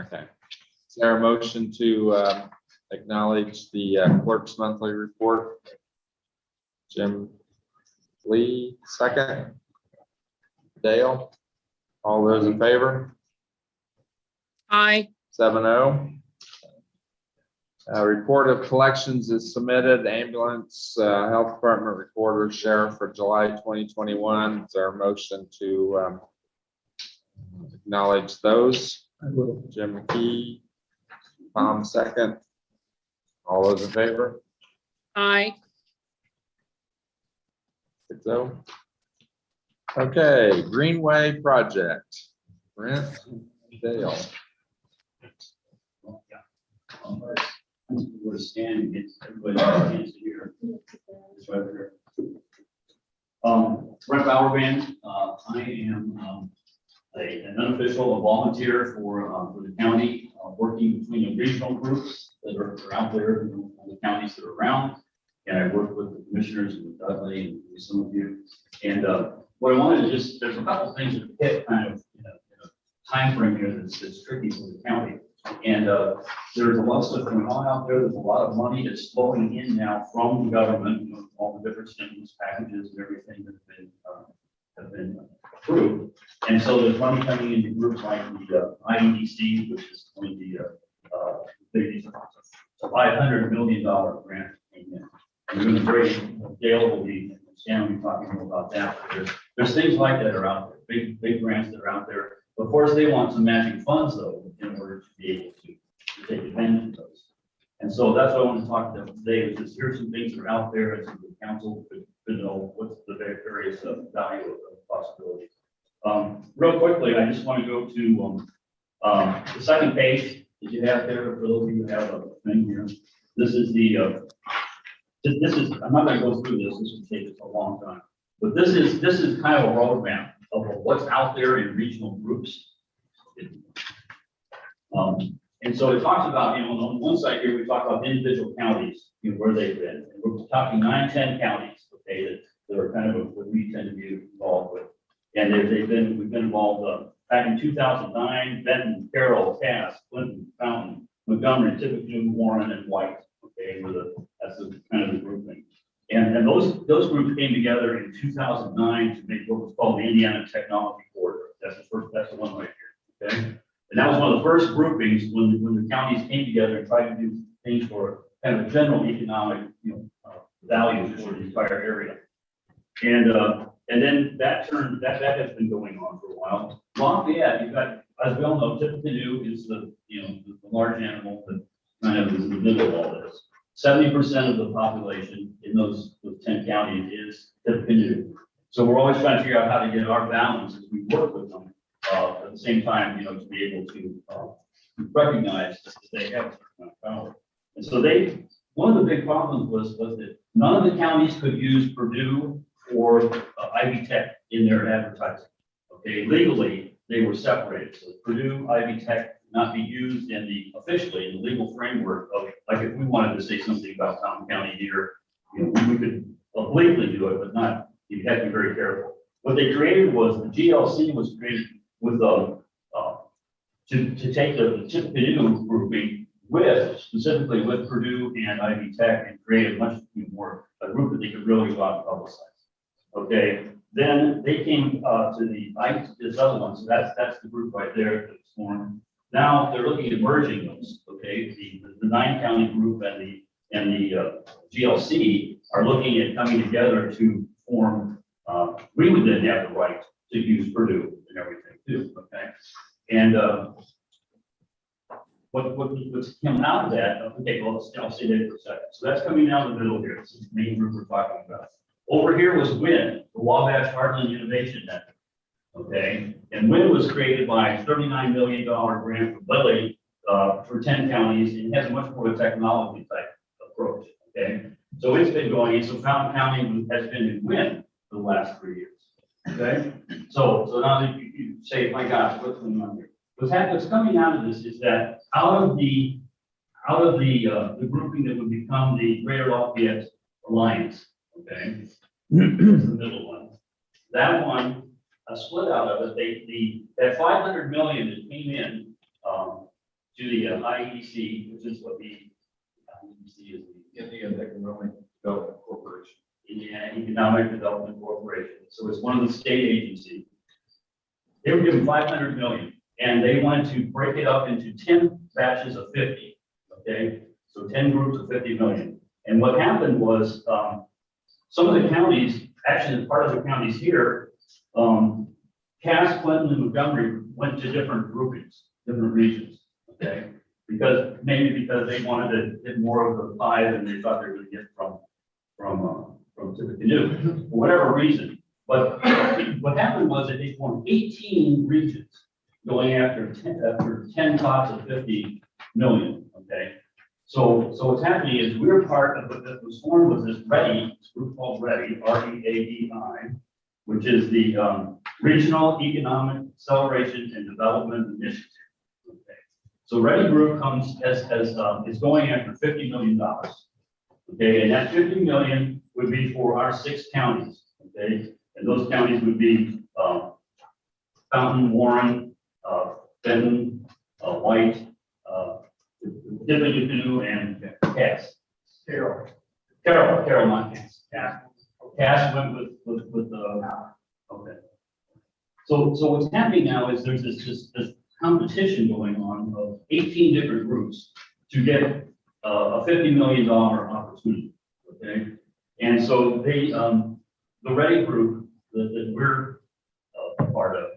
Okay. Is there a motion to acknowledge the clerk's monthly report? Jim Lee, second. Dale, all those in favor? Aye. 7-0. Report of collections is submitted. Ambulance, health department recorder, sheriff for July 2021. Is there a motion to acknowledge those? I will. Jim McKee, Tom second. All those in favor? Aye. 6-0. Okay, Greenway project. Brent, Dale. Where to stand and get everybody a chance to hear. It's right there. Brent Bowerband, I am an unofficial, a volunteer for the county, working between the regional groups that are out there, the counties that are around. And I work with the commissioners and with Dudley and with some of you. And what I wanted to just, there's a couple of things that hit kind of in a time frame here that's tricky for the county. And there's a lot of stuff going on out there. There's a lot of money that's flowing in now from the government, you know, all the different stimulus packages and everything that have been approved. And so there's money coming into groups like the IEDC, which is going to be a $500 million grant. And we're going to bring Dale will be, Stan will be talking more about that. There's things like that are out there, big grants that are out there. Of course, they want some matching funds though, in order to be able to take advantage of those. And so that's what I want to talk to them today, is just here's some things that are out there, and so the council could know what's the various value of possibilities. Real quickly, I just want to go to the second page that you have there, for those of you who have a thing here. This is the, this is, I'm not going to go through this will take us a long time, but this is kind of a roadmap of what's out there in regional groups. And so it talks about, you know, on one side here, we talk about individual counties, you know, where they've been. And we're talking 9-10 counties, okay, that are kind of what we tend to be involved with. And we've been involved back in 2009, Benton, Carroll, Cass, Clinton, Fountain, Montgomery, Tippecanoe, Warren, and White. Okay, that's the kind of the grouping. And those groups came together in 2009 to make what was called the Indiana Technology Corridor. That's the one right here. Okay, and that was one of the first groupings when the counties came together and tried to do things for kind of a general economic, value for the entire area. And then that has been going on for a while. Lafayette, you've got, as we all know, Tippecanoe is the large animal that kind of is in the middle of all this. 70% of the population in those 10 counties is Tippecanoe. So we're always trying to figure out how to get our balance as we work with them. At the same time, to be able to recognize that they have a certain amount of power. And so one of the big problems was that none of the counties could use Purdue or Ivy Tech in their advertising. Okay, legally, they were separated. So Purdue, Ivy Tech not be used officially in the legal framework of, like, if we wanted to say something about Fountain County here, we could legally do it, but not, you have to be very careful. What they created was the GLC was created with to take the Tippecanoe grouping specifically with Purdue and Ivy Tech and create a much more a group that they could really go out and publicize. Okay, then they came to this other one, so that's the group right there that's formed. Now they're looking at merging those. Okay, the 9-county group and the GLC are looking at coming together to form. We would then have the right to use Purdue and everything too. Okay, and what's come out of that? Okay, well, I'll say that for a second. So that's coming down the middle here. This is the main group we're talking about. Over here was WIN, the Wabash Heartland Innovation Network. Okay, and WIN was created by a $39 million grant from Lilly for 10 counties, and it has much more of a technology type approach. Okay, so it's been going, and so Fountain County has been in WIN for the last 3 years. Okay, so now that you say, my gosh, what's going on here? What's coming out of this is that out of the grouping that would become the Greater Lafayette Alliance. Okay, the middle one. That one a split out of it. That 500 million that came in, to the IEDC, which is what the IEDC is, Indian Economic Development Corporation. Indiana Economic Development Corporation. So it's one of the state agencies. They were given 500 million, and they wanted to break it up into 10 batches of 50. Okay, so 10 groups of 50 million. And what happened was, some of the counties, actually part of the counties here, Cass, Clinton, and Montgomery went to different groupings, different regions. Okay, because they wanted to get more of the pie than they thought they were going to get from Tippecanoe, for whatever reason. But what happened was that they formed 18 regions going after 10 pots of 50 million. Okay, so what's happening is we're part of what was formed was this READI, this group called READI, READI, which is the Regional Economic Acceleration and Development Initiative. Okay, so READI group is going after $50 million. Okay, and that 50 million would be for our 6 counties. Okay, and those counties would be Fountain, Warren, Benton, White, Tippecanoe, and Cass. Carroll, not Cass. Cass went with okay. So what's happening now is there's this competition going on of 18 different groups to get a $50 million opportunity. Okay, and so they the READI group that we're a part of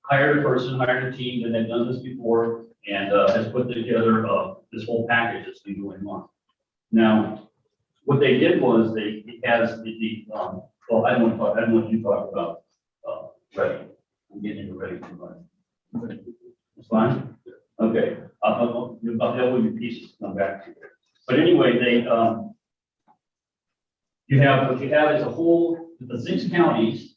hired a team that had done this before and has put together this whole package that's been going on. Now, what they did was it has well, I don't want you to talk about READI. I'm getting into READI too much. It's fine. Okay, I'll deal with your pieces. Come back to it. But anyway, you have what you have as a whole, the 6 counties,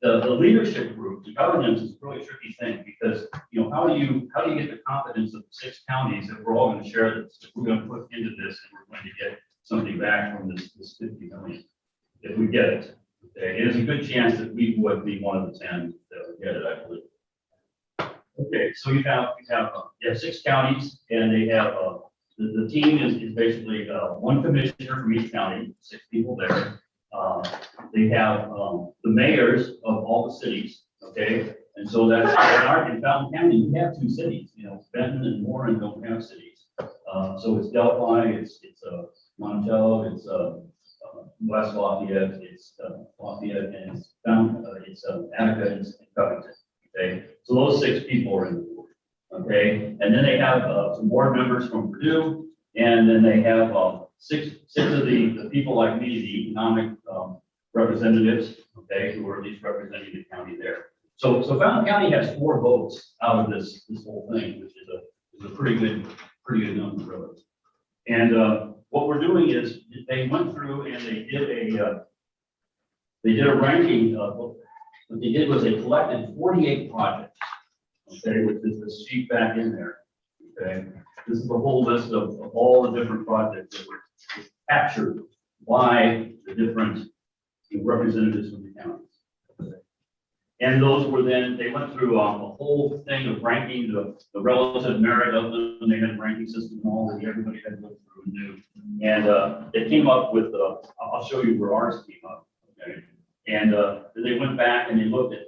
the leadership group, the governance is a really tricky thing because, how do you get the confidence of the 6 counties that we're all going to share this, that we're going to put into this and we're going to get something back from this 50 million if we get it. Okay, it is a good chance that we would be one of the 10 that would get it, I believe. Okay, so you have 6 counties, and they have the team is basically 1 commissioner from each county, 6 people there. They have the mayors of all the cities. Okay, and so that's in Fountain County we have 2 cities. Benton and Warren don't have cities, so it's Delphi, it's Monticello, it's West Lafayette, it's Lafayette, and it's Attica and Covington. Okay, so those 6 people are in the board. Okay, and then they have some board members from Purdue, and then they have 6 of the people like me, the economic representatives. Okay, who are at least representing the county there. So Fountain County has 4 votes out of this whole thing, which is a pretty good number, really. And what we're doing is they went through and they did a ranking of. What they did was they collected 48 projects, okay, which is the sheet back in there, okay? This is the whole list of all the different projects that were captured by the different representatives from the counties. Okay. And those were then, they went through a whole thing of ranking the relative merit of them. They had a ranking system and all that everybody had to go through and do. And they came up with, I'll show you where ours came up, okay? And they went back and they looked at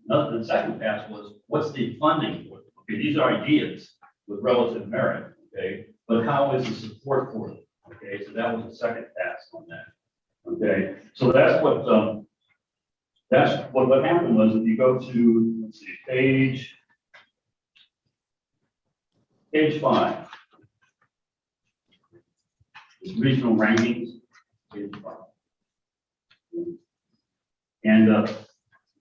the second pass was, what's the funding for it? Okay, these are ideas with relative merit, okay? But how is the support for them? Okay, so that was the second pass on that. Okay, so that's what happened was if you go to, let's see, page 5. It's regional rankings, page 5. And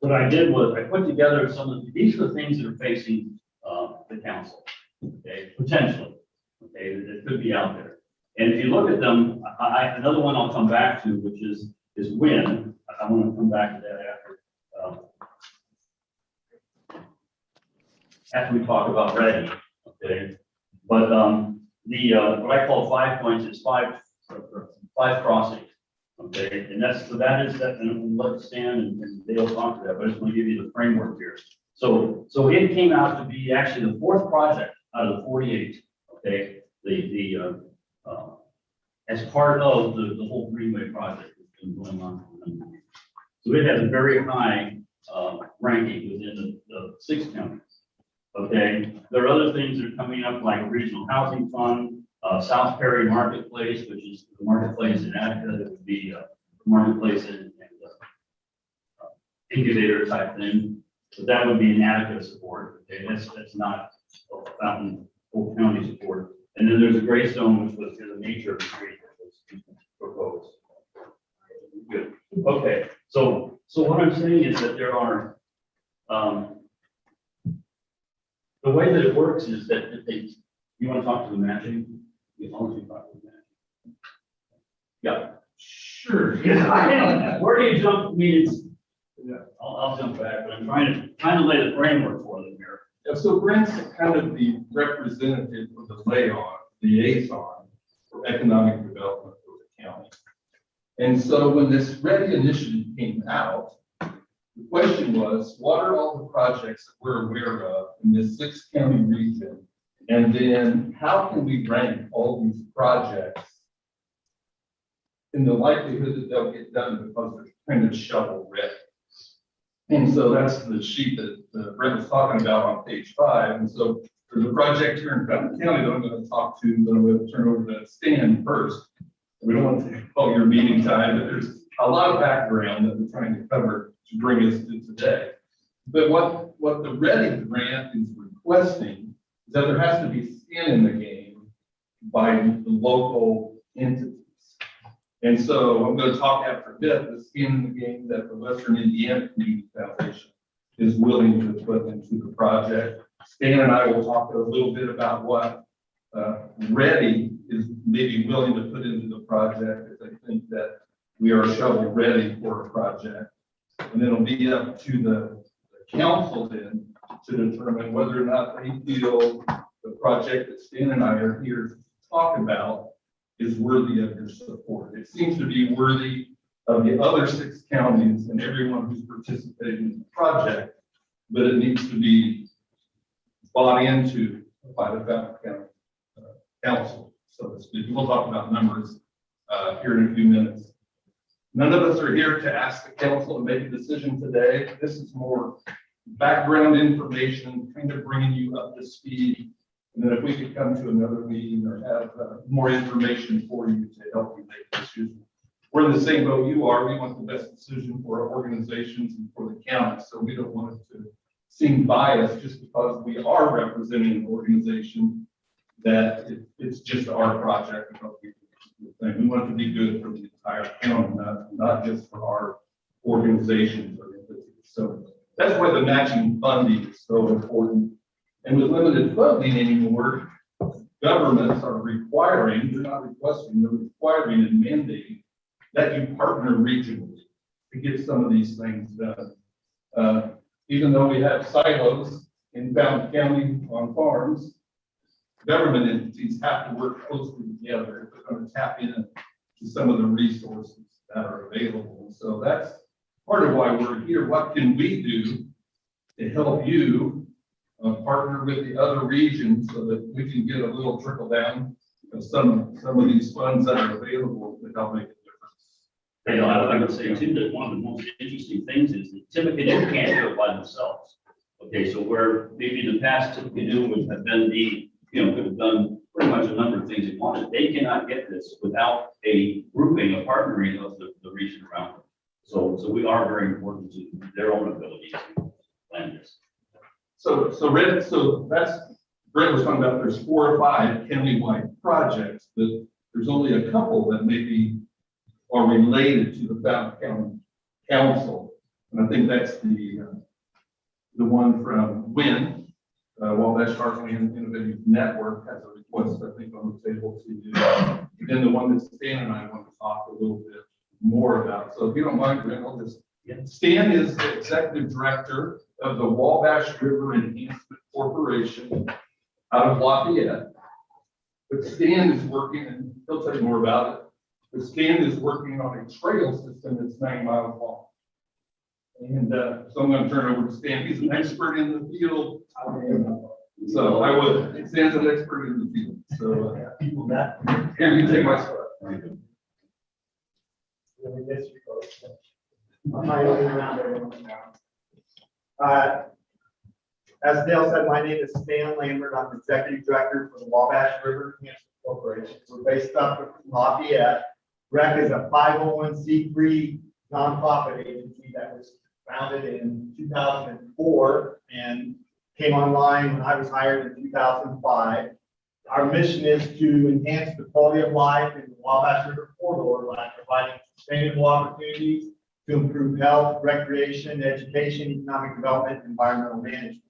what I did was I put together these are the things that are facing the council, okay, potentially, okay, that could be out there. And if you look at them, another one I'll come back to, which is WIN. I want to come back to that after we talk about READI, okay. But what I call 5 points is five crossings. Okay, and that is that, and let Stan and Dale talk to that, but I just want to give you the framework here. So it came out to be actually the fourth project out of the 48, okay? As part of the whole Greenway project that's been going on. So it has a very high ranking within the 6 counties. Okay, there are other things that are coming up like a regional housing fund, South Perry Marketplace, which is the marketplace in Attica, that would be a marketplace and incubator type thing. So that would be an Attica support. Okay, that's not Fountain Whole County support. And then there's a Greystone, which was the nature of the street that was proposed. Good. Okay, so what I'm saying is that there are the way that it works is that if you want to talk to the matching, you talk to the matching. Yeah. Sure. Yeah. Where do you jump? I mean, I'll jump back, but I'm trying to lay the framework for them here. Yeah, so Brent's kind of the representative of the liaison for economic development for the county. And so when this READY initiative came out, the question was, what are all the projects that we're aware of in this 6-county region? And then how can we rank all these projects in the likelihood that they'll get done because they're kind of shovel ready? And so that's the sheet that Brent was talking about on page 5. And so there's a project here in Fountain County that I'm going to talk to, but I'm going to turn over to Stan first. We don't want to take all your meeting time, but there's a lot of background that we're trying to cover to bring us to today. But what the READY grant is requesting is that there has to be skin in the game by the local entities. And so I'm going to talk after a bit, the skin in the game that the Western Indiana Community Foundation is willing to put into the project. Stan and I will talk a little bit about what READY is maybe willing to put into the project if they think that we are shovel ready for a project. And then it'll be up to the council then to determine whether or not they feel the project that Stan and I are here to talk about is worthy of your support. It seems to be worthy of the other 6 counties and everyone who's participating in the project, but it needs to be bought into by the Fountain County Council, so to speak. We'll talk about numbers here in a few minutes. None of us are here to ask the council to make a decision today. This is more background information, kind of bringing you up to speed. And then if we could come to another meeting or have more information for you to help you make decisions. We're in the same boat you are. We want the best decision for our organizations and for the county. So we don't want it to seem biased just because we are representing an organization that it's just our project. We want it to be good for the entire county, not just for our organizations or entities. So that's why the matching funding is so important. And with limited funding anymore, governments are requiring, they're not requesting, they're requiring and mandating that you partner regionally to get some of these things done. Even though we have silos in Fountain County on farms, government entities have to work closely together if they're going to tap into some of the resources that are available. So that's part of why we're here. What can we do to help you partner with the other regions so that we can get a little trickle down of some of these funds that are available to help make a difference? You know, I would say too that one of the most interesting things is that Tippecanoe can't do it by themselves. Okay, so where maybe in the past Tippecanoe would have been could have done pretty much a number of things they wanted. They cannot get this without a grouping, a partnering of the region around them. So we are very important to their own ability to plan this. So that's, Brent was talking about there's 4 or 5 county-wide projects, but there's only a couple that maybe are related to the Fountain County Council. And I think that's the one from WIN, Wabash Heartland Innovative Network has a request, I think, on the table to do. And then the one that Stan and I want to talk a little bit more about. So if you don't mind, Brent, I'll just, Stan is the executive director of the Wabash River Enhancement Corporation out of Lafayette. But Stan is working, and he'll tell you more about it, The stand is working on a trail system that's 9 miles long. And so I'm going to turn over to Stan. He's an expert in the field. So I would, Stan's an expert in the field. So people that, here, you take my spot. As Dale said, my name is Stan Lambert. I'm Executive Director for the Wabash River Enhancement Corporation. We're based up in Lafayette. REC is a 501c3 nonprofit agency that was founded in 2004 and came online when I was hired in 2005. Our mission is to enhance the quality of life in the Wabash River corridor by providing sustainable opportunities to improve health, recreation, education, economic development, and environmental management.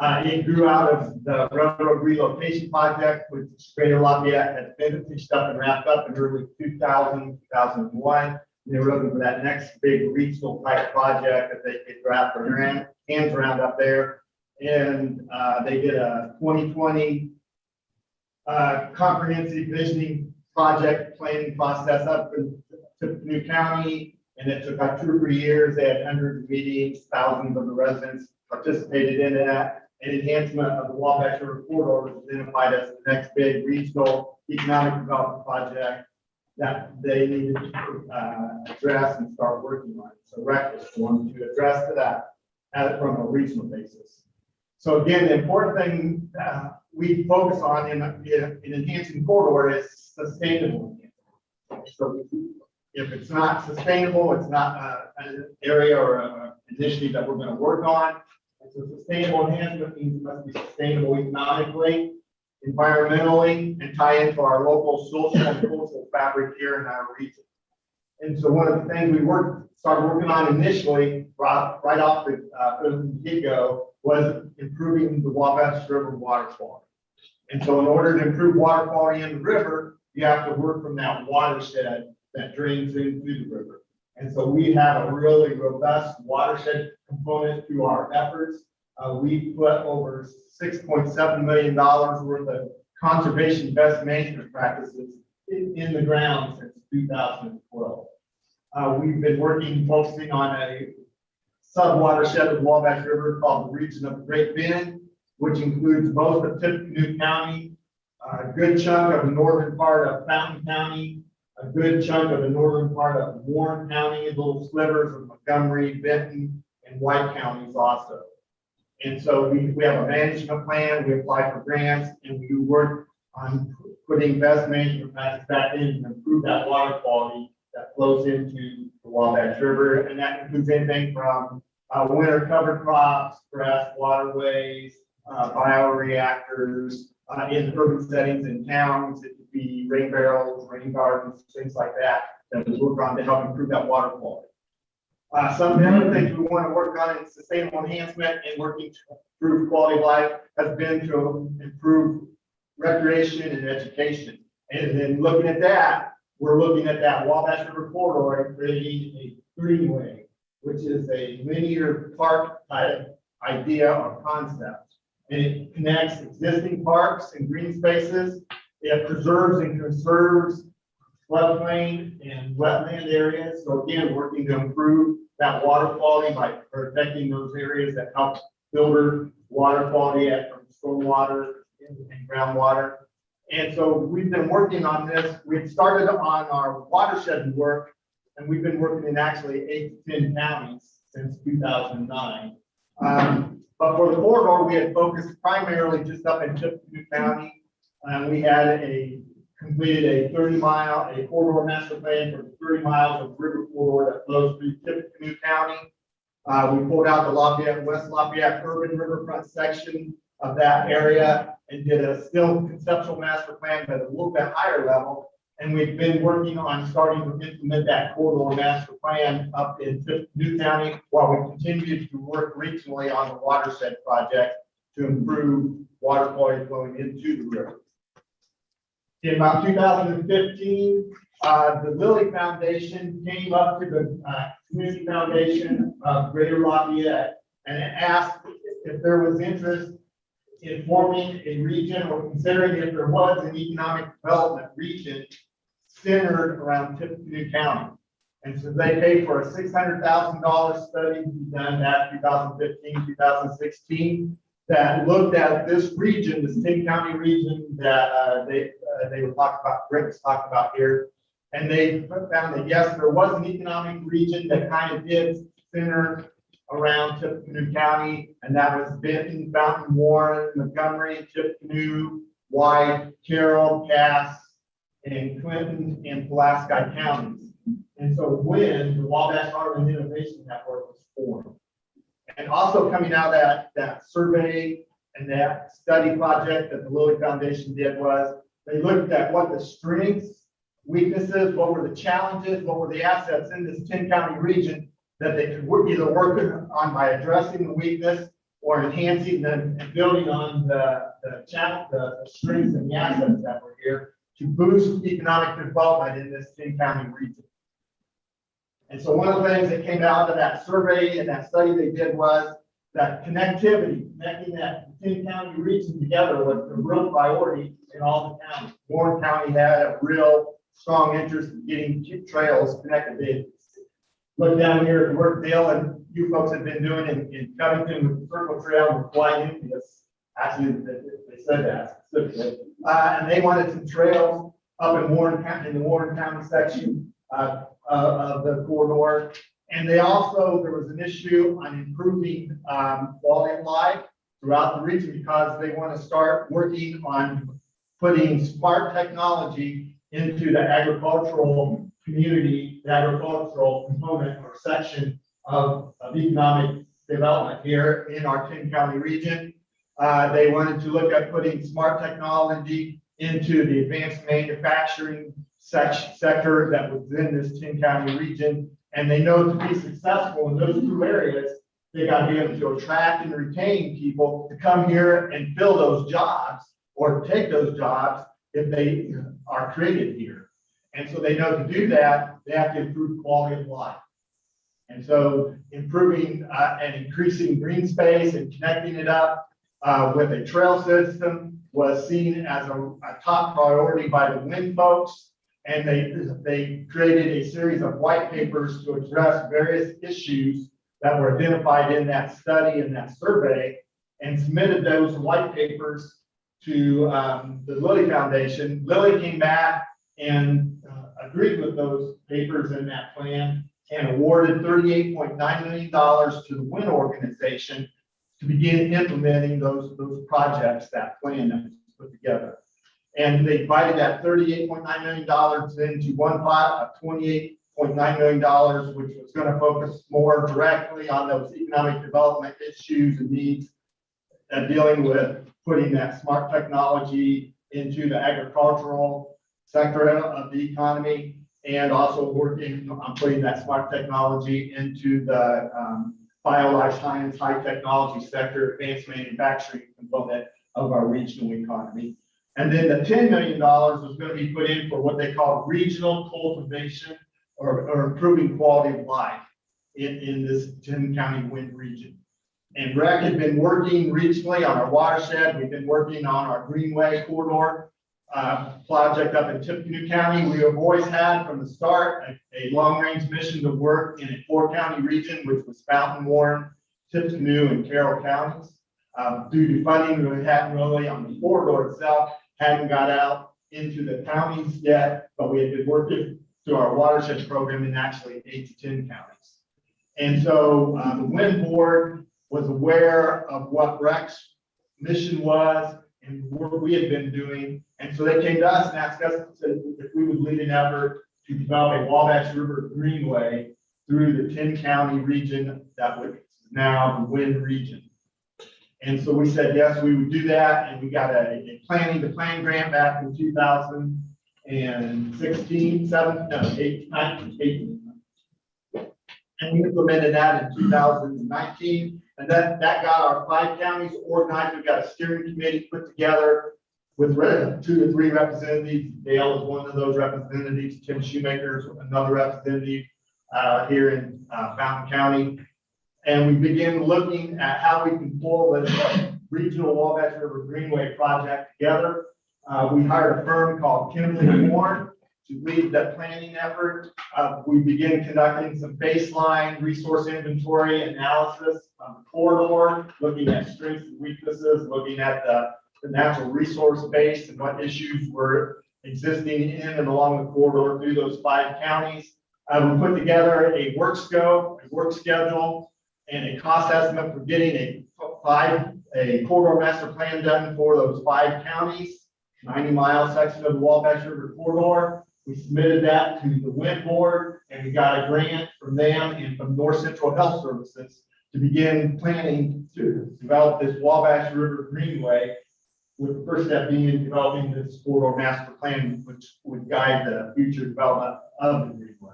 It grew out of the railroad relocation project, which Greater Lafayette has been finished up and wrapped up in early 2000, 2001. They were looking for that next big regional type project that they could wrap their hands around up there. And they did a 2020 comprehensive visioning project planning process up in Tippecanoe County. And it took about 2 or 3 years. They had hundreds of meetings, thousands of the residents participated in that. And enhancement of the Wabash River corridor was identified as the next big regional economic development project that they needed to address and start working on. So REC was formed to address that from a regional basis. So again, the important thing we focus on in enhancing corridor is sustainable. So if it's not sustainable, it's not an area or an initiative that we're going to work on. And so sustainable enhancement means it must be sustainable economically, environmentally, and tie into our local social and cultural fabric here in our region. And so one of the things we started working on initially, right off the get-go, was improving the Wabash River water quality. And so in order to improve water quality in the river, you have to work from that watershed that drains into the river. And so we have a really robust watershed component to our efforts. We put over $6.7 million worth of conservation best management practices in the ground since 2012. We've been focusing on a sub-watershed of the Wabash River called the region of the Great Bend, which includes most of Tippecanoe County, a good chunk of the northern part of Fountain County, a good chunk of the northern part of Warren County, little slivers of Montgomery, Benton, and White counties also. And so we have a management plan, we apply for grants, and we work on putting best management practices back in to improve that water quality that flows into the Wabash River. And that includes anything from winter cover crops, grass waterways, bioreactors, in urban settings in towns. It could be rain barrels, rain gardens, things like that we work on to help improve that water quality. Some of the other things we want to work on in sustainable enhancement and working to improve quality of life has been to improve recreation and education. And then looking at that, we're looking at that Wabash River corridor and creating a greenway, which is a linear park type idea or concept. And it connects existing parks and green spaces. It preserves and conserves floodplain and wetland areas. So again, working to improve that water quality by protecting those areas that help filter water quality from stormwater and groundwater. And so we've been working on this. We started on our watershed work, and we've been working in actually 8 to 10 counties since 2009. But for the corridor, we had focused primarily just up in Tippecanoe County. We had completed a 30-mile corridor master plan for 30 miles of river corridor that flows through Tippecanoe County. We pulled out the Lafayette, West Lafayette urban riverfront section of that area and did a still conceptual master plan at a little bit higher level. And we've been working on starting to implement that corridor master plan up in Tippecanoe County while we continue to work regionally on the watershed project to improve water quality flowing into the river. In about 2015, the Lilly Foundation came up to the Community Foundation of Greater Lafayette and asked if there was interest in forming a region or considering if there was an economic development region centered around Tippecanoe County. And so they paid for a $600,000 study to be done back 2015, 2016, that looked at this region, this 10-county region that they were talking about, Rick was talking about here. And they found that, yes, there was an economic region that kind of did center around Tippecanoe County, and that was Benton, Fountain, Warren, Montgomery, Tippecanoe, White, Carroll, Cass, and Clinton, and Pulaski counties. And so when the Wabash Heartland Innovation Network was formed. And also coming out of that survey and that study project that the Lilly Foundation did was, they looked at what the strengths, weaknesses, what were the challenges, what were the assets in this 10-county region that they could either work on by addressing the weakness or enhancing them and building on the strengths and the assets that were here to boost economic development in this 10-county region. And so one of the things that came out of that survey and that study they did was that connectivity, connecting that 10-county region together was a real priority in all the counties. Warren County had a real strong interest in getting trails connected. They look down here at the work Dale and you folks have been doing in Covington with the Circle Trail and Flying Nucleus. Actually, they said that specifically. And they wanted some trails up in Warren County, in the Warren County section of the corridor. And they also, there was an issue on improving quality of life throughout the region because they want to start working on putting smart technology into the agricultural community, the agricultural component or section of economic development here in our 10-county region. They wanted to look at putting smart technology into the advanced manufacturing sector that was in this 10-county region. And they know to be successful in those two areas, they got to be able to attract and retain people to come here and fill those jobs or take those jobs if they are created here. And so they know to do that, they have to improve quality of life. And so improving and increasing green space and connecting it up with a trail system was seen as a top priority by the WIN folks. And they created a series of white papers to address various issues that were identified in that study and that survey and submitted those white papers to the Lilly Foundation. Lilly came back and agreed with those papers in that plan and awarded $38.9 million to the WIN organization to begin implementing those projects, that plan that was put together. And they divided that $38.9 million into one pot of $28.9 million, which was going to focus more directly on those economic development issues and needs and dealing with putting that smart technology into the agricultural sector of the economy, and also working on putting that smart technology into the bio-life science, high technology sector, advanced manufacturing component of our regional economy. And then the $10 million was going to be put in for what they call regional cultivation or improving quality of life in this 10-county wind region. And REC had been working regionally on our watershed. We've been working on our Greenway corridor project up in Tippecanoe County. We have always had from the start a long-range mission to work in a 4-county region, which was Fountain, Warren, Tippecanoe, and Carroll counties. Due to funding we hadn't really on the corridor itself, hadn't got out into the counties yet, but we had been working through our watershed program in actually 8 to 10 counties. And so the WIN board was aware of what REC's mission was and what we had been doing. And so they came to us and asked us if we would lead an effort to develop a Wabash River Greenway through the 10-county region that was now the WIN region. And so we said, yes, we would do that. And we got a planning to plan grant back in 2016, 18. And we implemented that in 2019. And that got our 5 counties organized. We've got a steering committee put together with 2 to 3 representatives. Dale is one of those representatives. Tim Shoemaker is another representative here in Fountain County. And we began looking at how we can pull this regional Wabash River Greenway project together. We hired a firm called Kimberly & Warren to lead the planning effort. We began conducting some baseline resource inventory analysis on the corridor, looking at strengths and weaknesses, looking at the natural resource base and what issues were existing in and along the corridor through those 5 counties. We put together a work scope, a work schedule, and a cost estimate for getting a corridor master plan done for those 5 counties, 90-mile section of the Wabash River corridor. We submitted that to the WIN board, and we got a grant from them and from North Central Health Services to begin planning to develop this Wabash River Greenway, with the first step being developing this corridor master plan, which would guide the future development of the Greenway.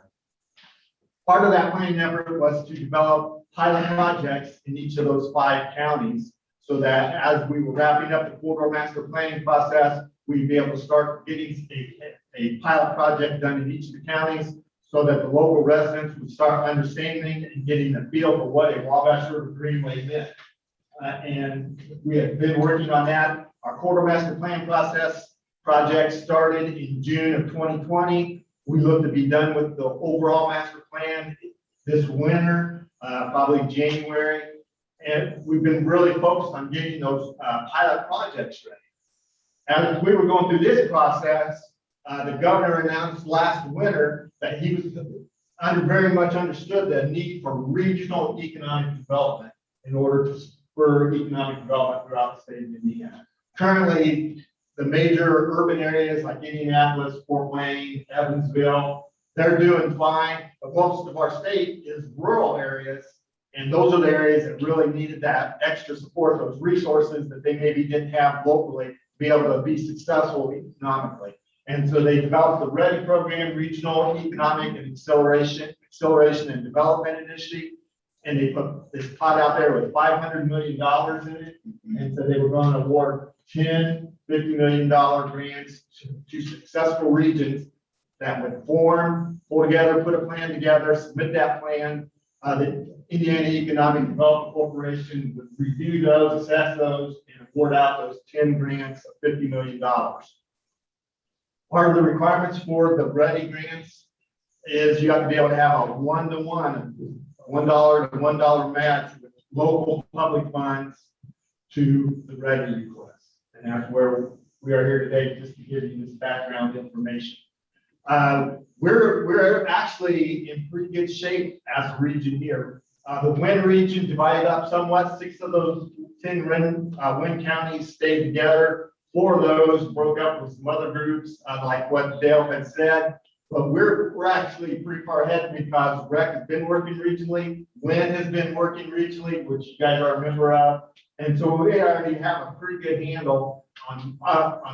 Part of that planning effort was to develop pilot projects in each of those 5 counties, so that as we were wrapping up the corridor master planning process, we'd be able to start getting a pilot project done in each of the counties, so that the local residents would start understanding and getting a feel for what a Wabash River Greenway meant. And we have been working on that. Our corridor master plan project started in June of 2020. We look to be done with the overall master plan this winter, probably January. And we've been really focused on getting those pilot projects ready. As we were going through this process, the governor announced last winter that he was very much understood the need for regional economic development in order to spur economic development throughout the state of Indiana. Currently, the major urban areas like Indianapolis, Fort Wayne, Evansville, they're doing fine, but most of our state is rural areas. And those are the areas that really needed that extra support, those resources that they maybe didn't have locally to be able to be successful economically. And so they developed the READY program, Regional Economic and Acceleration and Development Initiative. And they put this pot out there with $500 million in it. And so they were going to award 10 $50 million grants to successful regions that would pull together, put a plan together, submit that plan. The Indiana Economic Development Corporation would review those, assess those, and award out those 10 grants of $50 million. Part of the requirements for the READY grants is you have to be able to have a one-to-one, $1 to $1 match with local public funds to the READY request. And that's where we are here today, just to give you this background information. We're actually in pretty good shape as a region here. The WIN region divided up somewhat. 6 of those 10 WIN counties stayed together. 4 of those broke up with some other groups, like what Dale had said. But we're actually pretty far ahead because REC has been working regionally. WIN has been working regionally, which you guys are a member of. And so we already have a pretty good handle on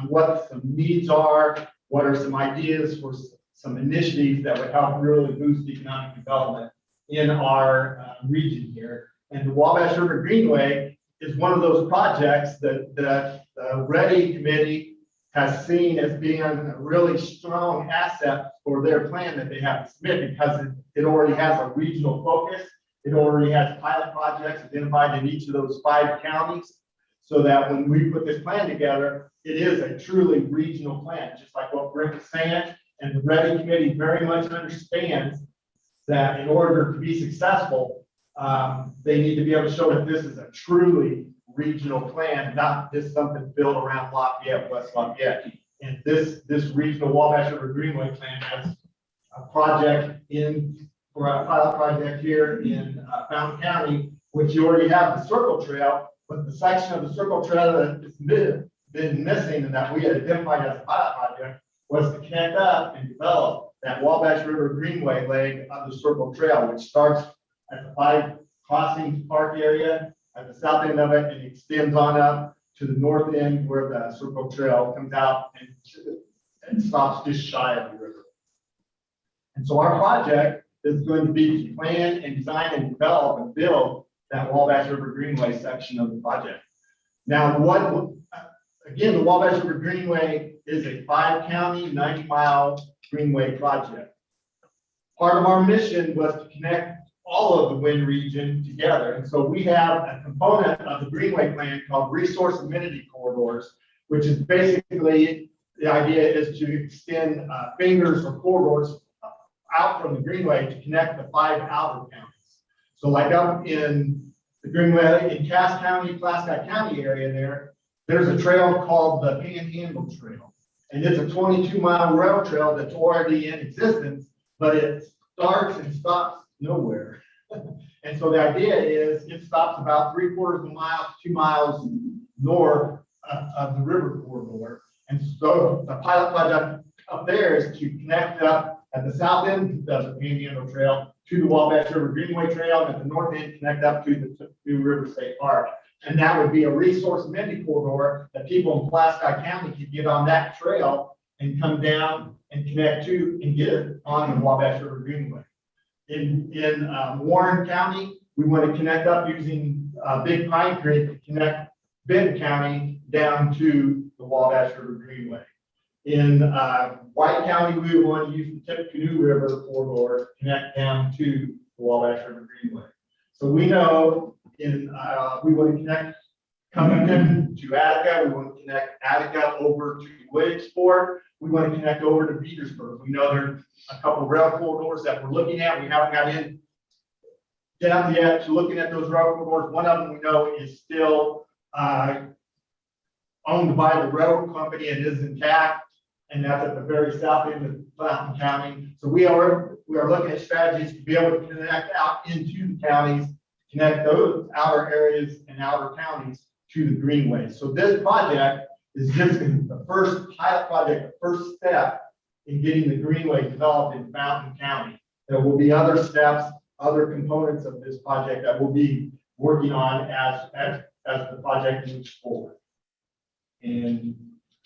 what some needs are, what are some ideas for some initiatives that would help really boost economic development in our region here. And the Wabash River Greenway is one of those projects that the READY committee has seen as being a really strong asset for their plan that they have to submit, because it already has a regional focus. It already has pilot projects identified in each of those 5 counties, so that when we put this plan together, it is a truly regional plan, just like what Rick is saying. And the READY committee very much understands that in order to be successful, they need to be able to show that this is a truly regional plan, not just something built around Lafayette, West Lafayette. And this regional Wabash River Greenway plan has a project for a pilot project here in Fountain County, which you already have the Circle Trail, but the section of the Circle Trail that has been missing and that we had identified as a pilot project was to connect up and develop that Wabash River Greenway leg of the Circle Trail, which starts at the 5 Crossings Park area at the south end of it and extends on up to the north end where the Circle Trail comes out and stops just shy of the river. And so our project is going to be to plan and design and develop and build that Wabash River Greenway section of the project. Now, again, the Wabash River Greenway is a 5-county, 90-mile greenway project. Part of our mission was to connect all of the WIN region together. And so we have a component of the Greenway plan called Resource Amenity Corridors, which is basically the idea is to extend fingers or corridors out from the Greenway to connect the 5 outer counties. So like up in the Greenway, in Cass County, Plaskett County area there's a trail called the Panhandle Trail. And it's a 22-mile rail trail that's already in existence, but it starts and stops nowhere. And so the idea is it stops about 3/4 of a mile to 2 miles north of the river corridor. And so the pilot project up there is to connect up at the south end of the Panhandle Trail to the Wabash River Greenway Trail, and at the north end connect up to the New River State Park. And that would be a resource amendment corridor that people in Plaskett County could get on that trail and come down and connect to and get on the Wabash River Greenway. In Warren County, we want to connect up using Big Pine Creek to connect Benton County down to the Wabash River Greenway. In White County, we want to use the Tippecanoe River corridor to connect down to the Wabash River Greenway. So we know we want to connect Covington to Attica. We want to connect Attica over to Williamsport. We want to connect over to Petersburg. We know there's a couple of rail corridors that we're looking at. We haven't got in depth yet to looking at those rail corridors. One of them we know is still owned by the railroad company and is intact, and that's at the very south end of Fountain County. So we are looking at strategies to be able to connect out into the counties, connect those outer areas and outer counties to the Greenway. So this project is just the first pilot project, the first step in getting the Greenway developed in Fountain County. There will be other steps, other components of this project that we'll be working on as the project moves forward. And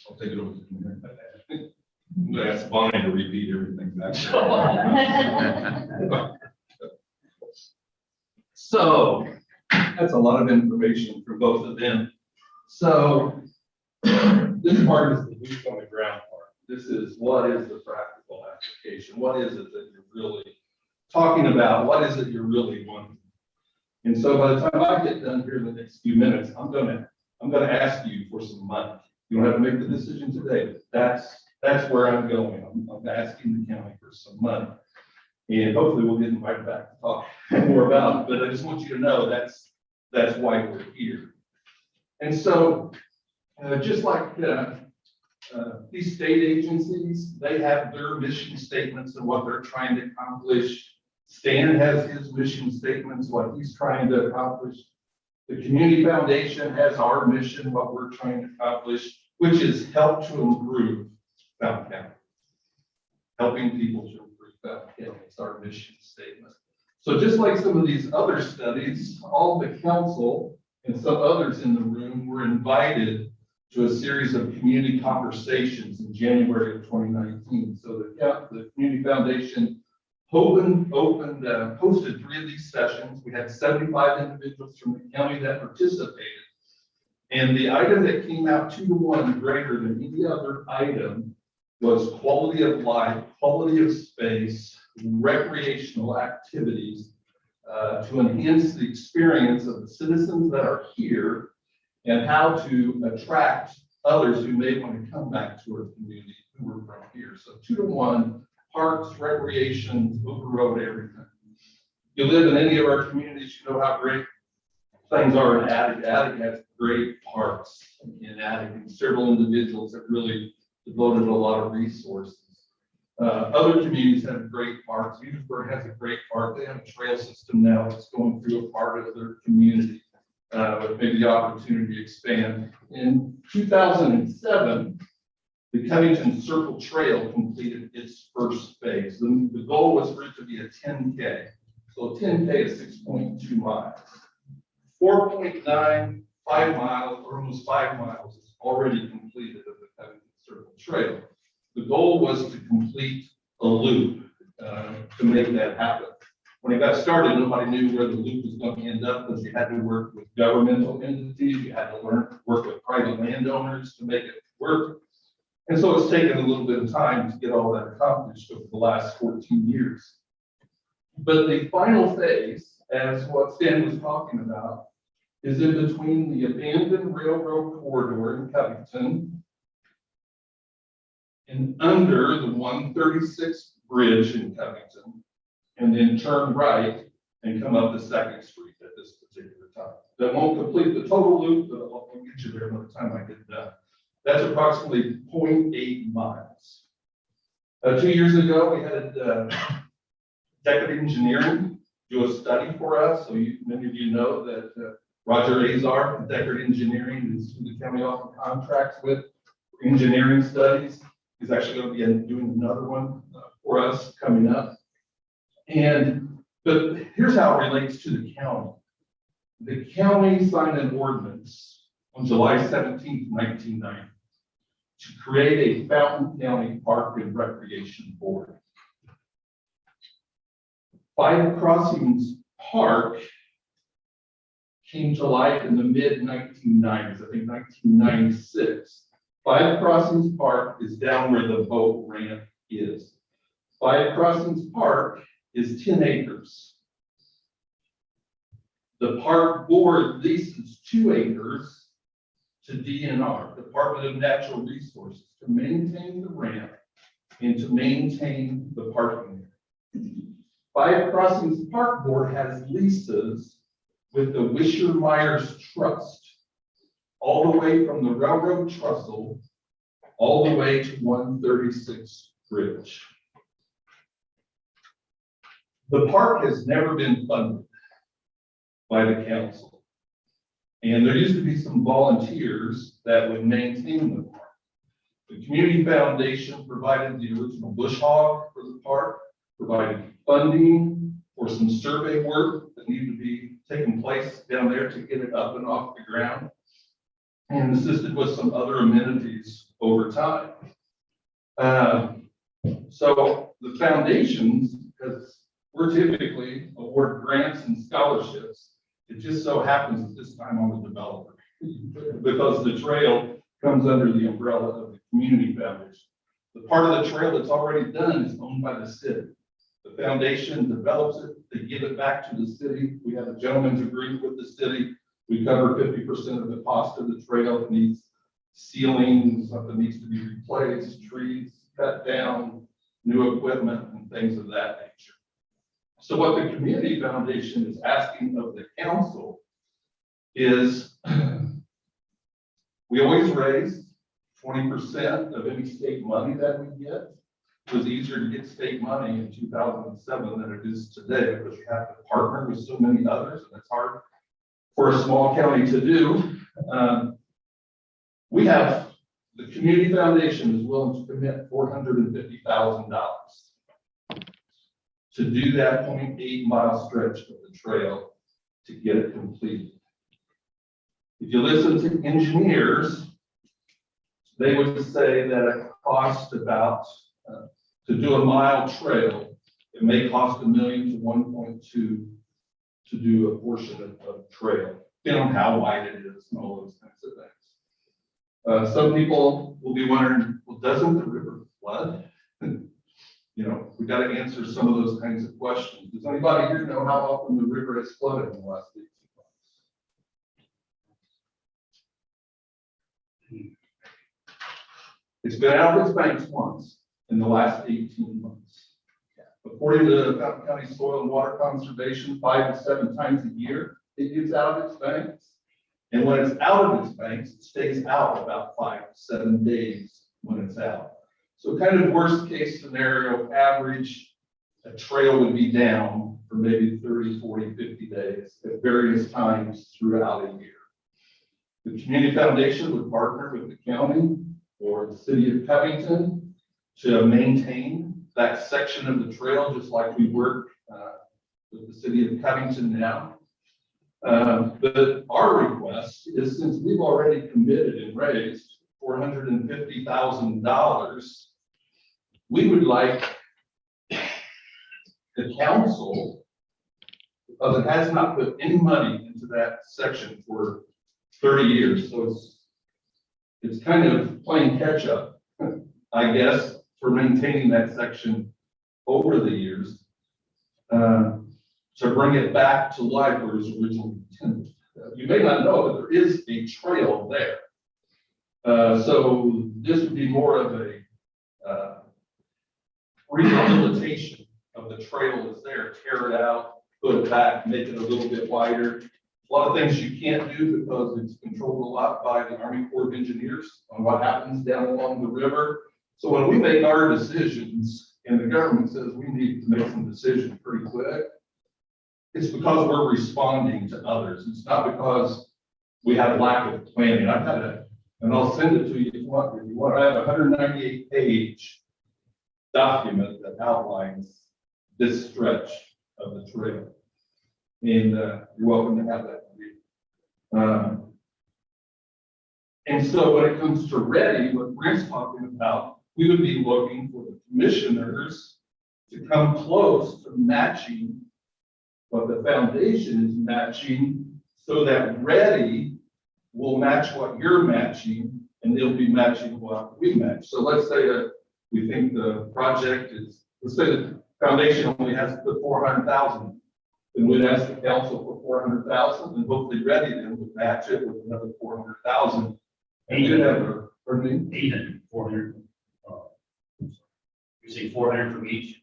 I'll take it over from here. I'm gonna ask Bonnie to repeat everything back. So, that's a lot of information for both of them. So, this part is the boots on the ground part. This is what is the practical application? What is it that you're really talking about? What is it you're really wanting? And so by the time I get done here in the next few minutes, I'm gonna ask you for some money. You don't have to make the decision today, but that's where I'm going. I'm asking the county for some money. And hopefully we'll get invited back to talk more about it, but I just want you to know that's why we're here. And so, just like these state agencies, they have their mission statements and what they're trying to accomplish. Stan has his mission statements, what he's trying to accomplish. The Community Foundation has our mission, what we're trying to accomplish, which is help to improve Fountain County. Helping people to improve Fountain County is our mission statement. So just like some of these other studies, all the council and some others in the room were invited to a series of community conversations in January of 2019. So the Community Foundation hosted 3 of these sessions. We had 75 individuals from the county that participated. And the item that came out 2-to-1 greater than any other item was quality of life, quality of space, recreational activities to enhance the experience of the citizens that are here and how to attract others who may want to come back to our community who are from here. So 2-to-1, parks, recreation, overrode everything. You live in any of our communities, you know how great things are in Attica. Attica has great parks in Attica, and several individuals have really devoted a lot of resources. Other communities have great parks. Petersburg has a great park. They have a trail system now that's going through a part of their community with maybe the opportunity to expand. In 2007, the Covington Circle Trail completed its first phase. The goal was for it to be a 10K. So 10K is 6.2 miles. 4.95 miles, or almost 5 miles, is already completed of the Covington Circle Trail. The goal was to complete a loop to make that happen. When it got started, nobody knew where the loop was going to end up because you had to work with governmental entities, you had to work with private landowners to make it work. And so it's taken a little bit of time to get all that accomplished over the last 14 years. But the final phase, as what Stan was talking about, is in between the abandoned railroad corridor in Covington and under the 136th Bridge in Covington, and then turn right and come up the Second Street at this particular time. That won't complete the total loop, but I'll get you there by the time I get done. That's approximately 0.8 miles. 2 years ago, we had Deckard Engineering do a study for us. So many of you know that Roger Azar from Deckard Engineering is who the county often contracts with for engineering studies. He's actually going to be doing another one for us coming up. But here's how it relates to the county. The county signed an ordinance on July 17th, 1990 to create a Fountain County Park and Recreation Board. Five Crossings Park came to life in the mid-1990s, I think 1996. Five Crossings Park is down where the boat ramp is. Five Crossings Park is 10 acres. The park board leases 2 acres to DNR, Department of Natural Resources, to maintain the ramp and to maintain the parking area. Five Crossings Park Board has leases with the Wisher Myers Trust, all the way from the railroad trestle, all the way to 136th Bridge. The park has never been funded by the council. And there used to be some volunteers that would maintain the park. The Community Foundation provided the original bush hog for the park, provided funding for some survey work that needed to be taking place down there to get it up and off the ground, and assisted with some other amenities over time. So the foundations, because we're typically award grants and scholarships, it just so happens at this time I'm a developer because the trail comes under the umbrella of the Community Foundation. The part of the trail that's already done is owned by the city. The foundation develops it, they give it back to the city. We have a gentleman's agreement with the city. We cover 50% of the cost of the trail. It needs sealing, something needs to be replaced, trees cut down, new equipment and things of that nature. So what the Community Foundation is asking of the council is we always raise 20% of any state money that we get. It was easier to get state money in 2007 than it is today because you have to partner with so many others and it's hard for a small county to do. We have, the Community Foundation is willing to commit $450,000 to do that 0.8 mile stretch of the trail to get it completed. If you listen to engineers, they would say that it costs about, to do a mile trail, it may cost $1 million to 1.2 to do a portion of trail, depending on how wide it is and all those kinds of things. Some people will be wondering, well, doesn't the river flood? You know, we got to answer some of those kinds of questions. Does anybody here know how often the river has flooded in the last 18 months? It's been out of its banks once in the last 18 months. According to Fountain County Soil and Water Conservation, 5 to 7 times a year, it gets out of its banks. And when it's out of its banks, it stays out about 5 to 7 days when it's out. So kind of worst case scenario, average, a trail would be down for maybe 30, 40, 50 days at various times throughout a year. The Community Foundation would partner with the county or the city of Covington to maintain that section of the trail, just like we work with the city of Covington now. But our request is, since we've already committed and raised $450,000, we would like the council, because it has not put any money into that section for 30 years, so it's kind of playing catch up, I guess, for maintaining that section over the years, to bring it back to life where it was originally intended. You may not know, but there is a trail there. So this would be more of a rehabilitation of the trail that's there, tear it out, put it back, make it a little bit wider. A lot of things you can't do because it's controlled a lot by the Army Corps of Engineers on what happens down along the river. So when we make our decisions and the government says we need to make some decisions pretty quick, it's because we're responding to others. It's not because we have lack of planning. I've got it, and I'll send it to you if you want. If you want, I have a 198-page document that outlines this stretch of the trail. And you're welcome to have that. And so when it comes to ready, what Brent's talking about, we would be looking for the commissioners to come close to matching what the foundation is matching, so that ready will match what you're matching, and they'll be matching what we match. So let's say that we think the project is, let's say the foundation only has to put 400,000. Then we'd ask the council for 400,000, and hopefully ready then would match it with another 400,000. And you'd have a, pardon me? 800, 400. You say 400 from each?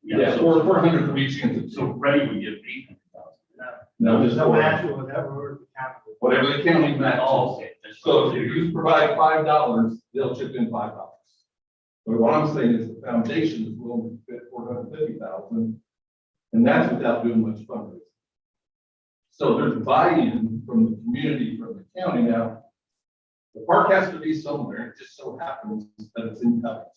Yeah, so 400 from each entity. so ready would give 800,000. No, There's just no actual, whatever the capital. whatever the county matches. Oh, okay. That's So if you provide $5, they'll chip in $5. But what I'm saying is the foundation is willing to fit 450,000, and that's without doing much fundraising. So there's buy-in from the community, from the county. Now, the park has to be somewhere. It just so happens that it's in Covington.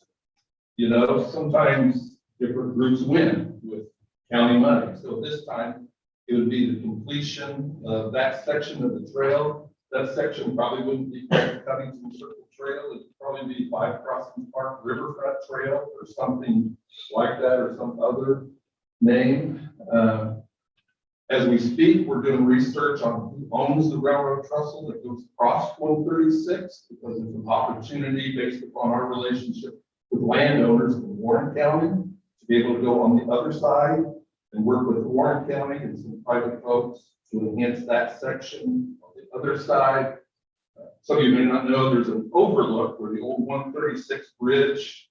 You know, sometimes different groups win with county money. So this time, it would be the completion of that section of the trail. That section probably wouldn't be called Covington Circle Trail. It'd probably be Five Crossings Park Riverfront Trail or something like that, or some other name. As we speak, we're doing research on who owns the railroad trestle that goes across 136, because it's an opportunity based upon our relationship with landowners in Warren County to be able to go on the other side and work with Warren County and some private folks to enhance that section on the other side. Some of you may not know there's an overlook where the old 136 bridge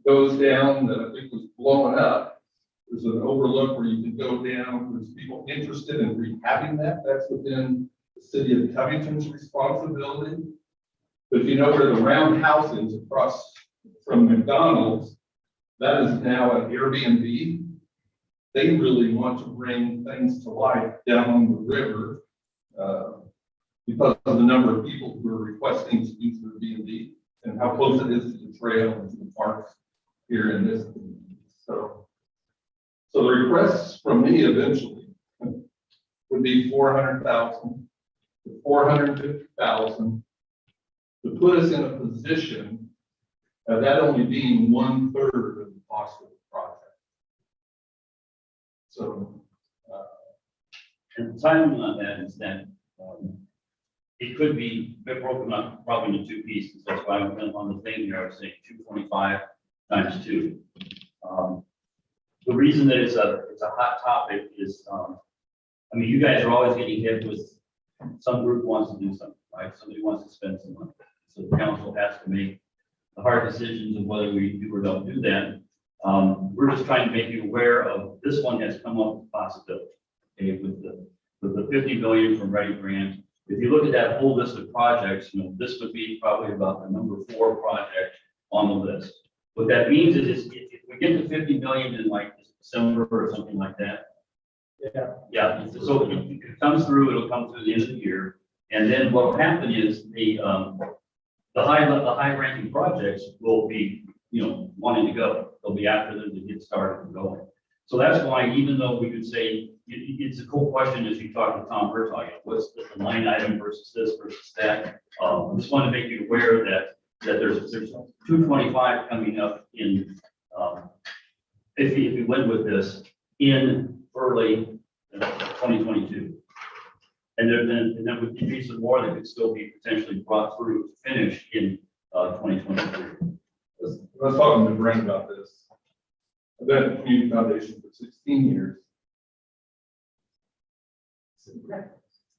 goes down that I think was blowing up. There's an overlook where you can go down. There's people interested in rehabbing that. That's within the city of Covington's responsibility. But if you know where the roundhouse is across from McDonald's, that is now an Airbnb. They really want to bring things to life down on the river because of the number of people who are requesting to use their B&B and how close it is to the trail and to the parks here in this community. So the requests from me eventually would be 400,000 to 450,000 to put us in a position of that only being 1/3 of the cost of the project. So, And the timing on that is that it could be broken up probably into two pieces. That's why I'm on the thing here, I was saying 225 times 2. The reason that it's a hot topic is, I mean, you guys are always getting hit with some group wants to do something, right? Somebody wants to spend some money. So the council has to make the hard decisions of whether we do or don't do that. We're just trying to make you aware of, this one has come up with possibility. Okay, with the 50 million from Ready Grant. If you look at that whole list of projects, you know, this would be probably about the number 4 project on the list. What that means is if we get to 50 million in like December or something like that. Yeah, so if it comes through, it'll come through the end of the year. And then what will happen is the high ranking projects will be, you know, wanting to go. They'll be after them to get started and going. So that's why, even though we could say, it's a cool question as you talk to Tom Herzog, what's the line item versus this versus that? I just want to make you aware that there's 225 coming up in, if you went with this, in early 2022. And then with the some more that could still be potentially brought through to finish in 2023. I was talking to Brent about this. I've been at the Community Foundation for 16 years. I said, Brent,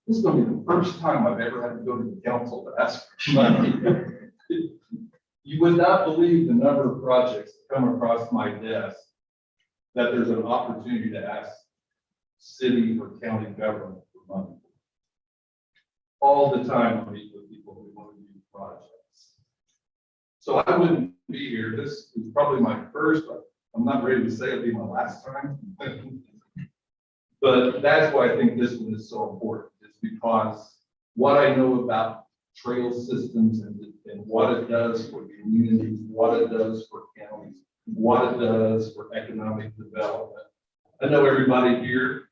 this is going to be the first time I've ever had to go to the council to ask for money. You would not believe the number of projects that come across my desk that there's an opportunity to ask city or county government for money. All the time I meet with people who want to do projects. So I wouldn't be here. This is probably my first, I'm not ready to say it'll be my last time. But that's why I think this one is so important, is because what I know about trail systems and what it does for communities, what it does for counties, what it does for economic development. I know everybody here,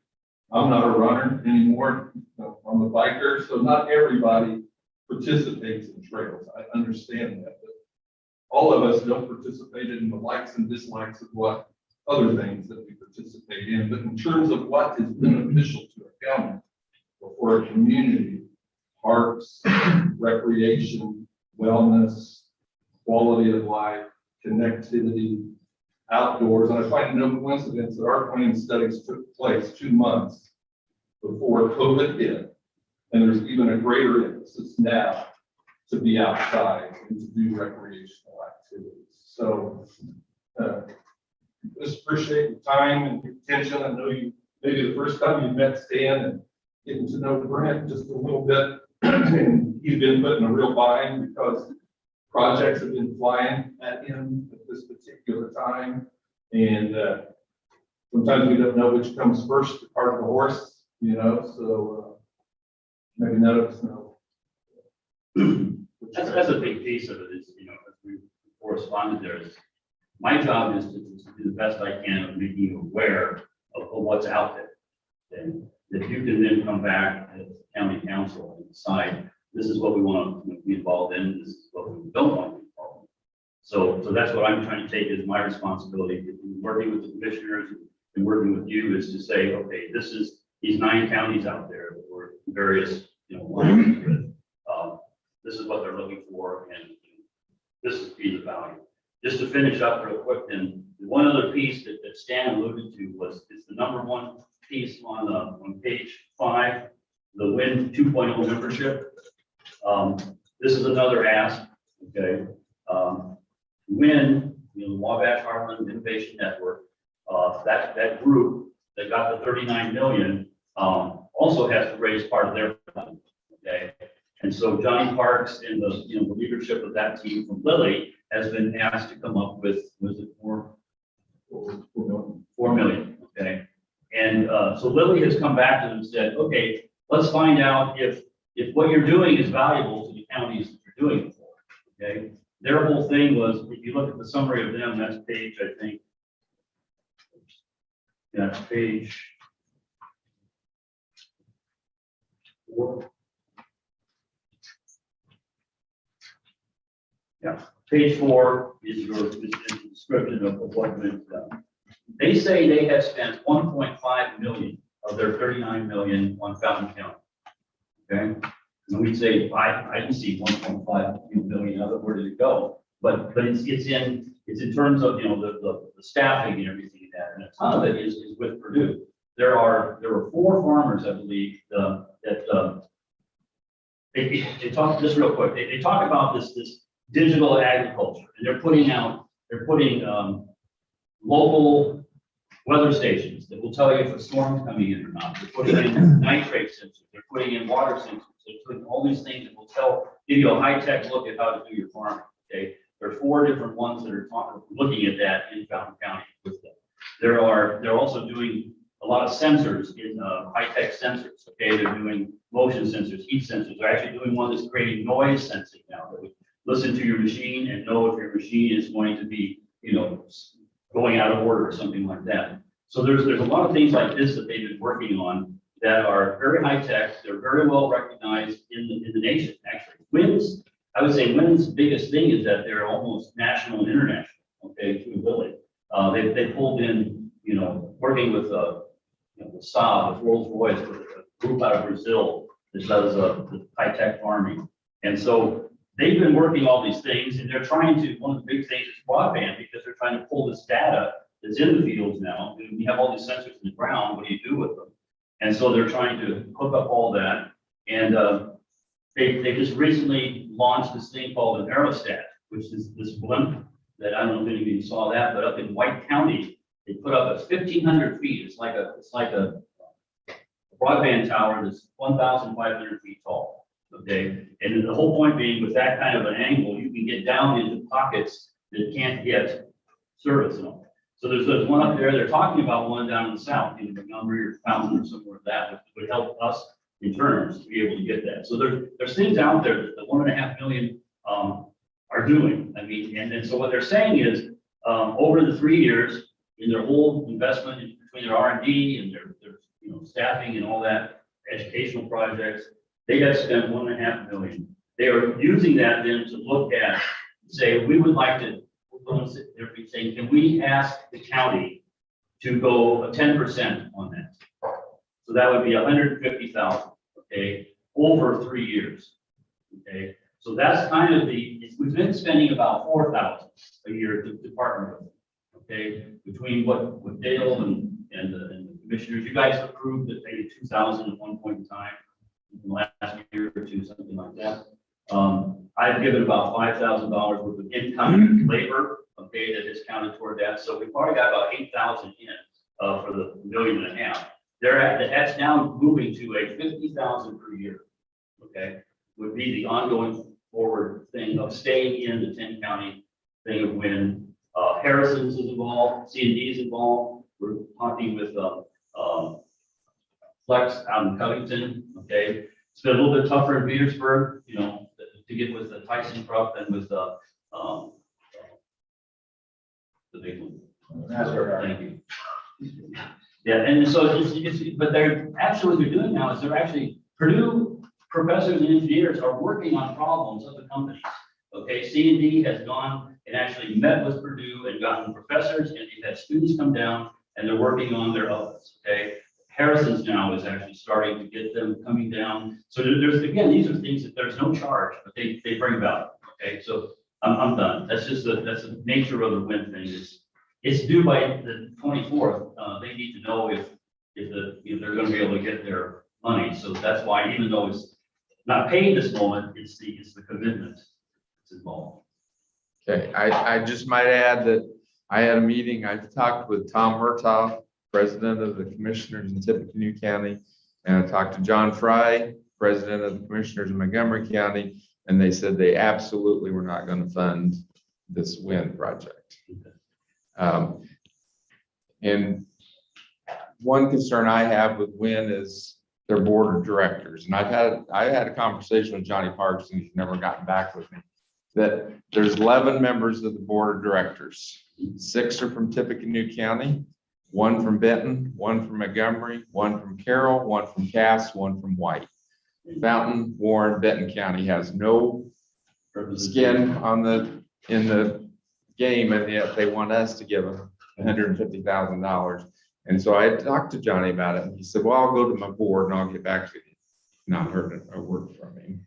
I'm not a runner anymore, I'm a biker, so not everybody participates in trails. I understand that, but all of us don't participate in the likes and dislikes of what other things that we participate in. But in terms of what is beneficial to a county or for a community, parks, recreation, wellness, quality of life, connectivity, outdoors. And I find no coincidence that our planning studies took place 2 months before COVID hit. And there's even a greater emphasis now to be outside and to do recreational activities. So just appreciate your time and your attention. I know you, maybe the first time you met Stan and getting to know Brent just a little bit. And he's been put in a real bind because projects have been flying at him at this particular time. And sometimes we don't know which comes first, the cart or the horse, you know, so maybe none of us know. That's a big piece of it, is, you know, as we corresponded there, is my job is to do the best I can of making you aware of what's out there. And if you can then come back as county council and decide, this is what we want to be involved in, this is what we don't want to be involved in. So that's what I'm trying to take as my responsibility, working with the commissioners and working with you, is to say, okay, this is these 9 counties out there that we're various, you know, lines with. This is what they're looking for, and this is be the value. Just to finish up real quick, then one other piece that Stan alluded to was the #1 piece on page 5, the WIN 2.0 membership. This is another ask. Okay, WIN, you know, Wabash Heartland Innovation Network, that group that got the 39 million also has to raise part of their fund. Okay, and so Johnny Parks and the leadership of that team from Lilly has been asked to come up with, was it 4 million? Okay, and so Lilly has come back to them and said, okay, let's find out if what you're doing is valuable to the counties that you're doing it for. Okay, their whole thing was, if you look at the summary of them, that's page, I think, that's page 4. Yeah, page 4 is your description of what went done. They say they have spent 1.5 million of their 39 million on Fountain County. Okay, and we'd say I didn't see 1.5 million of it. Where did it go? But it's in terms of, you know, the staffing and everything like that, and a ton of it is with Purdue. There were 4 farmers, I believe, that they talk just real quick. They talk about this digital agriculture, and they're putting local weather stations that will tell you if a storm's coming in or not. They're putting in nitrate sensors. They're putting in water sensors. They're putting all these things that will give you a high-tech look at how to do your farming. Okay, there are 4 different ones that are looking at that in Fountain County with them. They're also doing a lot of sensors in high-tech sensors. Okay, they're doing motion sensors, heat sensors. They're actually doing one that's creating noise sensing now, that would listen to your machine and know if your machine is going to be, you know, going out of order or something like that. So there's a lot of things like this that they've been working on that are very high tech. They're very well recognized in the nation. Actually, I would say WIN's biggest thing is that they're almost national and international. Okay, through Lilly, they pulled in, you know, working with the Saab, with Rolls-Royce, with a group out of Brazil that does the high tech farming, and so they've been working all these things, and they're trying to, one of the big things is broadband, because they're trying to pull this data that's in the fields now. We have all these sensors in the ground, what do you do with them? And so they're trying to hook up all that. And they just recently launched this thing called an Aerostat. which is this blimp that I don't know if any of you saw that, but up in White County, they put up a 1,500 feet. It's like a broadband tower that's 1,500 feet tall. Okay, and the whole point being with that kind of an angle, you can get down into pockets that can't get service and all. So there's one up there. They're talking about one down in the south, in Montgomery or Fountain or somewhere like that, which would help us in terms to be able to get that. So there's things out there that the 1.5 million are doing. I mean, and so what they're saying is over the 3 years in their whole investment between their R&D and their staffing and all that educational projects, they have spent 1.5 million. They are using that then to look at, say, we would like to, they're saying, can we ask the county to go 10% on that? So that would be 150,000, okay, over 3 years. Okay, so that's kind of we've been spending about 4,000 a year to partner with. Okay, between what Dale and the commissioners, you guys approved that maybe 2,000 at one point in time, in the last year or two, something like that. I've given about $5,000 worth of incoming labor, okay, that is counted toward that. So we've already got about 8,000 in for the 1.5 million. That's now moving to a 50,000 per year. Okay, would be the ongoing forward thing of staying in the 10 county thing of when Harrison's is involved, C&D is involved. We're talking with Flex out in Covington. Okay, it's been a little bit tougher in Petersburg, to get with the Tyson truck than with the big one. Thank you. Yeah, and so but they're actually what they're doing now is they're actually Purdue professors and engineers are working on problems of the companies. Okay, C&D has gone and actually met with Purdue and gotten professors, and they've had students come down and they're working on their others. Okay, Harrison's now is actually starting to get them coming down. So there's again, these are things that there's no charge, but they bring value. Okay, so I'm done. That's just that's the nature of the wind thing. It's due by the 24th. They need to know if they're going to be able to get their money. So that's why, even though it's not paid this moment, it's the commitment that's involved. Okay, I just might add that I had a meeting. I talked with Tom Murtaugh, president of the commissioners in Tippecanoe County, and I talked to John Fry, president of the commissioners in Montgomery County, and they said they absolutely were not going to fund this wind project. And one concern I have with WIN is their board of directors. And I had a conversation with Johnny Parks, and he's never gotten back with me, that there's 11 members of the board of directors. 6 are from Tippecanoe County, 1 from Benton, 1 from Montgomery, 1 from Carroll, 1 from Cass, 1 from White. Fountain, Warren, Benton County has no skin in the game, and yet they want us to give them $150,000. And so I talked to Johnny about it, and he said, well, I'll go to my board and I'll get back to you. Not heard a word from him.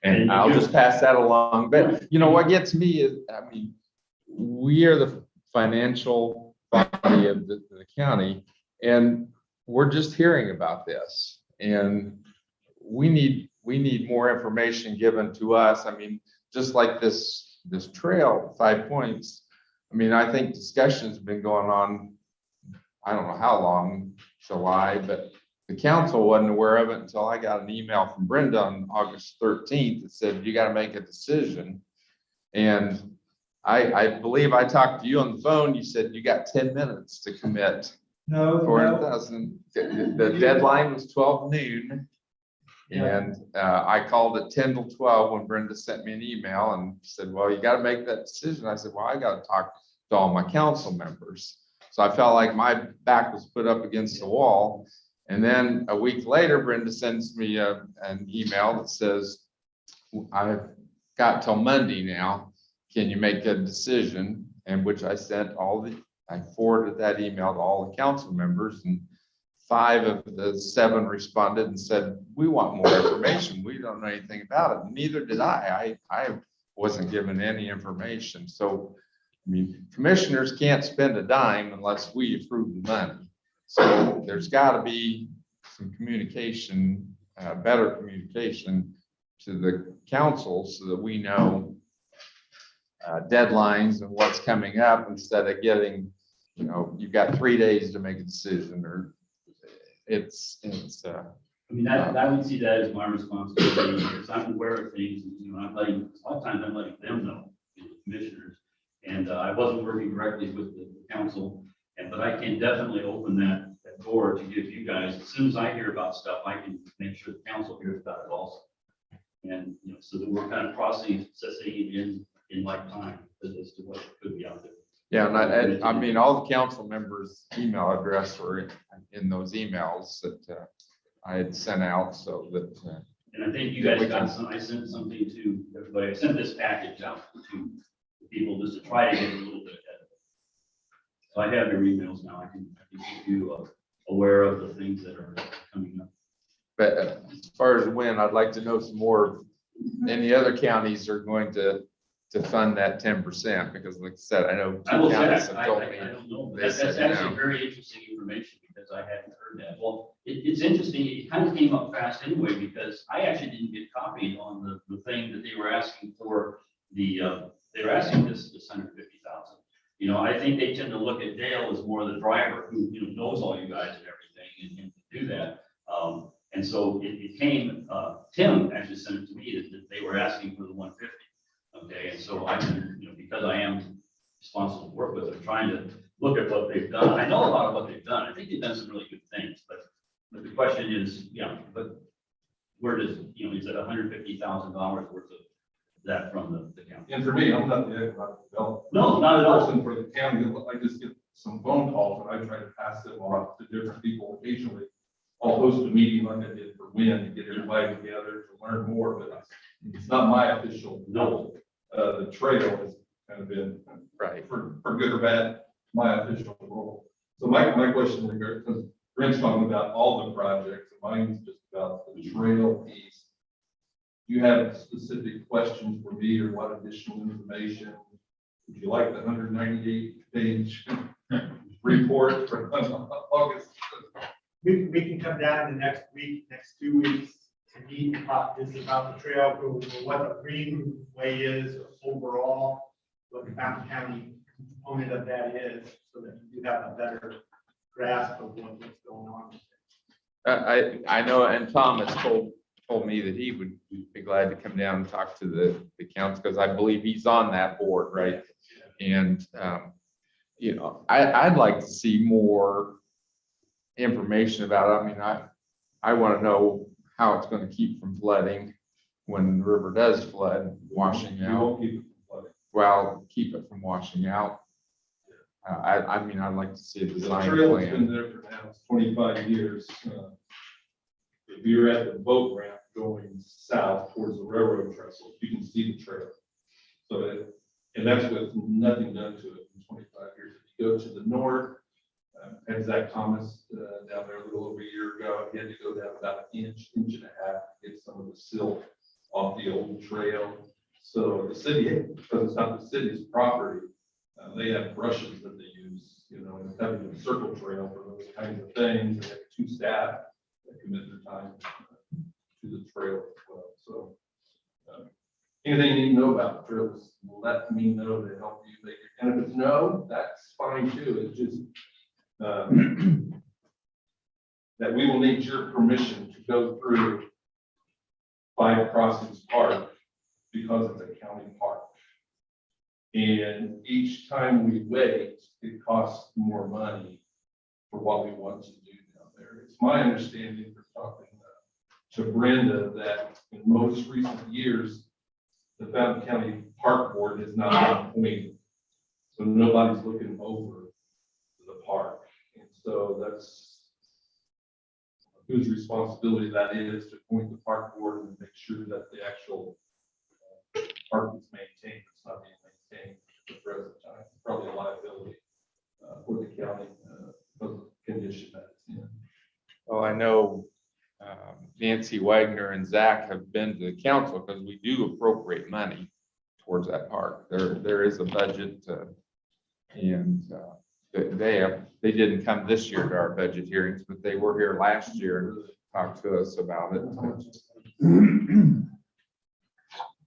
And I'll just pass that along. But what gets me is, I mean, we are the financial body of the county, and we're just hearing about this. And we need more information given to us. I mean, just like this trail, 5 Points. I mean, I think discussion's been going on, I don't know how long, July, but the council wasn't aware of it until I got an email from Brenda on August 13th that said, you got to make a decision. And I believe I talked to you on the phone. You said you got 10 minutes to commit. No. 400,000. The deadline was 12 noon. And I called at 10 till 12 when Brenda sent me an email and said, well, you got to make that decision. I said, well, I got to talk to all my council members. So I felt like my back was put up against the wall. And then a week later, Brenda sends me an email that says, I've got till Monday now. Can you make a decision? And which I I forwarded that email to all the council members, and 5 of the 7 responded and said, we want more information. We don't know anything about it. Neither did I. I wasn't given any information. So, I mean, commissioners can't spend a dime unless we approve the money. So there's got to be some communication, better communication to the council so that we know deadlines and what's coming up instead of getting, you know, you've got 3 days to make a decision or it's, I mean, I would see that as my responsibility, because I'm aware of things, and, you know, a lot of times I'm letting them know, you know, the commissioners. And I wasn't working directly with the council, but I can definitely open that door to give you guys, as soon as I hear about stuff, I can make sure the council hears about it also. And, you know, so that we're kind of processing it in like time as to what could be out there. yeah, and I mean, all the council members' email address were in those emails that I had sent out so that. And I think you guys got some, I sent something to everybody, I sent this package out to people just to try to get a little bit ahead of it. So I have your emails now, I can keep you aware of the things that are coming up. But as far as when, I'd like to know some more. Any other counties are going to fund that 10%, because like I said, I know I will two counties check, have I told me. don't know, but they that's said actually no. very interesting information, because I hadn't heard that. Well, it's interesting, it kind of came up fast anyway, because I actually didn't get copied on the thing that they were asking for, they were asking this 150,000. You know, I think they tend to look at Dale as more the driver who, you know, knows all you guys and everything, and to do that. And so it came, Tim actually sent it to me that they were asking for the 150. Okay, and so I can, you know, because I am responsible to work with them, trying to look at what they've done. I know a lot of what they've done. I think they've done some really good things, but the question is, yeah, but where does, you know, is it $150,000 worth of that from the county? And for me, I'm not the economic development. No, not at all. Person for the county, I just get some phone calls and I try to pass them on to different people occasionally. I'll host a meeting like I did for WIN to get everybody together to learn more, but it's not my official role. The trail has kind of been, Right. for good or bad, my official role. So my question regards, because Brent's talking about all the projects, and mine's just about the trail piece. Do you have specific questions for me, or what additional information? Would you like the 198-page report for August? We can come down in the next week, next 2 weeks, to meet and talk just about the trail, what the greenway is overall, what the Fountain County component of that is, so that you have a better grasp of what's going on. I know, and Thomas told me that he would be glad to come down and talk to the council, because I believe he's on that board, right? And, you know, I'd like to see more information about it. I mean, I want to know how it's going to keep from flooding when the river does flood, washing We out. won't keep it from flooding. Well, keep it from washing out. I mean, I'd like to see a The design trail's been plan. there for now, it's 25 years. If you're at the boat ramp going south towards the railroad trestle, you can see the trail. So, and that's with nothing done to it in 25 years. If you go to the north, had Zach Thomas down there a little over a year ago, he had to go down about an inch and a half to get some of the silt off the old trail. So the city, because it's not the city's property, they have brushes that they use, you know, and having a circle trail for those kinds of things. They have 2 staff that commit their time to the trail as well. So anything you need to know about the trails, let me know to help you make it. And if it's no, that's fine too. It's just that we will need your permission to go through Five Crossings Park because it's a county park. And each time we wait, it costs more money for what we want to do down there. It's my understanding, for talking to Brenda, that in most recent years, the Fountain County Park Board has not been appointed. So nobody's looking over the park. And so that's whose responsibility that is to appoint the park board and make sure that the actual park is maintained. It's not being maintained at the present time. It's probably a liability for the county because of the condition that it's in. Well, I know Nancy Wagner and Zach have been to the council because we do appropriate money towards that park. There is a budget and they didn't come this year to our budget hearings, but they were here last year and talked to us about it.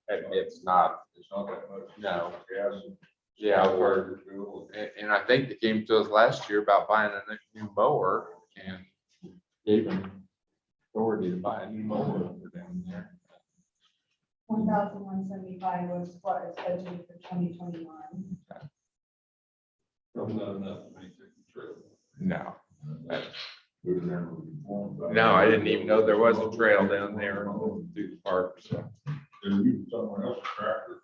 It's not, It's not that much. no. Gas. Yeah, I've heard. And I think they came to us last year about buying a new mower and gave them authority to buy a new mower over down there. 1,175 was what is budgeted for 2021. Probably not enough to make the trip. No. No, I didn't even know there was a trail down there through the park, so. They're using someone else's tractor,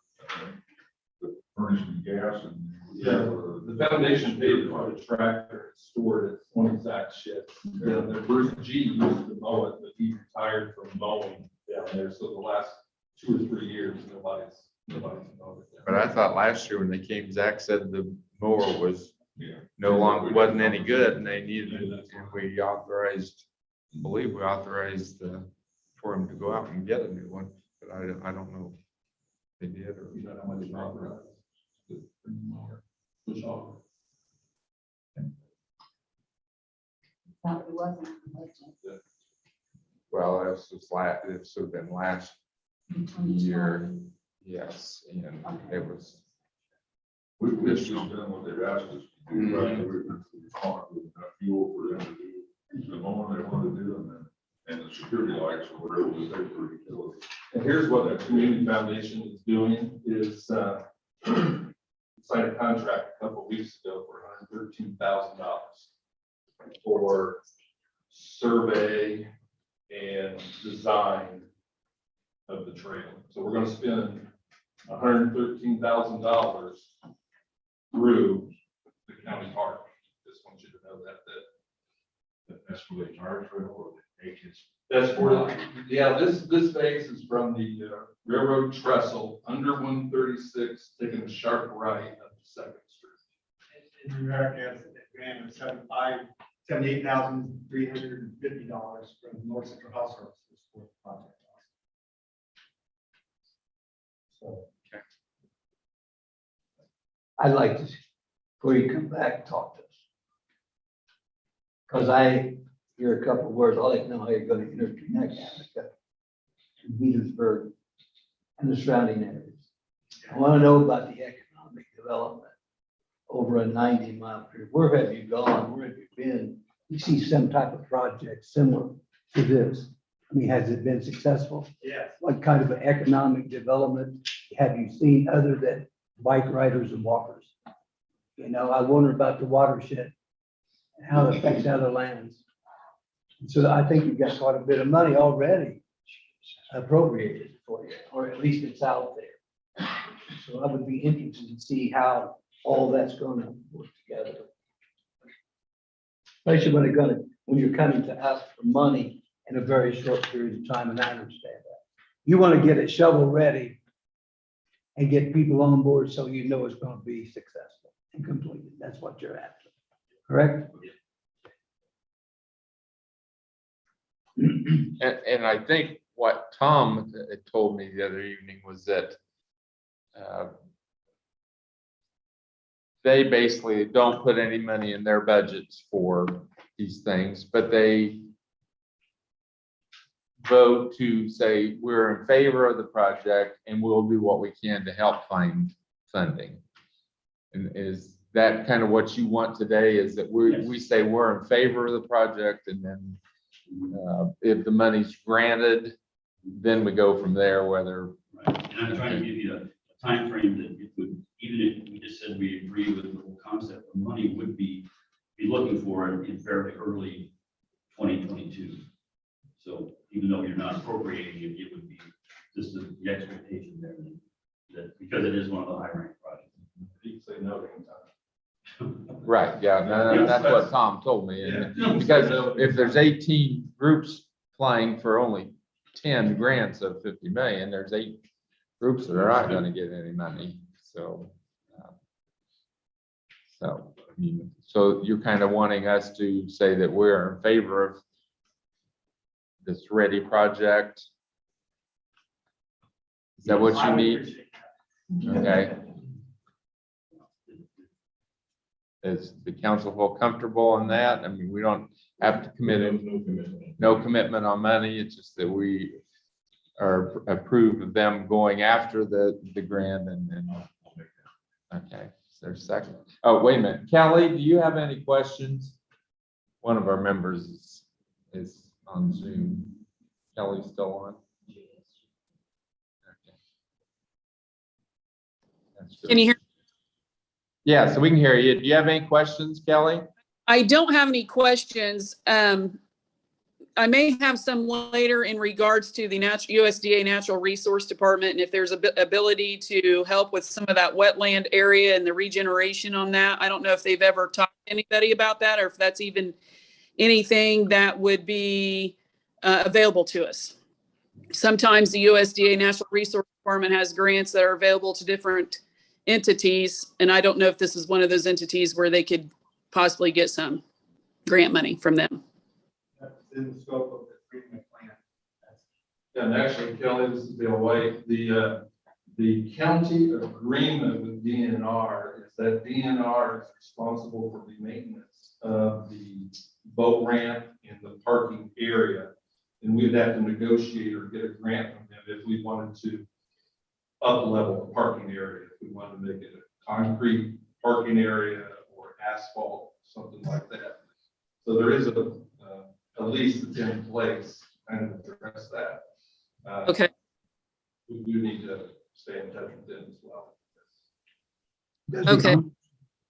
furnishing gas and. Yeah, the foundation paid for the tractor, it's stored at 20 exact shifts. And then Bruce G used to mow it, but he retired from mowing down there, so the last 2 or 3 years, nobody's mowed it. But I thought last year when they came, Zach said the mower was Yeah. no longer, wasn't any good and they needed it. And we authorized, I believe we authorized for him to go out and get a new one, but I don't know if they did or. You know how much it's authorized? Push off. That wasn't. budgeted Well, this was this would have been last in 2020. year, yes, and it was, We've just done what they've asked us to do, right? We've responded with enough fuel for them to do the mowing they want to do and the security lights or whatever we say for utility. And here's what the community foundation is doing is, signed a contract a couple of weeks ago for $113,000 for survey and design of the trail. So we're gonna spend $113,000 through the county park. Just want you to know that. That's for the entire trail or the acres. That's for, yeah, this phase is from the railroad trestle under 136, taking a sharp right up to Second Street. In America, it's a grant of $78,350 from North Central Health Services for the project. So. I'd like to, before you come back, talk to us. Because I hear a couple of words, I'd like to know how you're going to interconnect Attica to Petersburg and the surrounding areas. I want to know about the economic development over a 90-mile period. Where have you gone? Where have you been? You see some type of project similar to this. I mean, has it been successful? Yes. What kind of an economic development have you seen other than bike riders and walkers? You know, I wonder about the watershed and how it affects other lands. And so I think you've got quite a bit of money already appropriated for you, or at least it's out there. So I would be interested to see how all that's going to work together. Especially when you're coming to us for money in a very short period of time, and I understand that. You want to get it shovel ready and get people on board so you know it's going to be successful and completed. That's what you're after, correct? and I think what Tom had told me the other evening was that they basically don't put any money in their budgets for these things, but they vote to say, we're in favor of the project and we'll do what we can to help find funding. And is that kind of what you want today, is that we say we're in favor of the project, and then if the money's granted, then we go from there, whether. Right, and I'm trying to give you a timeframe that it would, even if we just said we agree with the whole concept, the money would be looking for it in fairly early 2022. So even though you're not appropriating it, it would be just the expectation there that because it is one of the high ranked projects. You can say no anytime. Right, yeah, no, that's what Tom told me. And because if there's 18 groups applying for only 10 grants of 50 million, there's 8 groups that are not going to get any money. So, I mean, so you're kind of wanting us to say that we're in favor of this ready project. Is that what you need? Okay. Is the council feel comfortable in that? I mean, we don't have to commit in, no commitment on money. It's just that we or approve of them going after the grant and then. Okay, is there a second? Oh, wait a minute. Kelly, do you have any questions? One of our members is on Zoom. Kelly's still on? Okay. That's good. Can you hear? Yeah, so we can hear you. Do you have any questions, Kelly? I don't have any questions. I may have some later in regards to the USDA Natural Resource Department, and if there's ability to help with some of that wetland area and the regeneration on that. I don't know if they've ever talked to anybody about that, or if that's even anything that would be available to us. Sometimes the USDA Natural Resource Department has grants that are available to different entities, and I don't know if this is one of those entities where they could possibly get some grant money from them. That's in the scope of the treatment plan. Yeah, and actually, Kelly, this is Bill White, the county agreement with DNR is that DNR is responsible for the maintenance of the boat ramp and the parking area. And we'd have to negotiate or get a grant from them if we wanted to up level the parking area, if we wanted to make it a concrete parking area or asphalt, something like that. So there is a lease that's in place kind of address that. Okay. We do need to stay in touch with them as well. Does the Okay.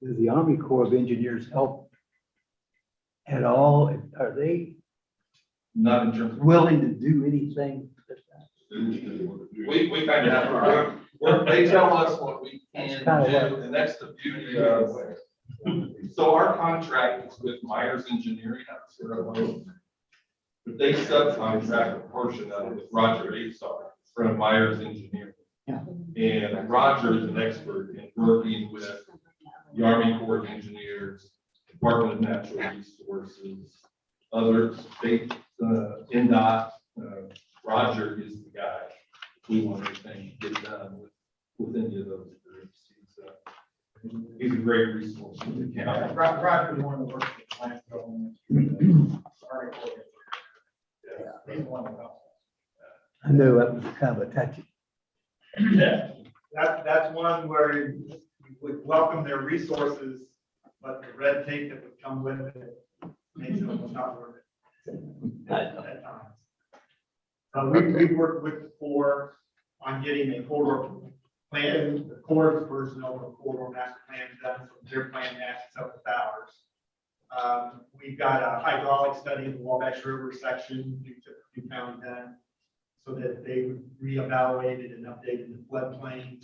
Does the Army Corps of Engineers help at all? Are they Not in terms of, willing to do anything? we kind of have, they tell us what we can That's kinda do, and that's the beauty of it. So our contract is with Myers Engineering out of Sierra Leone. But they subcontract a portion of it with Roger Azar from Myers Engineering. Yeah. And Roger is an expert in working with the Army Corps of Engineers, Department of Natural Resources, other state, NDOT. Roger is the guy. If we want anything to get done with any of those groups. He's a great resource for the county. Roger was one of the work with plant development. Sorry. Yeah. He's one of them. I know that was kind of a touchy. Yeah. That's one where we would welcome their resources, but the red tape that would come with it makes it almost not worth it at times. We've worked with the Corps on getting a corridor plan, the Corps personnel, the corridor master plan done, so their plan matches up with ours. We've got a hydraulic study in the Wabash River section, we found done, so that they would reevaluate it and updated the floodplain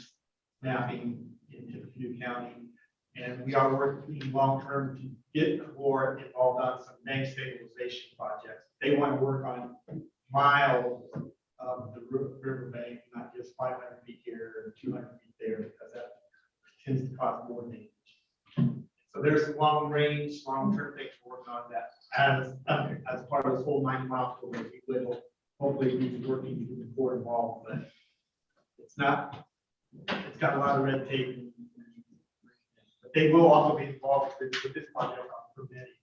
mapping in Tippecanoe County. And we are working long-term to get Corps involved on some bank stabilization projects. They want to work on miles of the riverbank, not just 500 feet here or 200 feet there, because that tends to cause more damage. So there's some long-range, long-term things we're working on that as part of this whole 9-mile program. We will hopefully be working with the Corps involved, but it's not. It's got a lot of red tape. But they will also be involved with this project on permitting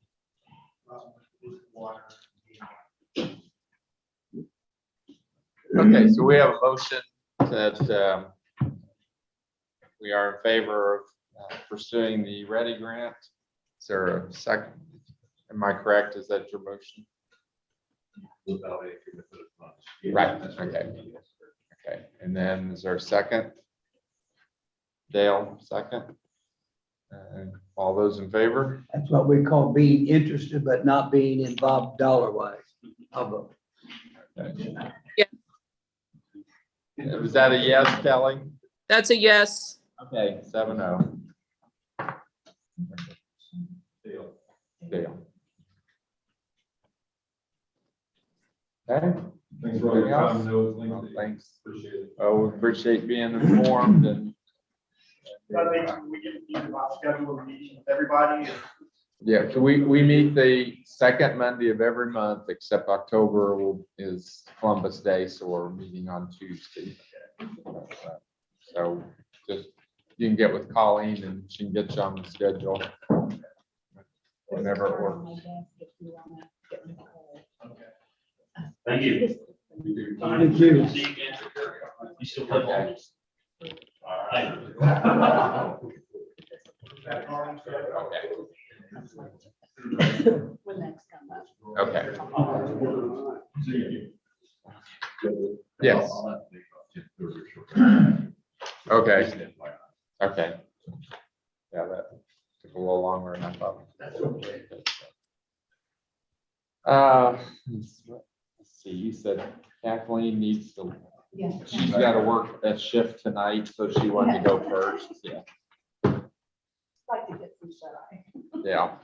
this water. Okay, so we have a motion that we are in favor of pursuing the Ready Grant. Is there a second? Am I correct? Is that your motion? Without any commitment of funds. Right, okay. Okay, and then is there a second? Dale, second? All those in favor? That's what we call being interested, but not being involved dollar-wise. I'll vote. Okay. Yeah. Was that a yes, Kelly? That's a yes. Okay, 7-0. Dale. Dale. Okay. Thanks for all your Anything else? time. No, it's Well, lengthy. thanks. Appreciate it. Oh, we appreciate being informed and. I think we get about schedule a meeting with everybody. Yeah, so we meet the second Monday of every month, except October is Columbus Day, so we're meeting on Tuesday. So just, you can get with Colleen and she can get you on the schedule. Whenever it works. Thank you. Thank you. See again, sure. You still live on this? All right. When that's come up. Okay, yes, okay, okay. Yeah, that took a little longer than I thought. That's okay. Let's see, you said Kathleen needs to, Yeah. she's got to work a shift tonight, so she wanted to go first. Yeah, Like to get some shut eye. yeah.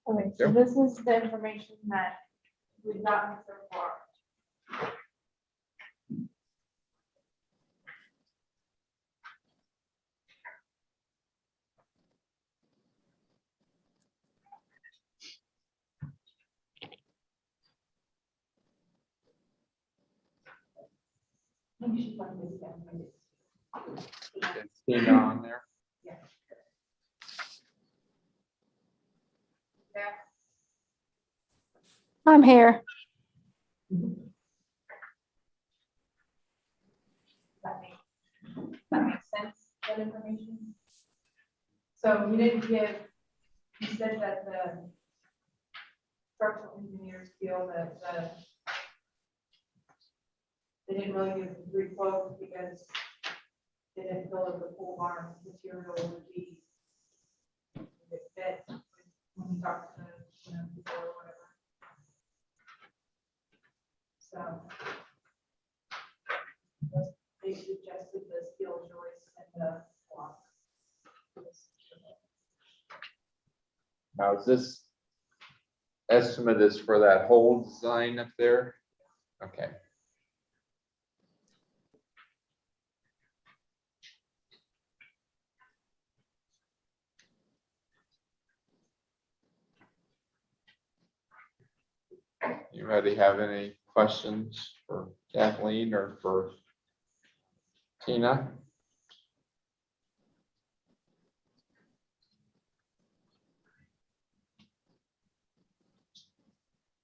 Okay, so this is the information that we've gotten so far. Maybe she's like this down. Is Tina on there? I'm here. That makes sense, that information. So you didn't give, you said that the structural engineers feel that they didn't really give the three quotes because they didn't feel that the pole barn material would be would fit when you talk to the, people or whatever. So they suggested the steel joist and the block. Now, is this estimate is for that whole design up there? Okay. Anybody have any questions for Kathleen or for Tina?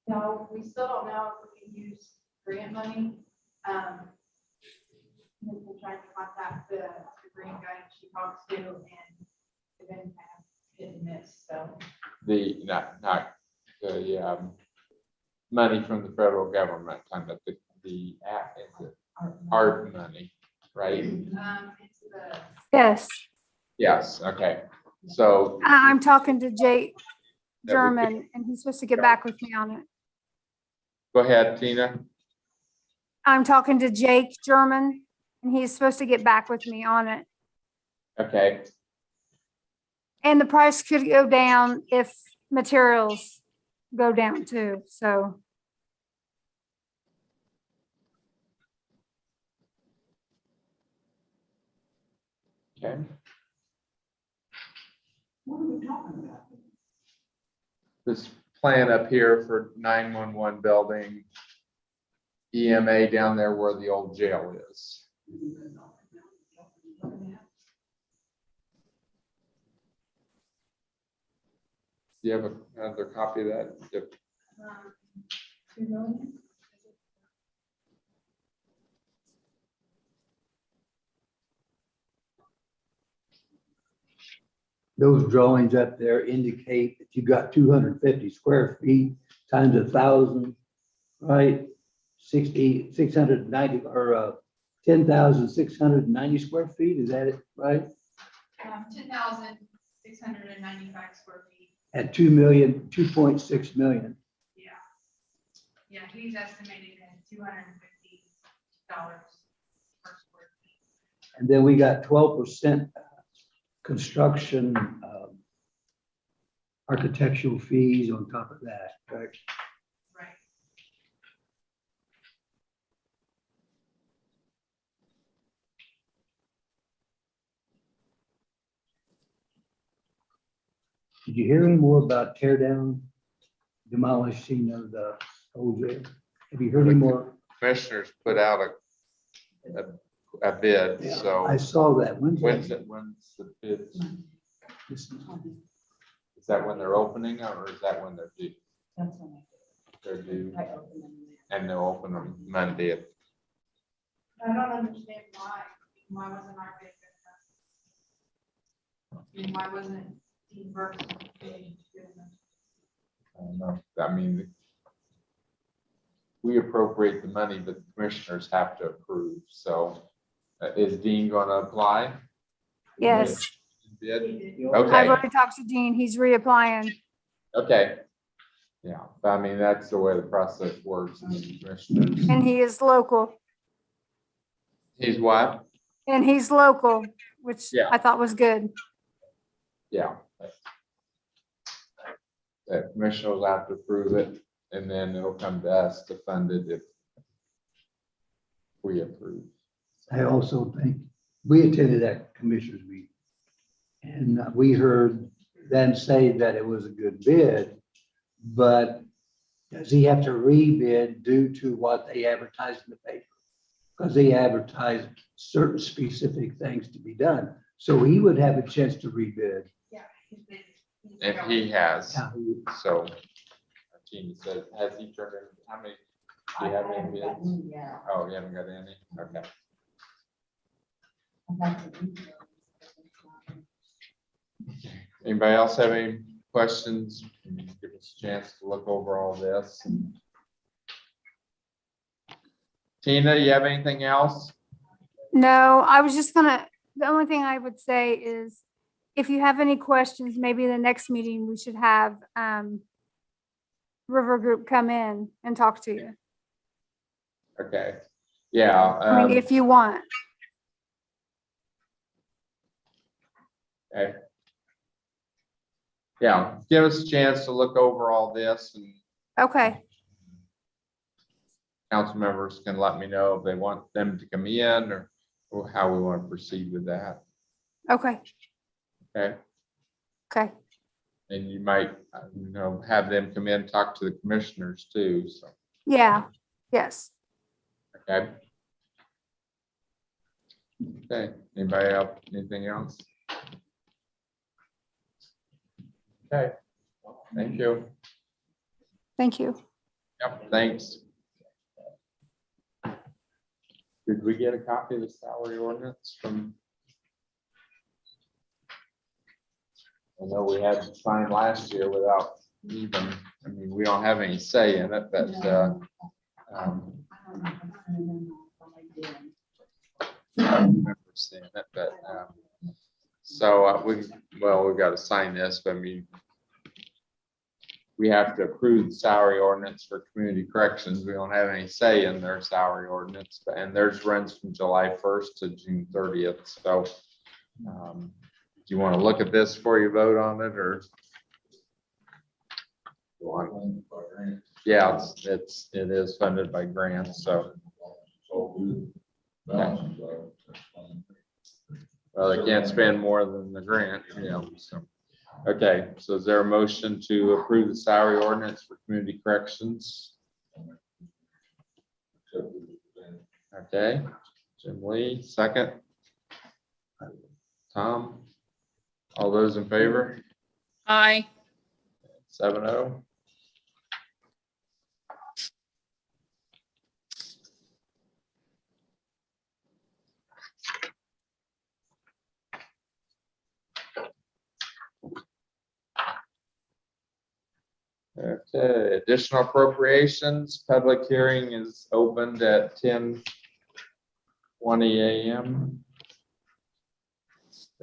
No, we still don't know if we can use grant money. We've been trying to contact the grant guy she talks to, and they've been kind of hit and miss, so. The, not the money from the federal government, kind of the art money, right? It's the, Yes, Yes, okay. So I'm talking to Jake That would be- German, and he's supposed to get back with me on it. go ahead, Tina. I'm talking to Jake German, and he's supposed to get back with me on it. Okay, And the price could go down if materials go down too, so. okay. What are we talking about? This plan up here for 911 building, EMA down there where the old jail is. Do you have another copy of that? Yep. 2 million. Those drawings up there indicate that you got 250 square feet times 1,000, right? 690 or 10,690 square feet, is that it, right? 10,695 square feet. At 2 million, 2.6 million. Yeah, he's estimating at $250 per square feet. And then we got 12% construction, architectural fees on top of that, correct? Right. Did you hear any more about tear down, demolishing of the old jail? Have you heard any more? Commissioners put out a a bid, I so saw that. When's when's the bid? this? Is that when they're opening or is that when they're due? That's when They're due I open them. and they'll open them Monday. I don't understand why wasn't our bid good enough? I mean, why wasn't Dean Burke's bid good enough? I don't know. I mean, we appropriate the money, but the commissioners have to approve. So is Dean going to apply? Yes, Bid? He I've Okay, already talked to Dean. He's reapplying. okay. Yeah, but I mean, that's the way the process works. I mean, the commissioners. And he is local. He's what? And he's local, which Yeah. I thought was good. Yeah. The commissioners have to approve it and then it'll come to us to fund it if we approve. I also think, we attended that commissioners meeting. And we heard them say that it was a good bid, but does he have to rebid due to what they advertised in the paper? Because they advertised certain specific things to be done. So he would have a chance to rebid. Yeah. He's been- he's If been- he has, How he- so. Tina said, has he turned in, how many, do you have any bids? Yeah. Oh, you haven't got any? Okay. Anybody else have any questions? Give us a chance to look over all this. Tina, you have anything else? No, I was just gonna, the only thing I would say is if you have any questions, maybe the next meeting we should have River Group come in and talk to you. Okay, yeah. I mean, if you want. Okay. Yeah, give us a chance to look over all this and Okay, council members can let me know if they want them to come in or how we want to proceed with that. okay, Okay, okay. and you might, have them come in, talk to the commissioners too, so, Yeah, yes. okay. Okay, anybody else, anything else? Okay, thank you. Thank you. Yep, thanks. Did we get a copy of the salary ordinance from? I know we had to sign last year without even, I mean, we don't have any say in it, but, I don't remember seeing it, but, so we've got to sign this, but I mean, we have to approve the salary ordinance for community corrections. We don't have any say in their salary ordinance, and theirs runs from July 1st to June 30th. So do you want to look at this before you vote on it, or? Yeah, it is funded by grants, so. Well, they can't spend more than the grant, so. Okay, so is there a motion to approve the salary ordinance for community corrections? Okay, Jim Lee, second. Tom, all those in favor? Aye. 7-0. Okay, additional appropriations, public hearing is opened at 10:20 a.m.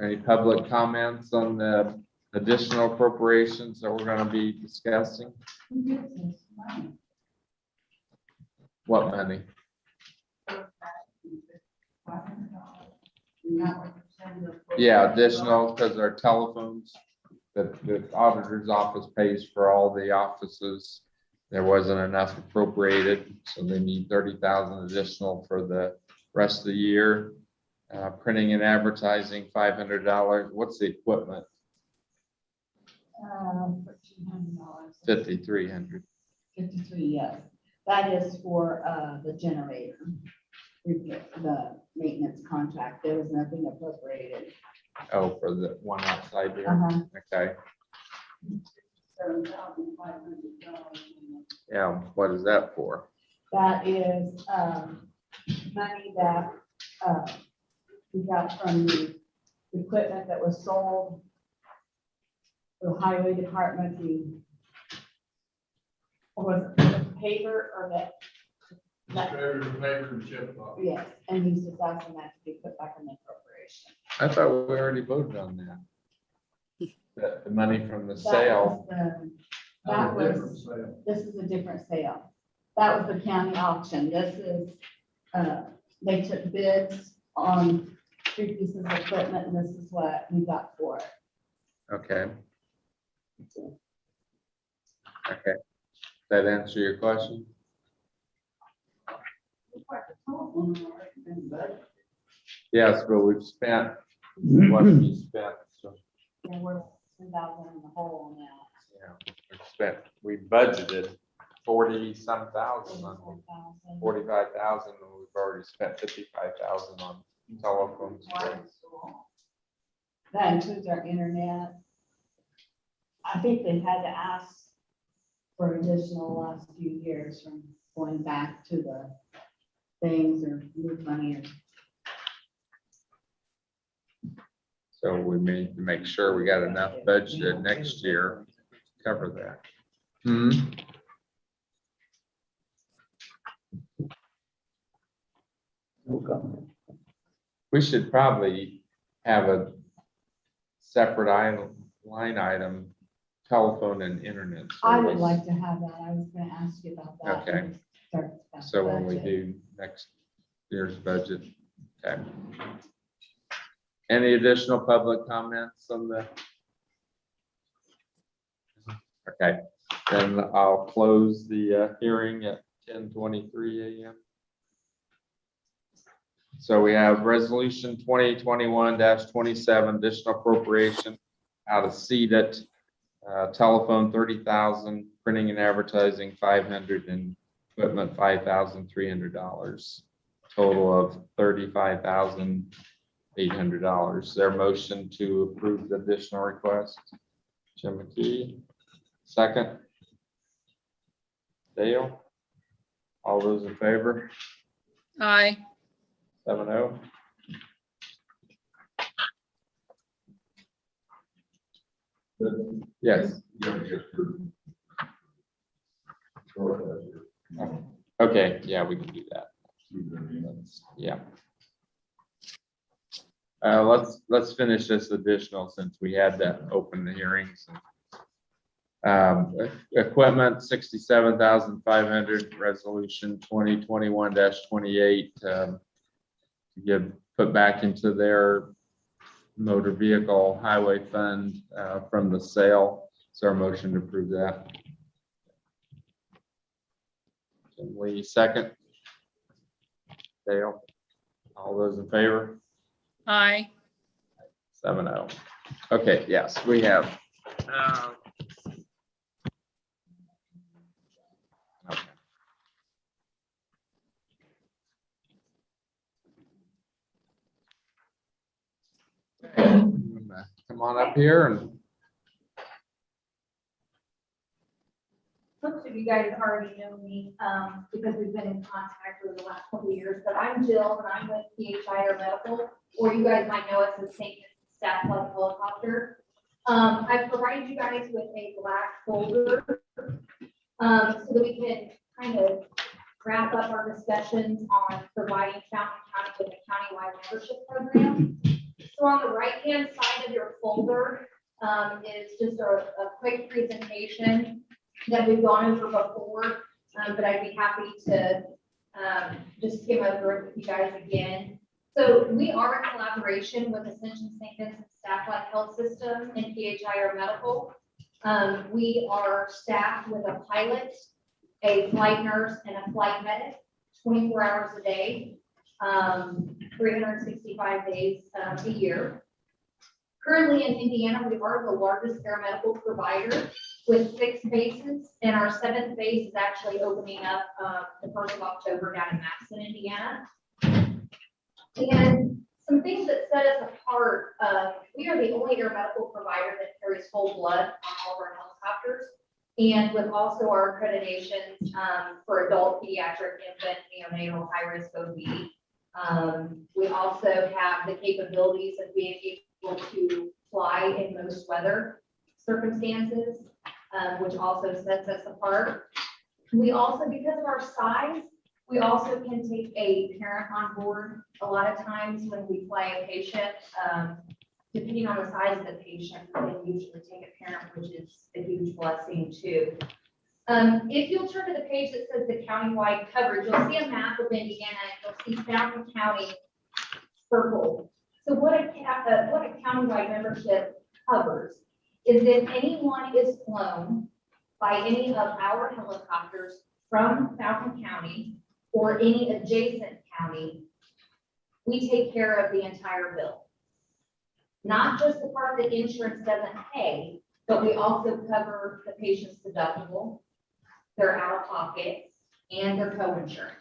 Any public comments on the additional appropriations that we're going to be discussing? What money? Yeah, additional, because our telephones, the auditor's office pays for all the offices. There wasn't enough appropriated, so they need 30,000 additional for the rest of the year. Printing and advertising, $500. What's the equipment? $1,300. 5,300. 53, yes. That is for the generator. the maintenance contract. There was nothing appropriated. Oh, for the one outside here, Uh-huh. okay, $7,500. yeah, what is that for? That is, money that, we got from the equipment that was sold. The highway department, or was it paper or that? Yes, and he's just asking that to be put back in the appropriation. I thought we already voted on that. That the money from the That sale, was That was, this is a different sale. That was the county auction. This is, they took bids on 3 pieces of equipment, and this is what we got for it. okay. Okay, that answer your question? Yes, but we've spent what we spent, so, And we're 10,000 in the hole now. yeah, we budgeted 40-some thousand on 44,000. 45,000, and we've already spent 55,000 on telephones. That includes our internet. I think they've had to ask for additional last few years from going back to the things or new money or. So we need to make sure we got enough budgeted next year to cover that. Hmm. No comment. We should probably have a separate line item, telephone and internet I would service. like to have that. I was gonna ask you about that. Okay. when we start the So when we budget. do next year's budget, okay. Any additional public comments on the? Okay, then I'll close the hearing at 10:23 a.m. So we have resolution 2021-27, additional appropriation out of CEDAT, telephone 30,000, printing and advertising 500, and equipment $5,300. Total of $35,800. Their motion to approve the additional request. Jim McKee, second. Dale, all those in favor? Aye. 7-0. Yes, okay, yeah, we can do that. Yeah. Let's finish this additional since we had to open the hearings. Equipment, 67,500, resolution 2021-28, to put back into their motor vehicle highway fund, from the sale. Is there a motion to approve that? Can we second? Dale, all those in favor? Aye. 7-0. Okay, yes, we have. Okay. Come on up here and Most of you guys already know me, because we've been in contact over the last couple of years, but I'm Jill and I'm with PHI Medical, or you guys might know us as St. Staff Flight Helicopter. I've provided you guys with a black folder, so that we can kind of wrap up our discussions on providing Fountain County with a countywide membership program. So on the right-hand side of your folder, is just a quick presentation that we've gone over before, but I'd be happy to just skim over it with you guys again. So we are in collaboration with Ascension St. Vincent Staff Flight Health System and PHI Medical. We are staffed with a pilot, a flight nurse, and a flight medic, 24 hours a day, 365 days a year. Currently in Indiana, we are the largest aeromedical provider with 6 bases, and our 7th base is actually opening up the 1st of October down in Madison, Indiana. And some things that set us apart, we are the only air medical provider that carries whole blood on all of our helicopters. And with also our accreditations for adult, pediatric, infant, neonatal, high-risk OB. We also have the capabilities of being able to fly in most weather circumstances, which also sets us apart. We also, because of our size, we also can take a parent on board. A lot of times when we fly a patient, depending on the size of the patient, we can usually take a parent, which is a huge blessing too. If you'll turn to the page that says the countywide coverage, you'll see a map of Indiana, and you'll see Fountain County purple. So what a countywide membership covers is if anyone is flown by any of our helicopters from Fountain County or any adjacent county, we take care of the entire bill. Not just the part that insurance doesn't pay, but we also cover the patient's deductible, their out-of-pocket, and their co-insurance.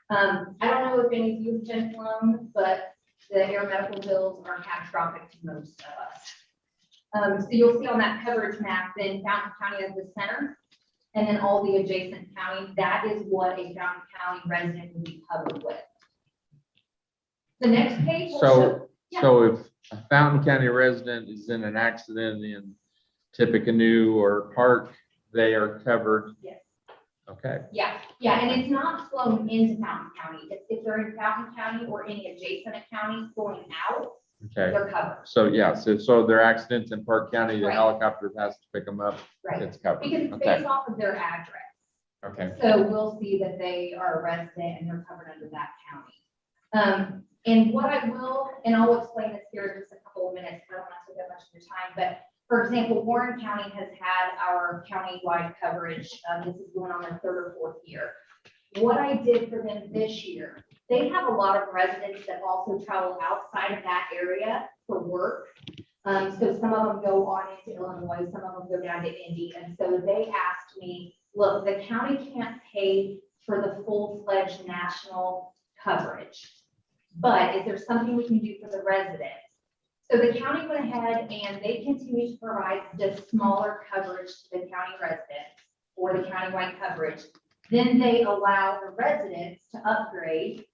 I don't know if any of you have been flown, but the air medical bills are catastrophic to most of us. So you'll see on that coverage map, then Fountain County as the center, and then all the adjacent counties. That is what a Fountain County resident will be covered with. The next page will show. Yeah. So if a Fountain County resident is in an accident in Tippecanoe or Park, they are covered? Yes. Okay. Yeah, and it's not flown into Fountain County. If they're in Fountain County or any adjacent counties going out, Okay. they're covered. So yeah, so their accidents in Park County, the Right. helicopter has to pick them up. Right. It's covered. Because it's Okay. based off of their address. Okay. So we'll see that they are a resident and they're covered under that county. And what I will, and I'll explain this here in just a couple of minutes, I don't want to take up much of your time, but for example, Warren County has had our county-wide coverage. This is going on their third or fourth year. What I did for them this year, they have a lot of residents that also travel outside of that area for work. So some of them go on into Illinois, some of them go down to Indy. And so they asked me, look, the county can't pay for the full-fledged national coverage, but is there something we can do for the residents? So the county went ahead and they continue to provide the smaller coverage to the county residents or the countywide coverage. Then they allow the residents to upgrade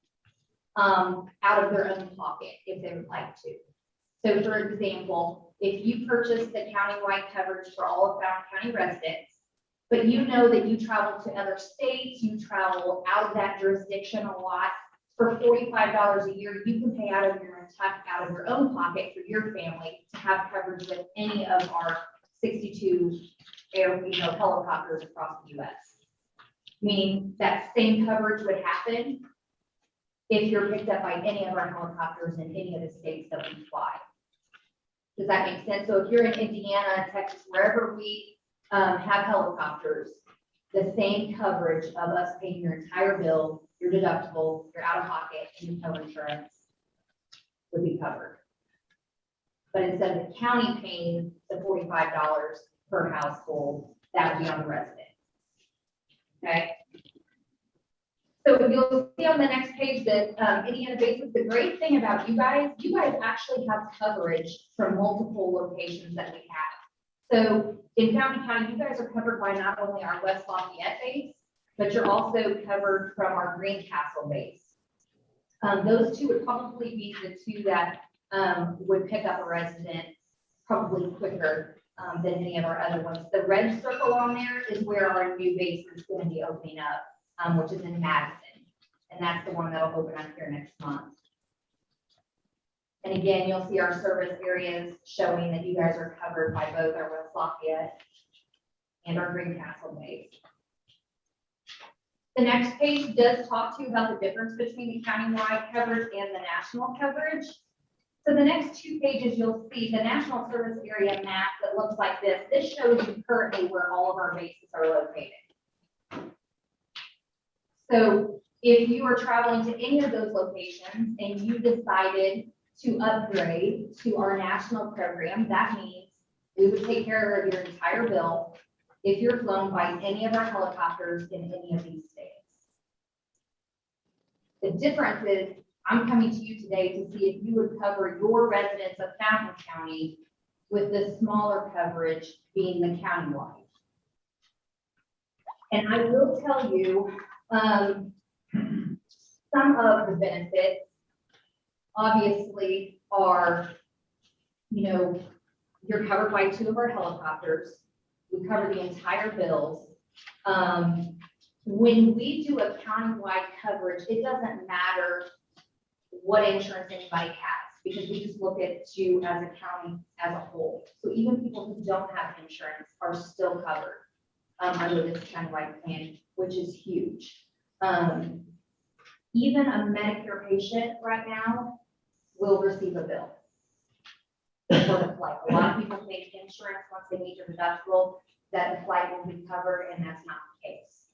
out of their own pocket if they would like to. So for example, if you purchase the countywide coverage for all of Fountain County residents, but you know that you travel to other states, you travel out of that jurisdiction a lot, for $45 a year, you can pay out of your own pocket for your family to have coverage with any of our 62 helicopters across the US. Meaning that same coverage would happen if you're picked up by any of our helicopters in any of the states that we fly. Does that make sense? So if you're in Indiana, Texas, wherever we have helicopters, the same coverage of us paying your entire bill, your deductible, your out-of-pocket, and your co-insurance would be covered. But instead of the county paying the $45 per household, that would be on the resident. Okay? So you'll see on the next page that Indiana Basis, the great thing about you guys actually have coverage from multiple locations that we have. So in Fountain County, you guys are covered by not only our West Lafayette base, but you're also covered from our Greencastle base. Those two would probably be the two that would pick up a resident probably quicker than any of our other ones. The red circle on there is where our new base is going to be opening up, which is in Madison. And that's the one that'll open up here next month. And again, you'll see our service areas showing that you guys are covered by both our West Lafayette and our Greencastle base. The next page does talk to you about the difference between the countywide coverage and the national coverage. So the next two pages, you'll see the national service area map that looks like this. This shows you currently where all of our bases are located. So if you are traveling to any of those locations and you decided to upgrade to our national program, that means we would take care of your entire bill if you're flown by any of our helicopters in any of these states. The difference is I'm coming to you today to see if you would cover your residents of Fountain County with the smaller coverage being the countywide. And I will tell you, some of the benefits obviously are, you're covered by 2 of our helicopters. We cover the entire bills. When we do a countywide coverage, it doesn't matter what insurance anybody has, because we just look at you as a county as a whole. So even people who don't have insurance are still covered under this countywide plan, which is huge. Even a Medicare patient right now will receive a bill for the flight. A lot of people think insurance, once they meet your deductible, that the flight will be covered, and that's not the case.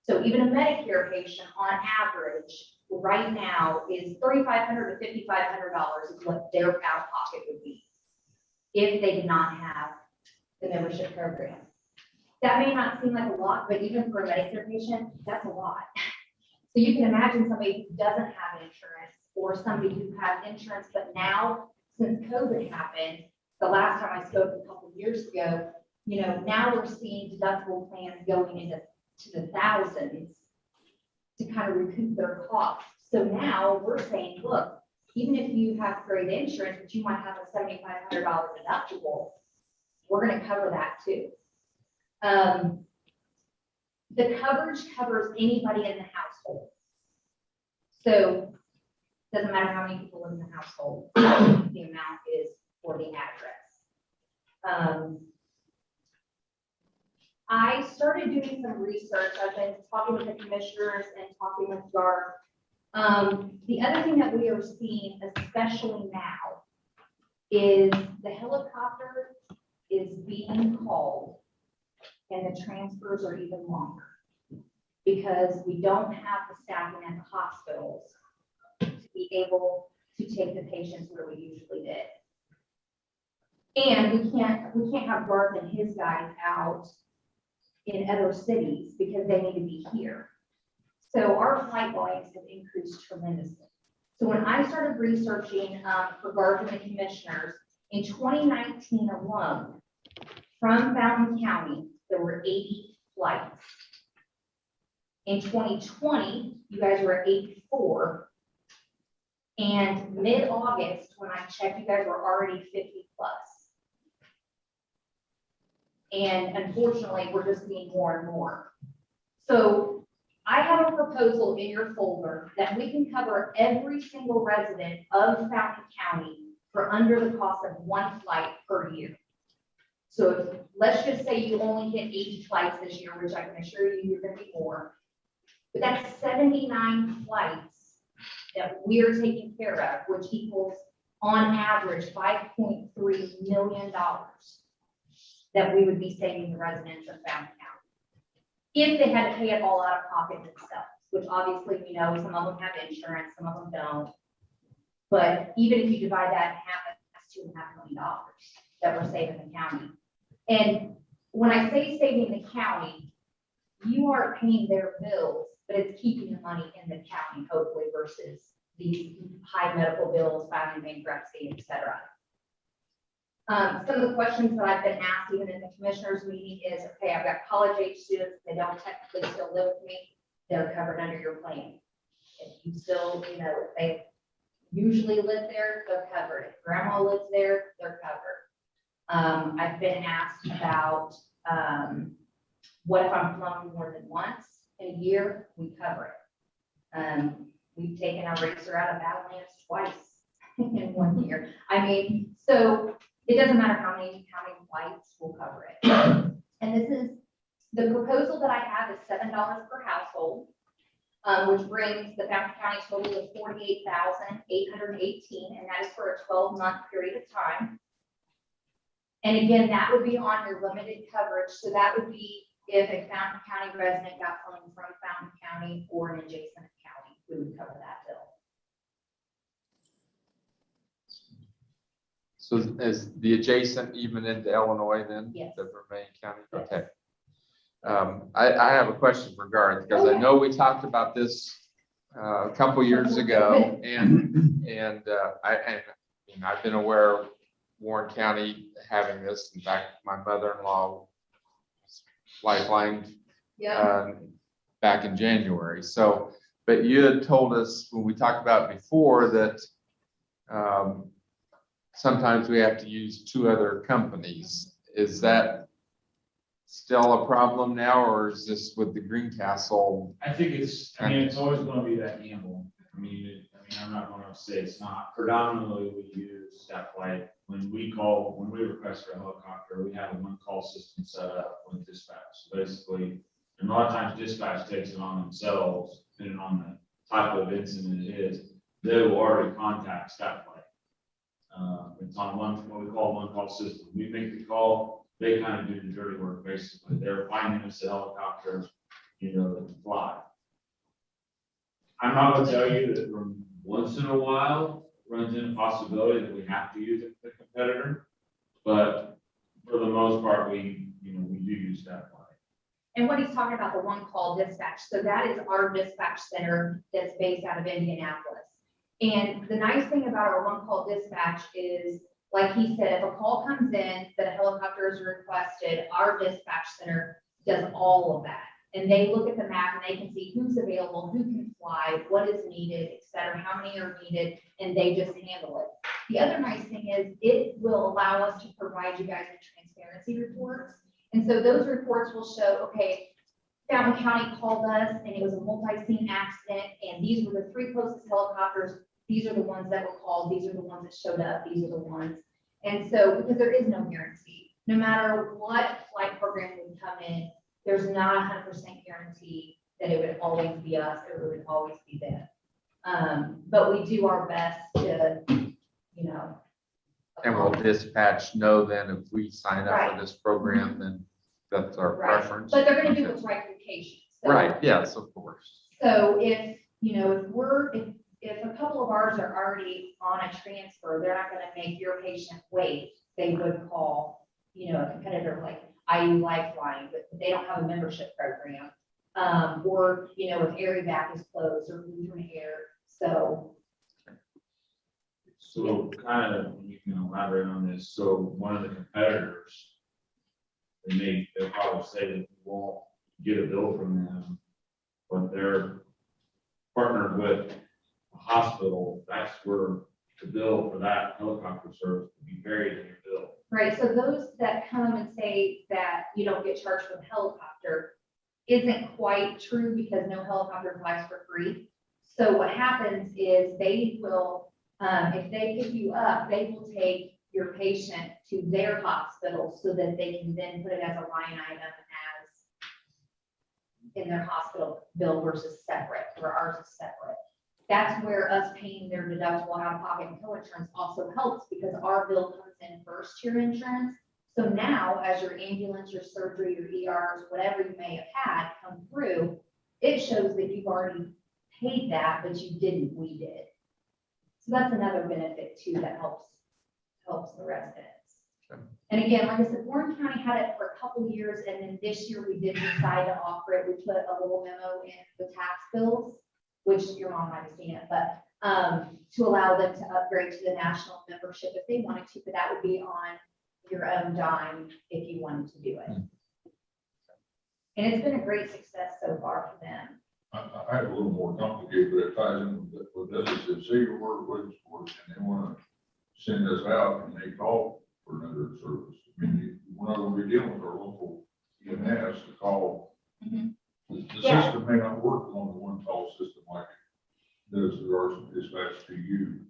So even a Medicare patient on average right now is $3,500 to $5,500 is what their out-of-pocket would be if they did not have the membership program. That may not seem like a lot, but even for a Medicare patient, that's a lot. So you can imagine somebody who doesn't have insurance, or somebody who has insurance, but now, since COVID happened, the last time I spoke a couple of years ago, now we're seeing deductible plans going into the thousands to kind of recoup their costs. So now we're saying, look, even if you have great insurance, but you might have a $7,500 deductible, we're going to cover that too. The coverage covers anybody in the household. So doesn't matter how many people live in the household, the amount is for the address. I started doing some research. I've been talking with the commissioners and talking with Garth. The other thing that we are seeing, especially now, is the helicopter is being called and the transfers are even longer because we don't have the staffing at the hospitals to be able to take the patients where we usually did. And we can't have Garth and his guys out in other cities because they need to be here. So our flight volumes have increased tremendously. So when I started researching for Garth and the commissioners, in 2019 alone, from Fountain County, there were 80 flights. In 2020, you guys were at 84. And mid-August, when I checked, you guys were already 50 plus. And unfortunately, we're just seeing more and more. So I have a proposal in your folder that we can cover every single resident of Fountain County for under the cost of 1 flight per year. So let's just say you only hit 80 flights this year, which I can assure you you're going to be more. But that's 79 flights that we're taking care of, which equals on average $5.3 million that we would be saving the residents of Fountain County if they had to pay it all out of pocket themselves, which obviously we know some of them have insurance, some of them don't. But even if you divide that in half, that's $2.5 million that we're saving the county. And when I say saving the county, you are paying their bills, but it's keeping the money in the county, hopefully, versus these high medical bills, filing bankruptcy, et cetera. Some of the questions that I've been asked, even in the commissioners meeting, is, okay, I've got college age students, they don't technically still live with me, they're covered under your plan. If you still, if they usually live there, they're covered. If grandma lives there, they're covered. I've been asked about, what if I'm flown more than once in a year? We cover it. We've taken our racer out of Badlands twice in 1 year. I mean, so it doesn't matter how many flights, we'll cover it. And this is, the proposal that I have is $7 per household, which brings the Fountain County total of $48,818, and that is for a 12-month period of time. And again, that would be on your limited coverage. So that would be if a Fountain County resident got flown from Fountain County or an adjacent county, we would cover that bill. So is the adjacent even into Illinois then? Yes. The remaining county? Yes. Okay. I have a question for Garth, because I know we talked about this a couple years ago, and I've been aware of Warren County having this. In fact, my mother-in-law lifelined back in January. So, but you had told us when we talked about it before that sometimes we have to use 2 other companies. Is that still a problem now, or is this with the Greencastle? I think it's always gonna be that gamble. I'm not gonna say it's not. Predominantly, we use Staff Flight. When we request for a helicopter, we have a 1-call system set up with dispatch. So basically, and a lot of times dispatch takes it on themselves, depending on the type of incident it is. They will already contact Staff Flight. It's on what we call 1-call system. We make the call, they kind of do the dirty work, basically. They're finding us a helicopter, that can fly. I'm not gonna tell you that from once in a while runs into possibility that we have to use a competitor, but for the most part, we do use that line. And what he's talking about, the 1-call dispatch, so that is our dispatch center that's based out of Indianapolis. And the nice thing about our 1-call dispatch is, like he said, if a call comes in that a helicopter is requested, our dispatch center does all of that. And they look at the map and they can see who's available, who can fly, what is needed, et cetera, how many are needed, and they just handle it. The other nice thing is it will allow us to provide you guys with transparency reports. And so those reports will show, okay, Fountain County called us and it was a multi-scene accident, and these were the 3 closest helicopters. These are the ones that were called. These are the ones that showed up. These are the ones. And so, because there is no guarantee, no matter what flight program would come in, there's not a 100% guarantee that it would always be us or it would always be them. But we do our best to, And will dispatch know then if we sign up Right. for this program, then that's our Right. preference? But they're gonna do Okay. what's right for the patient. So- Right, yes, of course. So if a couple of ours are already on a transfer, they're not gonna make your patient wait. They would call, a competitor like IU Lifeline, but they don't have a membership program. Or, if Airback is closed or Lutheran Air, so. So kind of, you can elaborate on this. So one of the competitors, they'll probably say that we won't get a bill from them, but they're partnered with a hospital. That's where the bill for that helicopter service will be buried in your bill. Right, so those that come and say that you don't get charged for the helicopter isn't quite true, because no helicopter flies for free. So what happens is they will, if they pick you up, they will take your patient to their hospital so that they can then put it as a line item as in their hospital bill versus separate, where ours is separate. That's where us paying their deductible out of pocket and co-insurance also helps, because our bill comes in first to your insurance. So now, as your ambulance, your surgery, your ERs, whatever you may have had come through, it shows that you've already paid that, but you didn't, we did. So that's another benefit too that helps the residents. Okay. And again, like I said, Warren County had it for a couple of years, and then this year we did decide to offer it. We put a little memo in the tax bills, which your mom might have seen it, but to allow them to upgrade to the national membership if they wanted to, but that would be on your own dime if you wanted to do it. And it's been a great success so far for them. I have a little more complicated, but it ties in with this. If say you work with sports and they want to send us out and they call for another service, we're not going to be dealing with our local EMS to call. Mhm. The Yeah. system may not work on the 1-call system like it does the ours dispatch to you.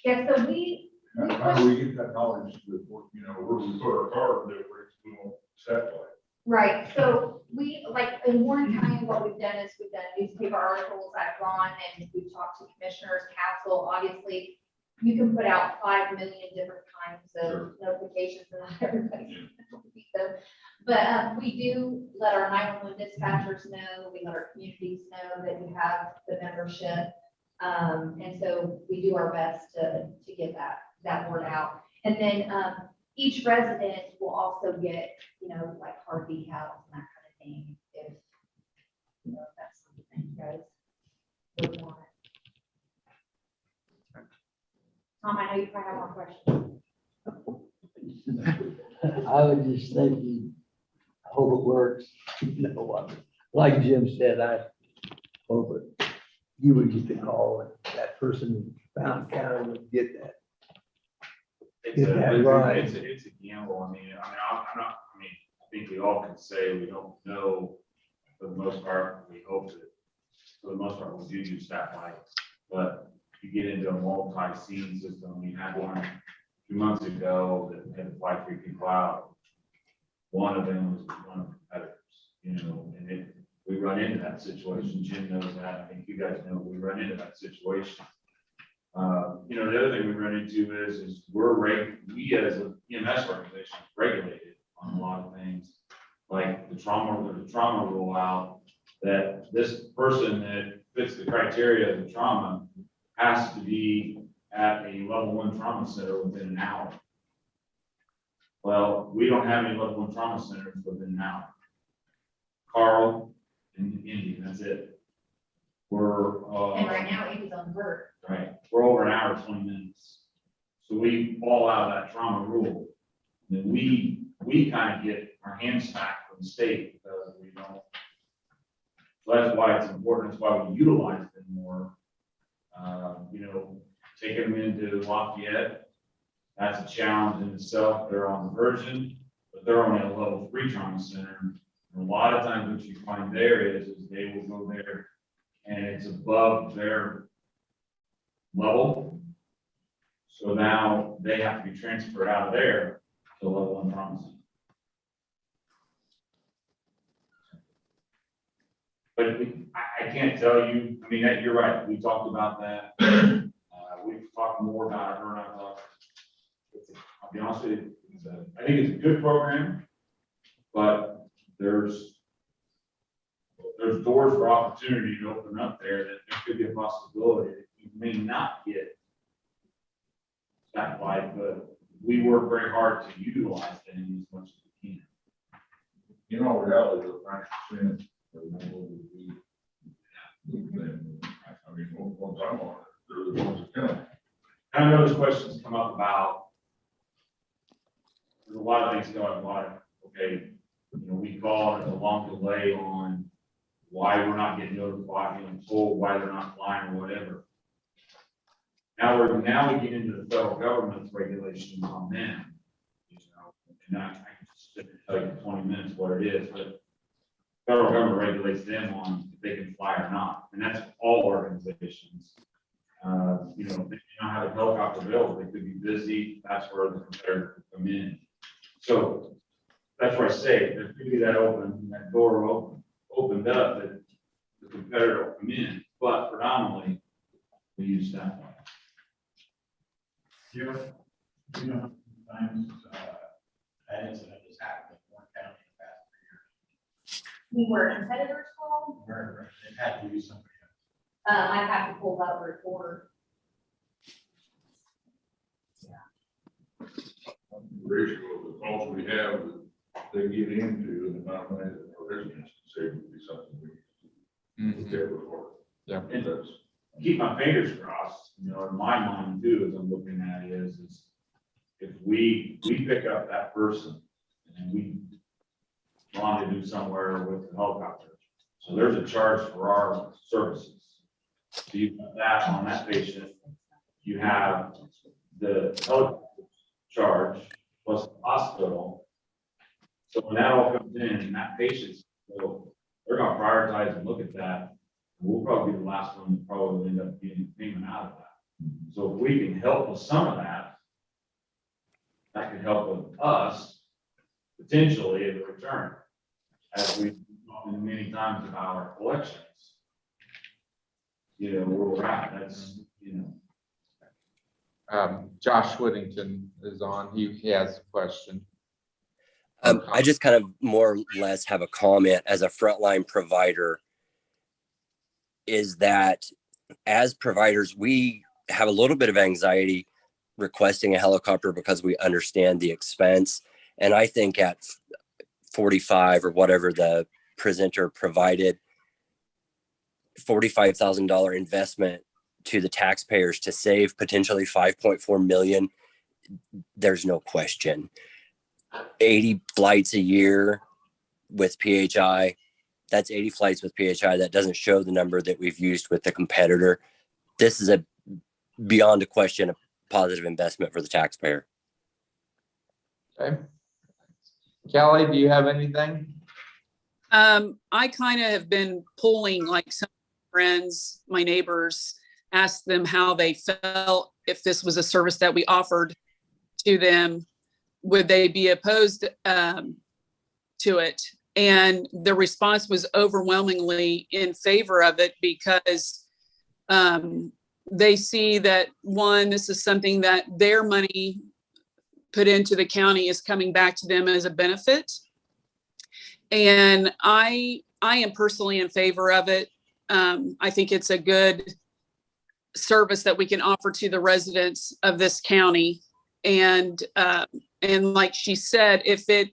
Yeah, so we How do we get that knowledge that, where we put our car difference, we won't satellite? Right, so we, like, in Warren County, what we've done is we've done newspaper articles, I've gone and we've talked to commissioners, council, obviously. You can put out 5 million different kinds of notifications, and not everybody's gonna read them. But we do let our 911 dispatchers know, we let our communities know that we have the membership. And so we do our best to get that word out. And then each resident will also get, like hard decals and that kind of thing, if that's something you guys would want it. Tom, I know you probably have more questions. I was just thinking, I hope it works. You know what? Like Jim said, I hope it, you would get the call and that person in Fountain County would get that. It's Get that right. it's a gamble. I mean, I'm not, I mean, I think we all can say we don't know for the most part. We hope that for the most part, we do use that light. But you get into a multi-scene system. We had one 2 months ago that had to fly 3 people out. One of them was one of the competitors, you know, and we run into that situation. Jim knows that. I think you guys know we run into that situation. You know, the other thing we run into is we as an EMS organization regulated on a lot of things, like the trauma rollout, that this person that fits the criteria of the trauma has to be at a level 1 trauma center within an hour. Well, we don't have any level 1 trauma centers within an hour. Carl and Indy, that's it. We're, And right now, Amy's on Vert. right, we're over an hour, 20 minutes. So we fall out of that trauma rule. And then we kind of get our hands smacked from the state because we don't. So that's why it's important, that's why we utilize them more. You know, taking them into Lafayette, that's a challenge in itself. They're on diversion, but they're only a level 3 trauma center. And a lot of times what you find there is they will go there and it's above their level. So now they have to be transferred out of there to level 1 trauma center. But I can't tell you, I mean, you're right, we talked about that. We've talked more about it, her and I talked. I'll be honest with you, I think it's a good program, but there's doors for opportunity to open up there that there could be a possibility that you may not get that light, but we work very hard to utilize them as much as we can. In all reality, the 5% or more would be. I mean, once I'm on it, they're the ones that count. I know those questions come up about, there's a lot of things going on, okay, you know, we call it a long delay on why we're not getting notified and told why they're not flying or whatever. Now we get into the federal government's regulations on them, you know, and I can just tell you in 20 minutes what it is, but federal government regulates them on if they can fly or not, and that's all organizations. You know, if they don't have a helicopter available, they could be busy, that's where the competitor could come in. So that's where I say, there could be that door opened up that the competitor will come in, but predominantly we use that one. You know, times, that incident has happened in Warren County in the past 3 years. Where competitors call, Where they've had to use somebody else. I have to pull out a report. The ratio of the calls we have that they get into and the amount of money that our residents can save would be something we look at before. Yeah. And That's, keep my fingers crossed, you know, in my mind too, as I'm looking at it is if we pick up that person and we rendezvous somewhere with the helicopter. So there's a charge for our services. So you put that on that patient, you have the helicopter charge plus the hospital. So when that all comes in and that patient's, so they're gonna prioritize and look at that. We'll probably be the last one to probably end up getting payment out of that. So if we can help with some of that, that could help with us potentially in return. As we've talked many times about our collections. You know, where we're at, that's, you know. Josh Whittington is on. He has a question. I just kind of more or less have a comment as a frontline provider, is that as providers, we have a little bit of anxiety requesting a helicopter because we understand the expense. And I think at 45 or whatever the presenter provided, $45,000 investment to the taxpayers to save potentially 5.4 million, there's no question. 80 flights a year with PHI, that's 80 flights with PHI. That doesn't show the number that we've used with the competitor. This is a beyond a question, a positive investment for the taxpayer. Okay. Kelly, do you have anything? I kind of have been pulling like some friends, my neighbors, asked them how they felt if this was a service that we offered to them, would they be opposed to it? And the response was overwhelmingly in favor of it because they see that, one, this is something that their money put into the county is coming back to them as a benefit. And I am personally in favor of it. I think it's a good service that we can offer to the residents of this county. And like she said, if it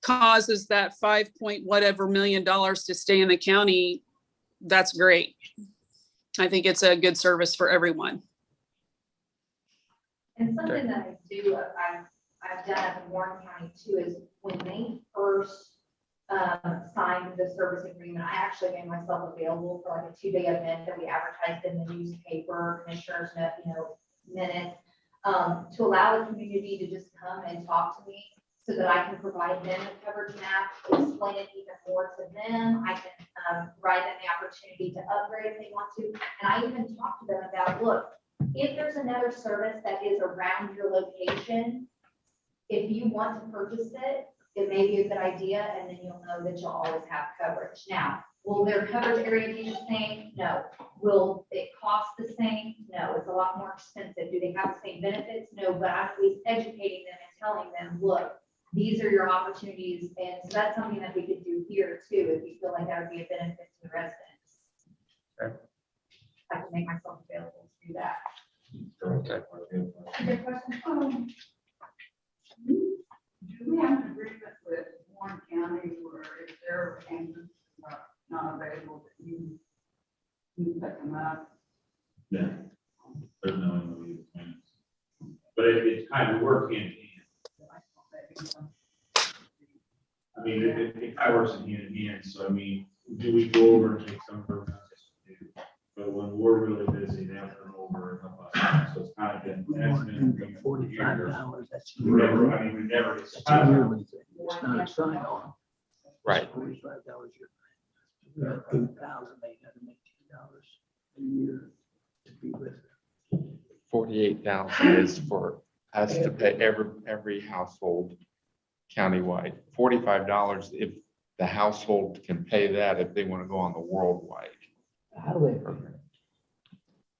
causes that 5 million to stay in the county, that's great. I think it's a good service for everyone. And something that I do, I've done up in Warren County too, is when they first signed the service agreement, I actually made myself available for like a 2-day event that we advertised in the newspaper, commissioners, minutes, to allow the community to just come and talk to me so that I can provide them a coverage map, explain it even more to them. I can provide them the opportunity to upgrade if they want to. And I even talk to them about, look, if there's another service that is around your location, if you want to purchase it, it may be a good idea, and then you'll know that you'll always have coverage. Now, will their coverage area be the same? No. Will it cost the same? No. It's a lot more expensive. Do they have the same benefits? No, but I'm always educating them and telling them, look, these are your opportunities. And so that's something that we could do here too, if you feel like that would be a benefit to the residents. Okay. I can make myself available to do that. Okay. Good question. Do we have an agreement with Warren County where if their ambulance is not available, that you pick them up? Yeah. There's no in the plans. But it's kind of work hand in hand. I mean, it kind of works in hand in hand. So I mean, do we go over and take some of our but when we're really busy, they have to come over and help us. So it's kind of been. That's been $45, that's. Never, I mean, we never. It's a yearly thing. It's not a sign on. Right. $45 a year. $8,818 a year to be with them. 48,000 is for us to pay every household countywide. $45 if the household can pay that if they want to go on the worldwide How do they? program.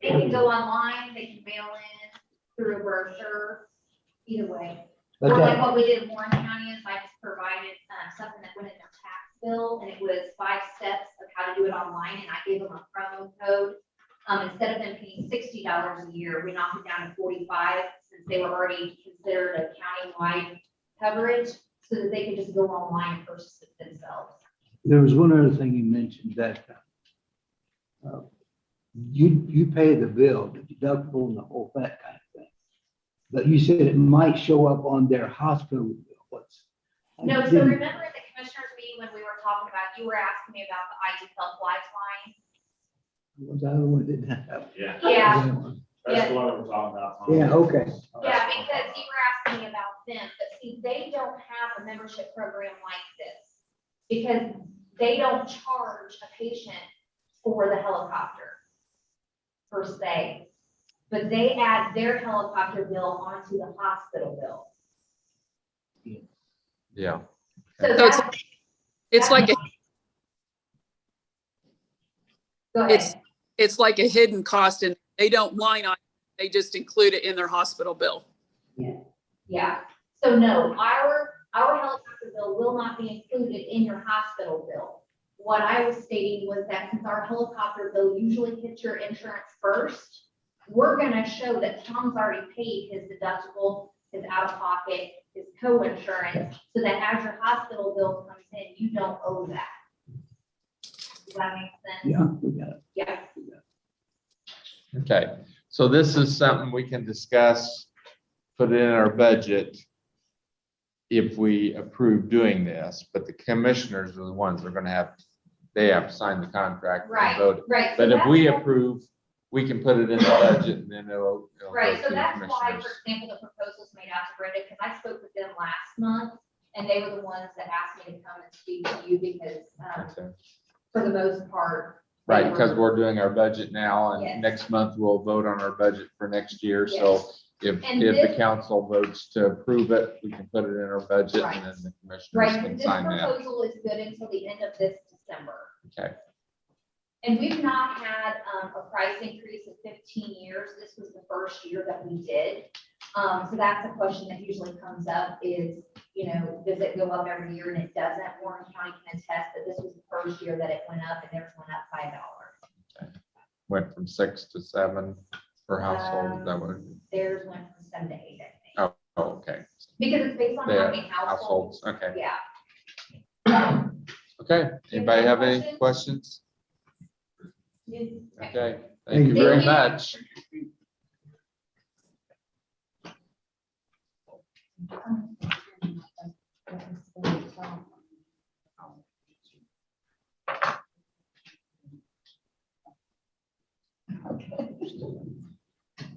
They can go online, they can mail in through a brochure, either way. But Or like that, what we did in Warren County is I just provided something that went in their tax bill, and it was 5 steps of how to do it online, and I gave them a promo code. Instead of them paying $60 a year, we knocked it down to 45, since they were already considered a countywide coverage, so that they could just go online and purchase it themselves. there was one other thing you mentioned that you pay the bill, the deductible and the whole, that kind of thing. But you said it might show up on their hospital bill. No, so remember at the commissioners meeting when we were talking about, you were asking me about the ID Health Lifeline? Was I the one that didn't have? Yeah. Yeah. That's the one we're talking about. Yeah, okay. Yeah, because you were asking me about them, but see, they don't have a membership program like this. Because they don't charge a patient for the helicopter per se. But they add their helicopter bill onto the hospital bill. Yeah. So So that's, it's like, go ahead. it's like a hidden cost and they don't line on, they just include it in their hospital bill. Yeah, so no, our helicopter bill will not be included in your hospital bill. What I was stating was that since our helicopter bill usually hits your insurance first, we're gonna show that Tom's already paid his deductible, his out-of-pocket, his co-insurance, so that as your hospital bill comes in, you don't owe that. that make sense? Yeah, we got it. Yeah. Okay, so this is something we can discuss, put it in our budget if we approve doing this, but the commissioners are the ones that are gonna have, they have to sign the contract and Right, vote it. right. so But if that's we what- approve, we can put it in the budget and then it'll go Right, to so the that's why, for commissioners. example, the proposals made out to Brenda, because I spoke with them last month, and they were the ones that asked me to come and speak to you, because, Okay. for the most part. they Right, because were- we're doing our budget now Yes. and next month we'll vote on our budget for next year. So if And the this- council votes to approve it, we can put it in our budget Right. and then the commissioners Right, can this sign that. proposal is good until the end of this December. Okay. And we've not had, a price increase in 15 years. This was the first year that we did. So that's a question that usually comes up is, does it go up every year? And it doesn't. Warren County can attest that this was the first year that it went up, and theirs went up $5. Went from 6 to 7 per household, that would, Theirs went from 7 to 8, I think. oh, okay. Because it's based on Yeah, how many households. Households, okay. Yeah. Okay, anybody have any questions? Okay. Okay, thank you very much.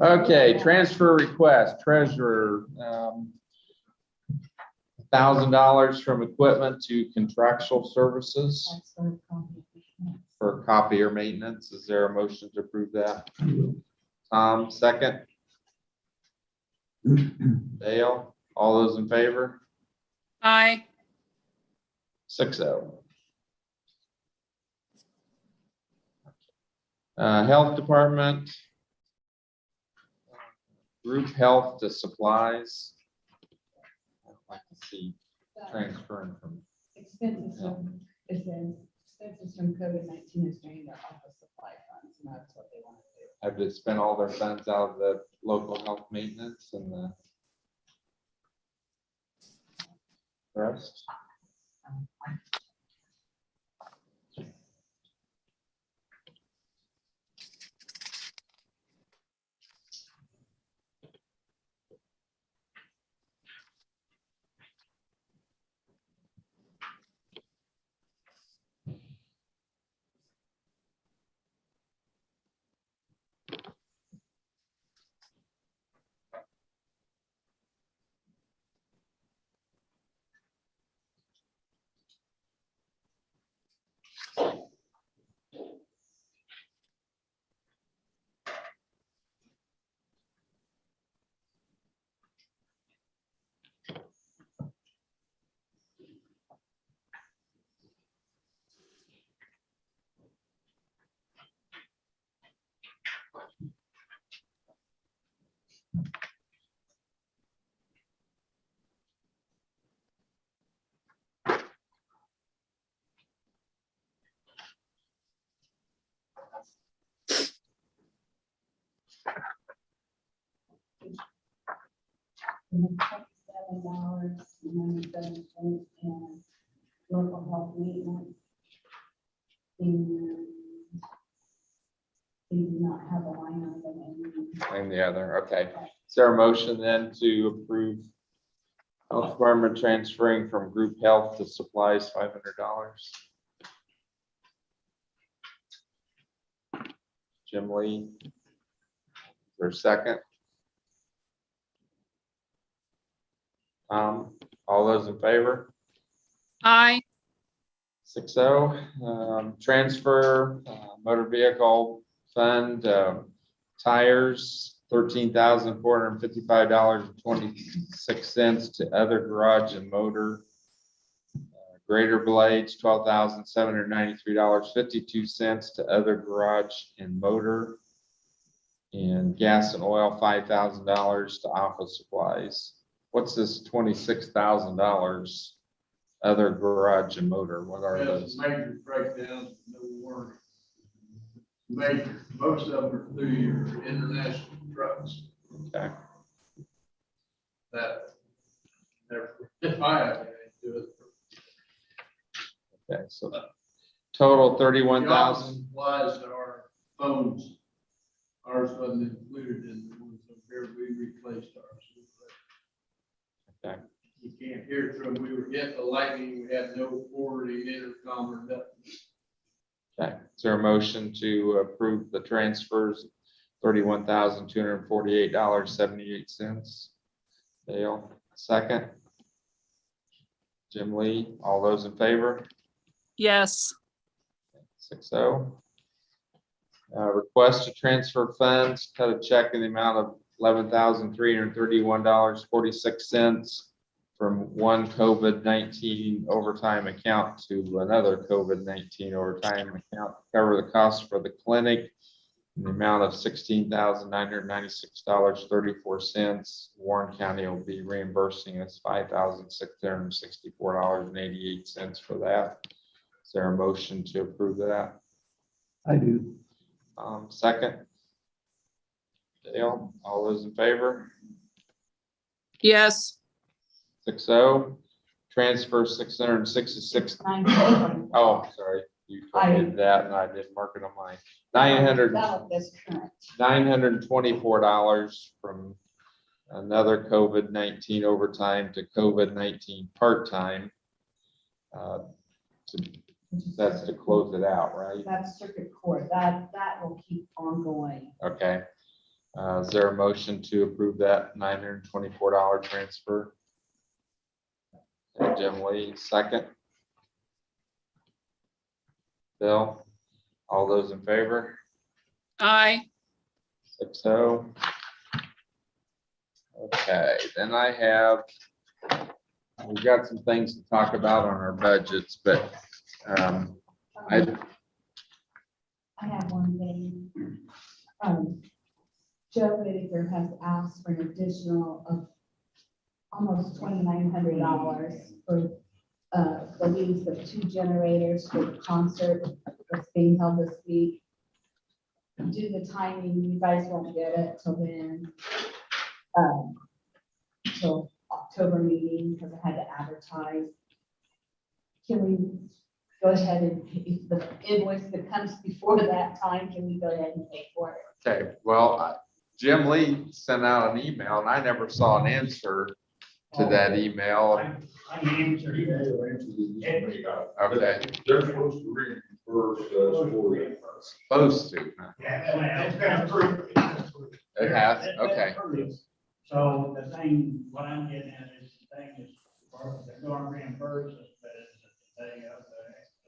Okay, transfer request, treasurer, $1,000 from equipment to contractual services for copier maintenance. Is there a motion to approve that? Tom, second. Dale, all those in favor? Aye. 6-0. Health Department. Group health to supplies. I'd like to see transferring from, Expenses from, it says, expenses from COVID-19 is drained their office supply funds, and that's what they want to do. have they spent all their funds out of the local health maintenance and the rest? $7.97 in local health maintenance. And they do not have a line item And the other, okay. Is there a motion then to approve health department transferring from group health to supplies, $500? Jim Lee. For a second. All those in favor? Aye. 6-0. Transfer motor vehicle fund tires, $13,455.26 to other garage and motor. Grader blades, $12,793.52 to other garage and motor. And gas and oil, $5,000 to office supplies. What's this $26,000 other garage and motor? What are those? Major breakdowns, no warranty. Major, most of them are through your international trucks. Okay. That never, if I have anything to do it. Okay, so Total 31,000. Supplies to our phones. Ours wasn't included in the ones up here. We replaced ours. Okay. You can't hear from, we were getting the lightning, we had no forwarding intercom or nothing. Okay, is there a motion to approve the transfers, $31,248.78? Dale, second. Jim Lee, all those in favor? Yes. 6-0. Request to transfer funds, cut a check in the amount of $11,331.46 from one COVID-19 overtime account to another COVID-19 overtime account to cover the cost for the clinic in the amount of $16,996.34. Warren County will be reimbursing us $5,664.88 for that. Is there a motion to approve that? I do. Second. Dale, all those in favor? Yes. 6-0. Transfer 666. Oh, sorry. You told me that and I didn't mark it on mine. $924 from another COVID-19 overtime to COVID-19 part-time. That's to close it out, right? That's circuit court. That will keep ongoing. Okay. Is there a motion to approve that $924 transfer? Okay, Jim Lee, second. Bill, all those in favor? Aye. 6-0. Okay, then we've got some things to talk about on our budgets, but I have one thing. Joe Whitaker has asked for an additional of almost $2,900 for the lease of 2 generators for the concert that's being held this week. Due to the timing, you guys won't get it till then, till October meeting, because I had to advertise. Can we go ahead and, if the invoice that comes before that time, can we go ahead and pay for it? okay, well, Jim Lee sent out an email and I never saw an answer to that email. I answered it. Okay, They're supposed to reimburse us for that. supposed to, huh? Yeah, it's been approved. It has, It's been okay. approved. So the thing, what I'm getting at is, the thing is, they're going to reimburse us, but it's the day of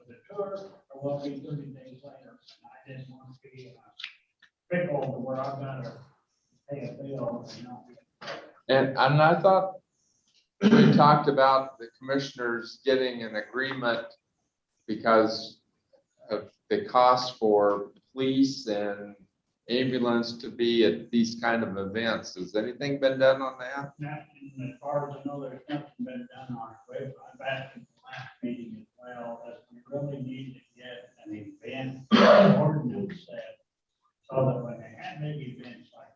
the tour, or will it be 30 days later? And I didn't want to be in a pickle where I've got to pay a bill and not be. And I thought we talked about the commissioners getting an agreement because of the cost for police and ambulance to be at these kind of events. Has anything been done on that? Not, as far as I know, there's nothing been done on it. I've asked in the last meeting as well, that we really need to get an event ordinance set, so that when they have big events like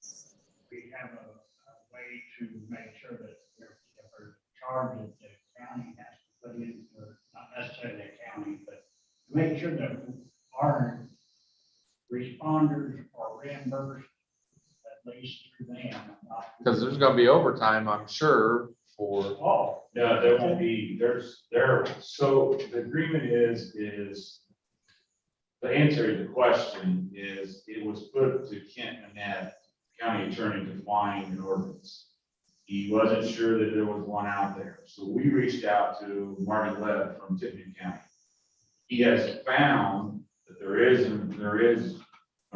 this, we have a way to make sure that if there's charges that the county has to put in, or not necessarily the county, but to make sure that our responders are reimbursed at least through them. Because there's gonna be overtime, I'm sure, for, Oh, No, there won't be, so the agreement is, the answer to the question is, it was put to Kent Manette, county attorney, to find an ordinance. He wasn't sure that there was one out there, so we reached out to Martin Lev from Tiffany County. He has found that there is an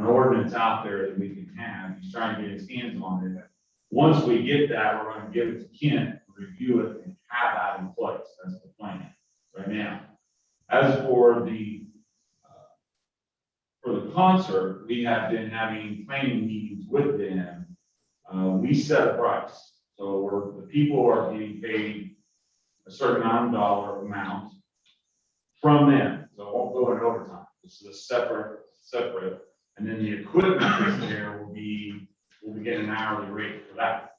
ordinance out there that we can have. He's trying to get his hands on it. Once we get that, we're going to give it to Kent, review it, and have that in place. That's the plan right now. As for the concert, we have been having planning meetings with them. We set a price, so the people are being paid a certain dollar amount from them, so it won't go in overtime. This is a separate, and then the equipment that's there will be getting an hourly rate for that.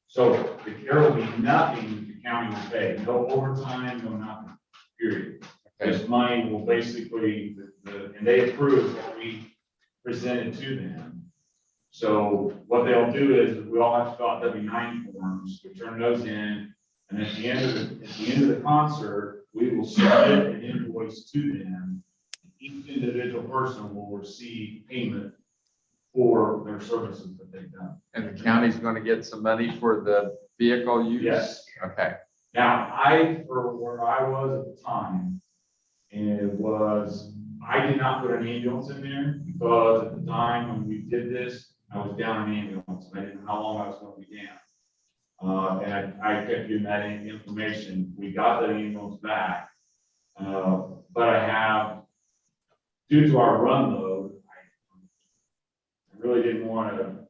So there will be nothing the county will pay, no overtime, no nothing, period. This money will basically, and they approve what we presented to them. So what they'll do is, we all have to fill out W-9 forms, we turn those in, and at the end of the concert, we will submit an invoice to them. Each individual person will receive payment for their services that they've done. And the county's gonna get some money for the vehicle use? Yes. Okay, Now, for where I was at the time, I did not put an ambulance in there because at the time when we did this, I was down an ambulance, and I didn't know how long I was gonna be down. And I kept giving that information. We got that ambulance back. But I have, due to our run load, I really didn't want to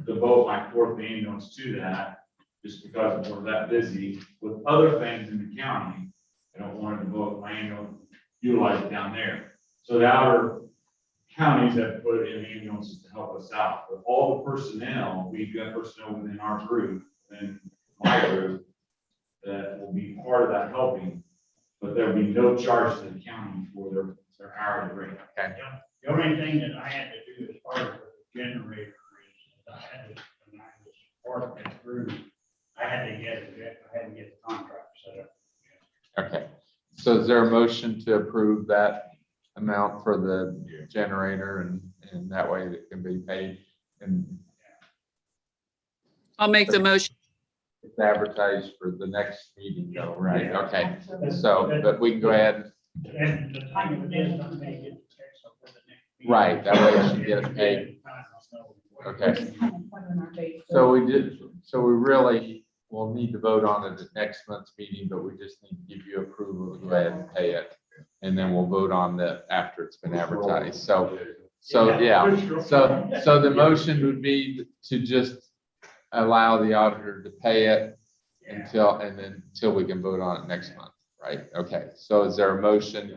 devote my fourth ambulance to that, just because we're that busy with other things in the county. I don't want to devote my ambulance, utilize it down there. So the outer counties have put in ambulances to help us out, but all the personnel, we've got personnel within our group and my group that will be part of that helping, but there'll be no charge to the county for their hourly rate. okay. The only thing that I had to do as part of the generator is I had to, when I was part of that group, I had to get the contract set up. Okay, so is there a motion to approve that amount for the generator and that way it can be paid? And I'll make the motion. it's advertised for the next meeting though, right? Okay, so, but we can go ahead, And the time it is, I'm gonna get the text up for the next meeting. right, that way you should get it paid. Okay, so we really will need to vote on it at next month's meeting, but we just need to give you approval to go ahead and pay it. And then we'll vote on that after it's been advertised. So yeah, so the motion would be to just allow the auditor to pay it until we can vote on it next month, right? Okay, so is there a motion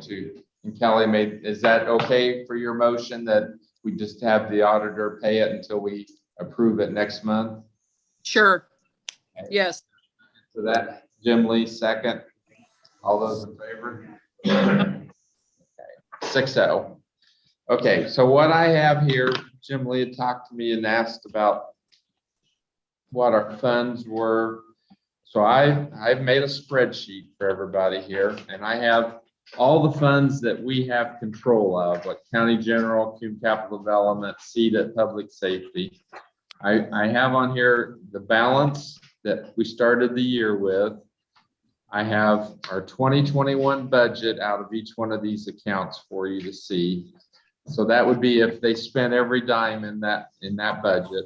and Kelly is that okay for your motion that we just have the auditor pay it until we approve it next month? Sure. Yes. So that, Jim Lee, second. All those in favor? Okay, 6-0. Okay, so what I have here, Jim Lee had talked to me and asked about what our funds were. So I've made a spreadsheet for everybody here, and I have all the funds that we have control of, like county general, Cume capital development, CEDA, public safety. I have on here the balance that we started the year with. I have our 2021 budget out of each one of these accounts for you to see. So that would be if they spent every dime in that budget.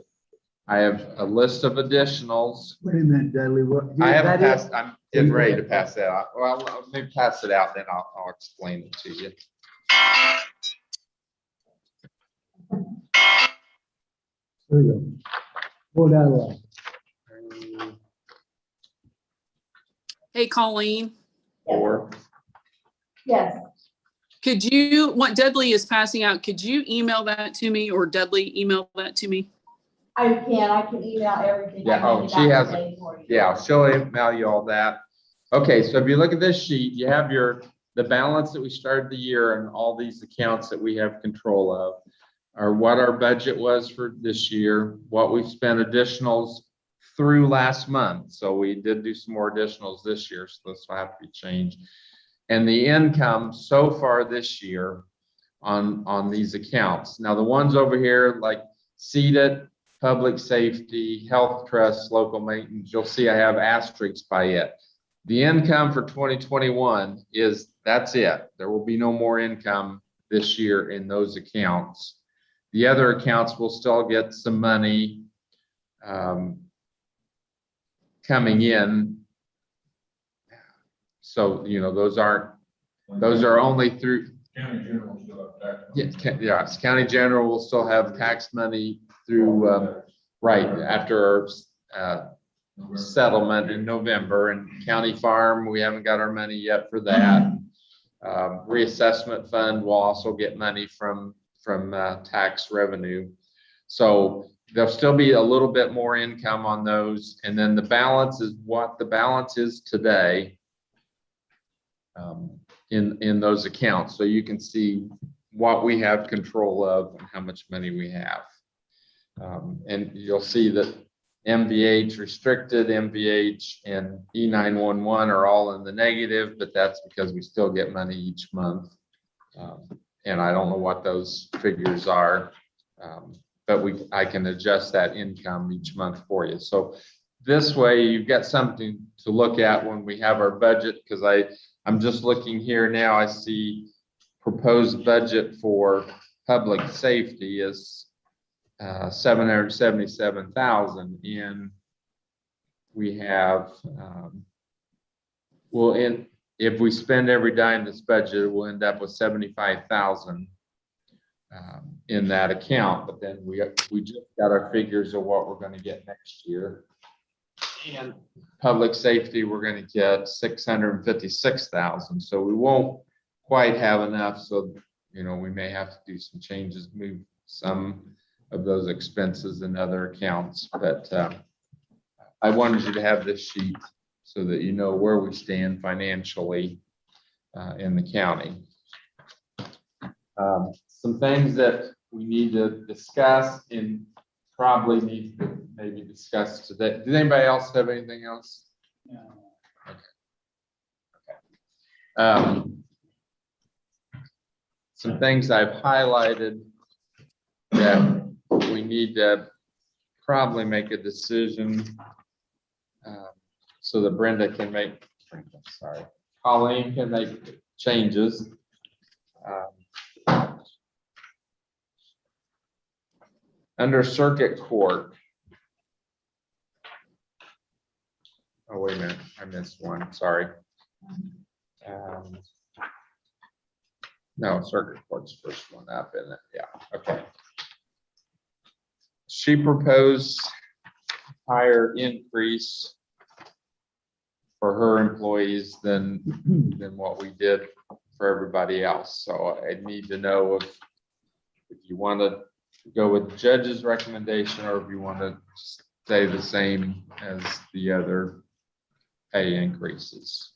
I have a list of additionals. Wait a minute, Dudley, what? I haven't that it? passed, I'm getting ready to pass that out. Well, let me pass it out, then I'll explain it to you. There you go. Pull that off. Hey, Colleen, Or, Yes, could you, what Dudley is passing out, could you email that to me or Dudley email that to me? I can email everything. Yeah, oh, she has yeah, she'll email you all that. Okay, so if you look at this sheet, you have the balance that we started the year and all these accounts that we have control of, or what our budget was for this year, what we spent additionals through last month. So we did do some more additionals this year, so this will have to be changed. And the income so far this year on these accounts. Now, the ones over here like CEDA, public safety, health trust, local maintenance, you'll see I have asterisks by it. The income for 2021 that's it. There will be no more income this year in those accounts. The other accounts will still get some money coming in. So, those are only through. County general still have tax. Yes, county general will still have tax money through, right, after our settlement in November, and county farm, we haven't got our money yet for that. Reassessment fund will also get money from tax revenue. So there'll still be a little bit more income on those. And then the balance is what the balance is today. in those accounts, so you can see what we have control of and how much money we have. And you'll see that MVH restricted, MVH and E911 are all in the negative, but that's because we still get money each month. And I don't know what those figures are, but I can adjust that income each month for you. So this way you've got something to look at when we have our budget, because I'm just looking here now, I see proposed budget for public safety is 777,000, and we have, if we spend every dime this budget, we'll end up with 75,000 in that account, but then we just got our figures of what we're gonna get next year. And public safety, we're gonna get 656,000, so we won't quite have enough, so, you know, we may have to do some changes, move some of those expenses in other accounts, but I wanted you to have this sheet so that you know where we stand financially in the county. Some things that we need to discuss and probably need to maybe discuss today. Does anybody else have anything else? Okay. Some things I've highlighted that we need to probably make a decision so that Colleen can make changes. Under circuit court. Oh, wait a minute, I missed one, sorry. No, circuit court's first one up, isn't it? Yeah, okay. She proposed higher increase for her employees than what we did for everybody else. So I need to know if you want to go with the judge's recommendation or if you want to stay the same as the other pay increases.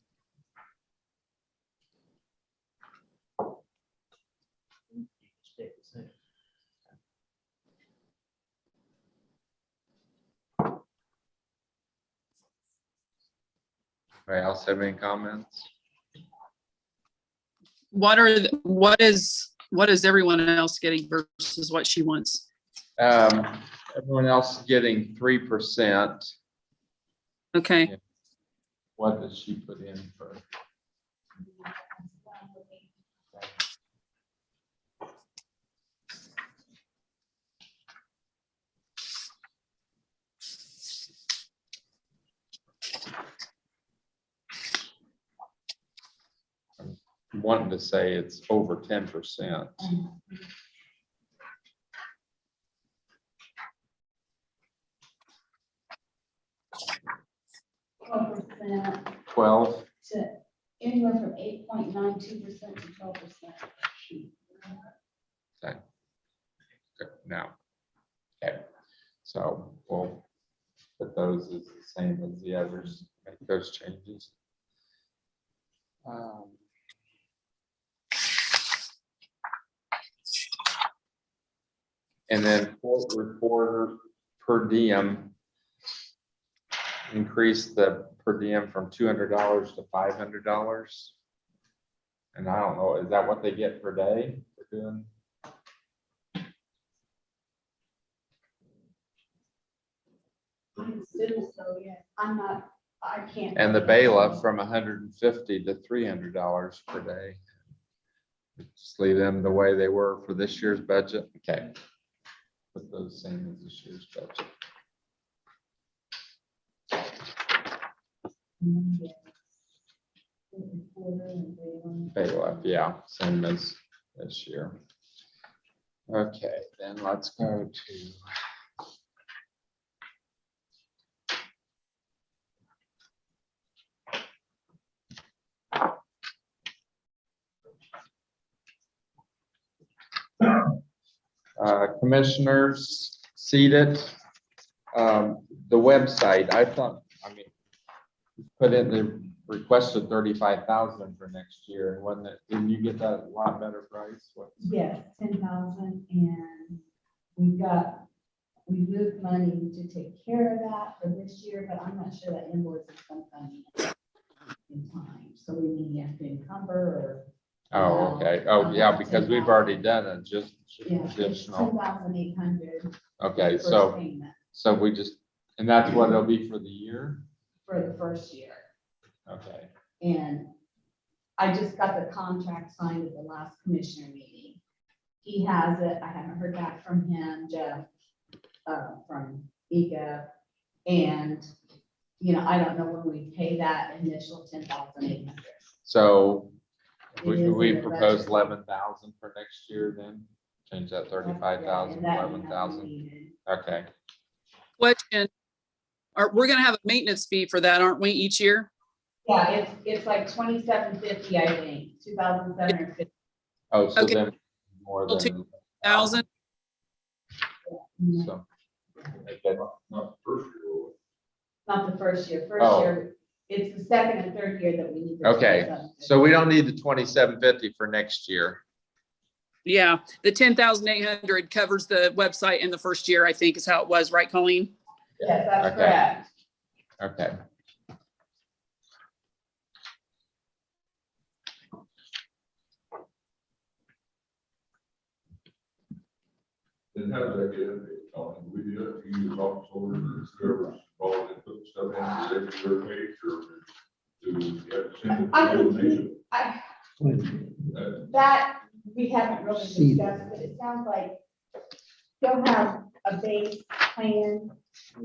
Anybody else have any comments? What is everyone else getting versus what she wants? Everyone else is getting 3%. Okay. What does she put in for? I'm wanting to say it's over 10%. 12. To anywhere from 8.92% to 12%. Okay. Good. Now, okay, so we'll put those as the same as the others, make those changes. And then court reporter per diem, increase the per diem from $200 to $500. And I don't know, is that what they get per day for doing? So, yeah, I can't. And the bailiff from $150 to $300 per day. Just leave them the way they were for this year's budget. Okay. Put those same as this year's budget. Bailiff, yeah, same as this year. Okay, then let's go to commissioners seated. The website, I thought, put in requested 35,000 for next year, and wasn't it, didn't you get that a lot better price? What? Yes, 10,000, and we moved money to take care of that for this year, but I'm not sure that invoice is gonna come in time, so we may have to encumber or. Oh, okay. Oh, yeah, because we've already done it, just Yeah, it's additional. 10,800. Okay, first so, payment so we just, and that's what it'll be for the year? for the first year. Okay. And I just got the contract signed at the last commissioner meeting. He has it. I haven't heard back from him, Jeff, from EGA. And, you know, I don't know when we pay that initial 10,800. So It we, is we in the propose budget. 11,000 for next year then? Change that 35,000, And that you have 11,000? needed. Okay. Question, we're gonna have a maintenance fee for that, aren't we, each year? Yeah, it's like 2,750, I think, 2,750. Oh, so Okay. then more Well, than. 1,000? So. Okay. Not the first year. Not the first year. First Oh. year, it's the second and third year that we need. the Okay, 2,750. so we don't need the 2,750 for next year. Yeah, the 10,800 covers the website in the first year, I think is how it was, right, Colleen? Yes, that's Okay. correct. Okay. Then how does that get in there? We do it, you use office holders or whoever's involved in putting stuff in, is every page or do we have to send it? I to think the that we haven't really See. discussed, but it sounds like they'll have a base plan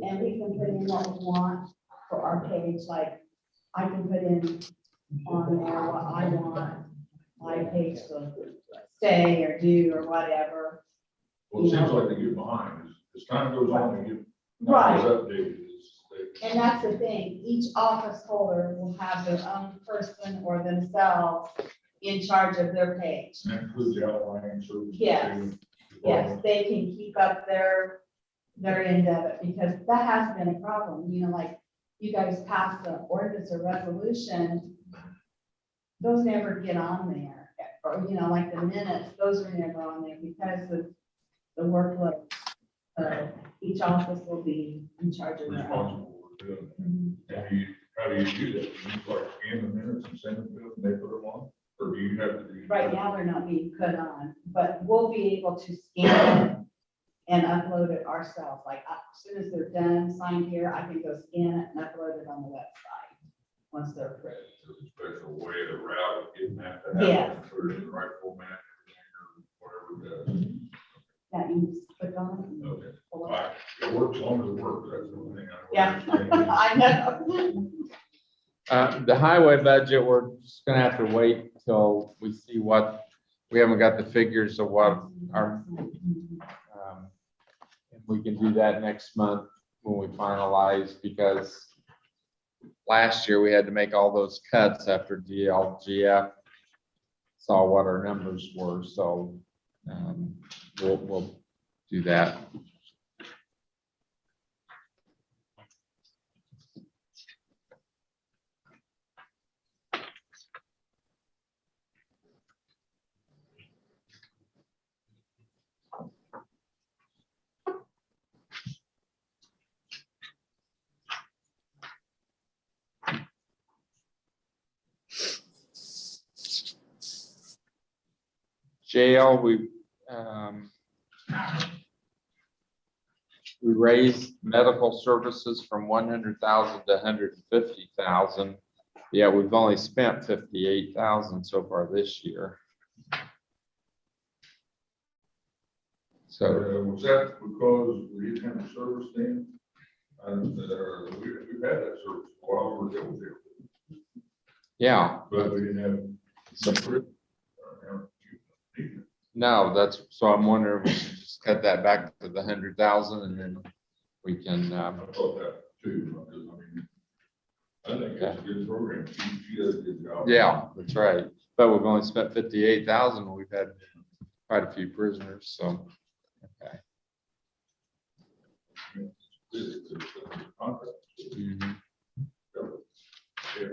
and we can put in what we want for our page, like I can put in on there what I want my page to say or do or whatever. Well, it seems like they get behind, as time goes on, they get. Right. Updated. And that's the thing, each office holder will have their own person or themselves in charge of their page. And that includes the outlying services. Yes. Yes, they can keep up their end of it, because that has been a problem, you know, like you guys passed an ordinance or resolution. Those never get on there, or, you know, like the minutes, those are never on there because of the workload. So each office will be in charge of their own. Responsible for doing it. Mhm. And you, how do you do that? You like scan the minutes and send them to them, and they put them on? Or do you have to do? Right now, they're not being put on, but we'll be able to scan it and upload it ourselves. Like, as soon as they're done, signed here, I can go scan it and upload it on the website, once they're approved. There's a special way, a route of getting that to happen. Yes. Put it in the right format, everything, or whatever it does. That you just click on it. and Okay. pull it All up. right. It works, as long as it works, that's the only thing. Yeah, I know. The highway budget, we're just gonna have to wait till we see what, we haven't got the figures of what our, and we can do that next month when we finalize, because last year we had to make all those cuts after DLGF saw what our numbers were, so we'll do that. Jail, we raised medical services from 100,000 to 150,000. Yeah, we've only spent 58,000 so far this year. So, Was that because we didn't have the service then? And, we've had that service while we were there, yeah, but we didn't have. So- no, that's, so I'm wondering if we should just cut that back to the 100,000 and then we can, I thought that too, because I think that's a good program. She does a good job. yeah, that's right. But we've only spent 58,000. We've had quite a few prisoners, so, okay. It's a contract. Mhm. Yeah.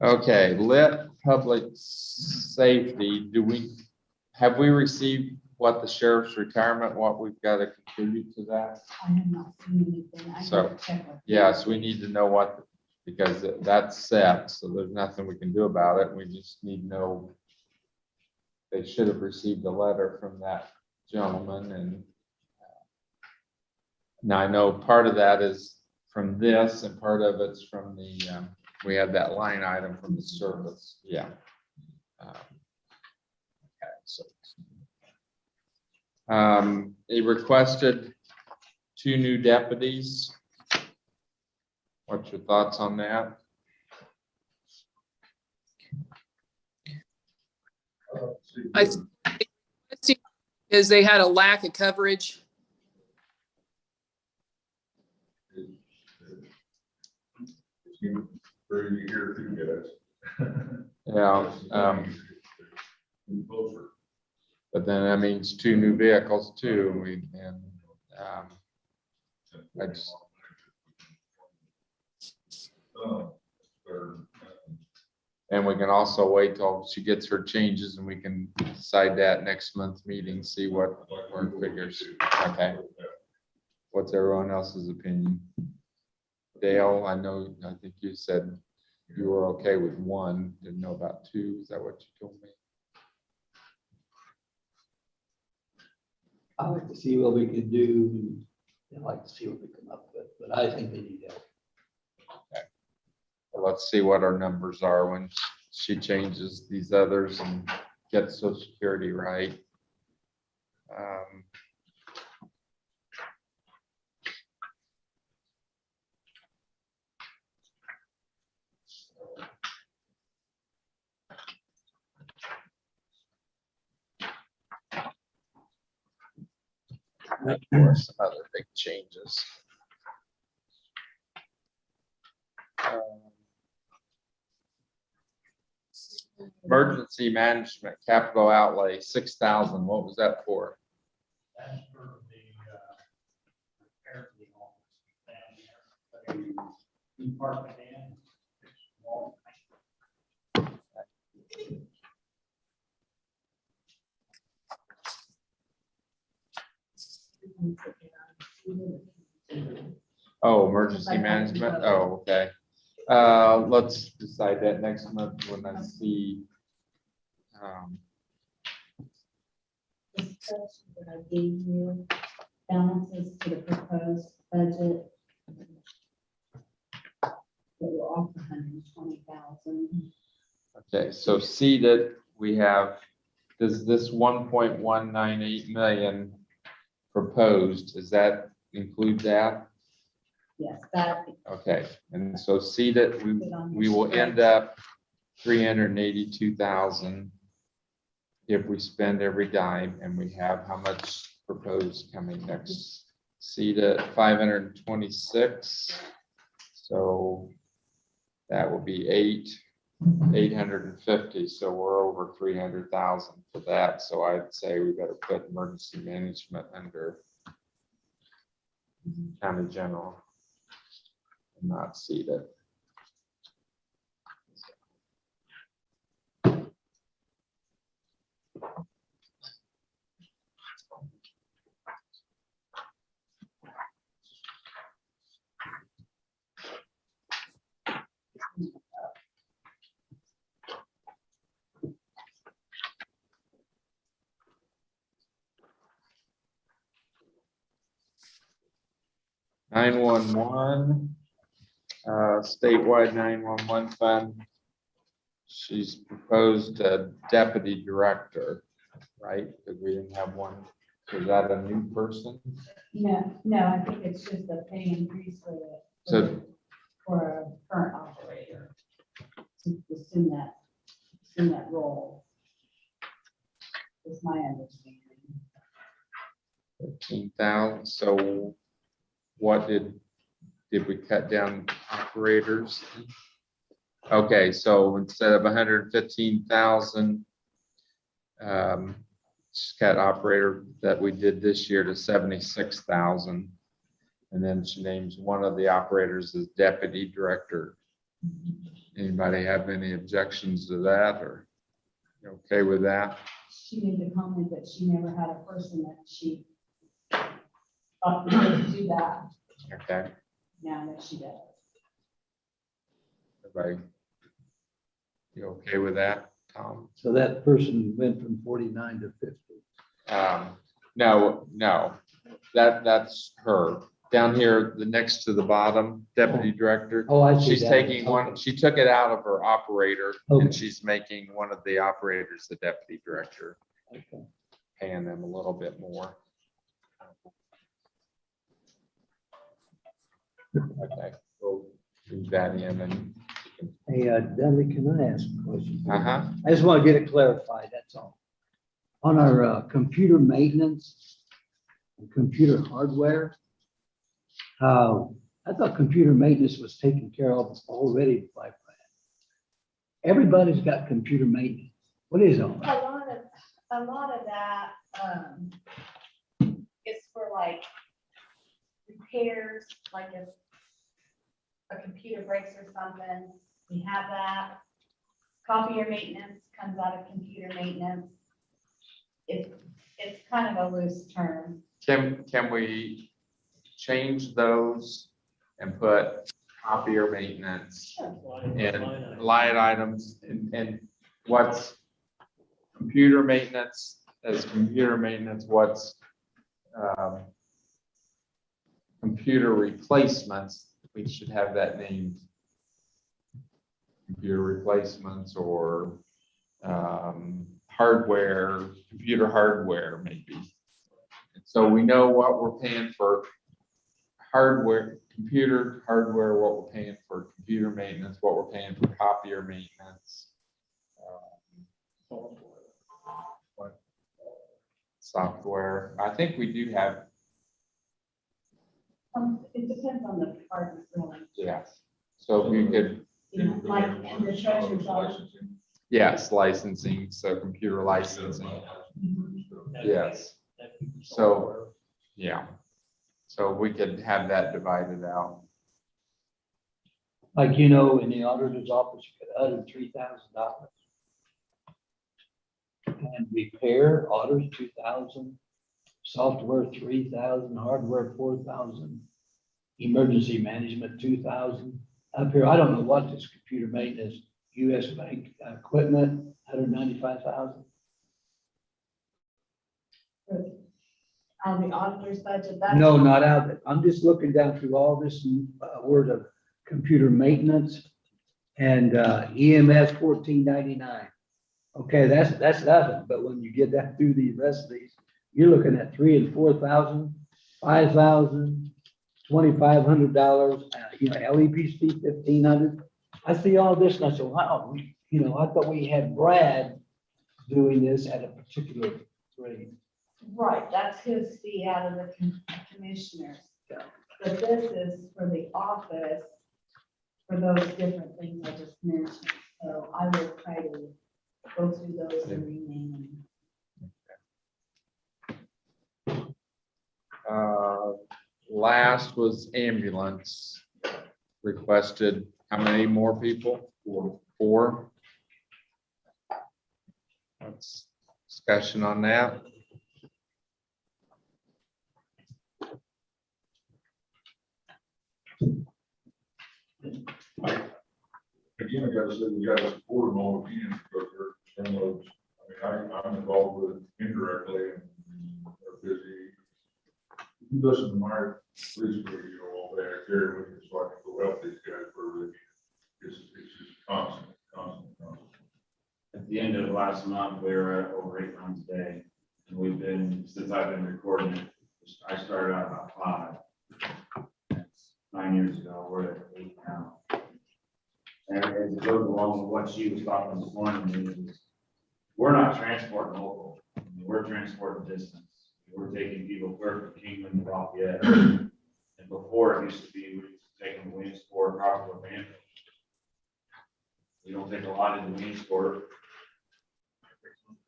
Okay, lit public safety, have we received what the sheriff's retirement, what we've got to contribute to that? I have not seen anything. I So, can check with. Yes, we need to know what, because that's set, so there's nothing we can do about it. We just need to know. They should have received a letter from that gentleman, and now I know part of that is from this and part of it's from the, we had that line item from the service, yeah. Okay, so. He requested 2 new deputies. What's your thoughts on that? I think is they had a lack of coverage. Pretty here too, guys. Yeah, Closer. but then that means 2 new vehicles too. I just- And we can also wait till she gets her changes and we can decide that next month's meeting, see what our figures. Okay. What's everyone else's opinion? Dale, I think you said you were okay with 1, didn't know about 2. Is that what you told me? I'd like to see what we could do. I'd like to see what we come up with, but I think they need help. Well, let's see what our numbers are when she changes these others and gets Social Security right. Or some other big changes. Emergency management capital outlay, 6,000. What was that for? That's for the, repair of the office down there. But department in. Well, Oh, emergency management. Oh, okay. Let's decide that next month when I see. The spreadsheet that I gave you, balances to the proposed budget. They were off 120,000. Okay, so see that we have, does this 1.198 million proposed, does that include that? Yes, that. Okay, and so see that we will end up 382,000 if we spend every dime, and we have how much proposed coming next? See that 526, so that will be 850, so we're over 300,000 for that, so I'd say we better put emergency management under county general. Not seated. (911) statewide 911 fund. She's proposed a deputy director, right? Because we didn't have one. Is that a new person? No, I think it's just a pay increase for So a current operator. To assume that role. Is my understanding. 15,000. So what did we cut down operators? Okay, so instead of 115,000, just cut operator that we did this year to 76,000. And then she names one of the operators as deputy director Anybody have any objections to that, or you okay with that? She made the comment that she never had a person that she thought would do that, Okay, now that she does. everybody? You okay with that, Tom? So that person went from 49 to 50. No, that's her. Down here, the next to the bottom, deputy director. Oh, I see She's that. taking one, Okay. she took it out of her operator Okay. and she's making one of the operators the deputy director, Okay. paying them a little bit more. Okay, we'll leave that in and, Hey, Dudley, can I ask a question? uh-huh, I just want to get it clarified, that's all. On our computer maintenance, and computer hardware, I thought computer maintenance was taken care of already by Brad. Everybody's got computer maintenance. What is all that? A lot of that, is for like repairs, like if a computer breaks or something, we have that. Copier maintenance comes out of computer maintenance. It's kind of a loose term. can we change those and put copier maintenance and line items and what's computer maintenance as computer maintenance, what's computer replacements, we should have that named. Computer replacements or hardware, computer hardware maybe. So we know what we're paying for hardware, computer hardware, what we're paying for computer maintenance, what we're paying for copier maintenance. What software, I think we do have, It depends on the department, really. yes. So if we could, You know, like in the treasurer's office. yes, licensing, so computer licensing, yes. So, yeah. So we could have that divided out. Like, you know, in the auditor's office, you could utter $3,000. And repair, auditors 2,000, software 3,000, hardware 4,000, emergency management 2,000. Up here, I don't know what this computer maintenance, US Bank equipment, 195,000. On the auditor's budget, that's. No, not out of it. I'm just looking down through all this word of computer maintenance and EMS 1499. Okay, that's nothing, but when you get that through the rest of these, you're looking at 3,000 and 4,000, 5,000, $2,500, you know, LEPC 1,500. I see all this and I said, wow, you know, I thought we had Brad doing this at a particular rate. Right, that's his fee out of the commissioners. But this is for the office, for those different things I just mentioned. So I will try to go through those and rename them. Last was ambulance requested. How many more people? Four. Let's discussion on that. Again, I gotta say, we gotta support them all we can, because they're, some of those, I mean, I'm involved with it indirectly, and they're busy. You listen to my police radio all day, I carry with me, so I can go help these guys wherever they need. It's just constant. At the end of last month, we were at over 8 runs a day. And we've been, since I've been recording it, I started out about 5. That's 9 years ago, we're at 8 now. And as it goes along with what she was talking this morning, is we're not transporting local, I mean, we're transporting distance. We're taking people clear from Kingman to Lafayette. And before it used to be, we used to take them to Williamsport, Rockport, Manville. We don't take a lot into Williamsport.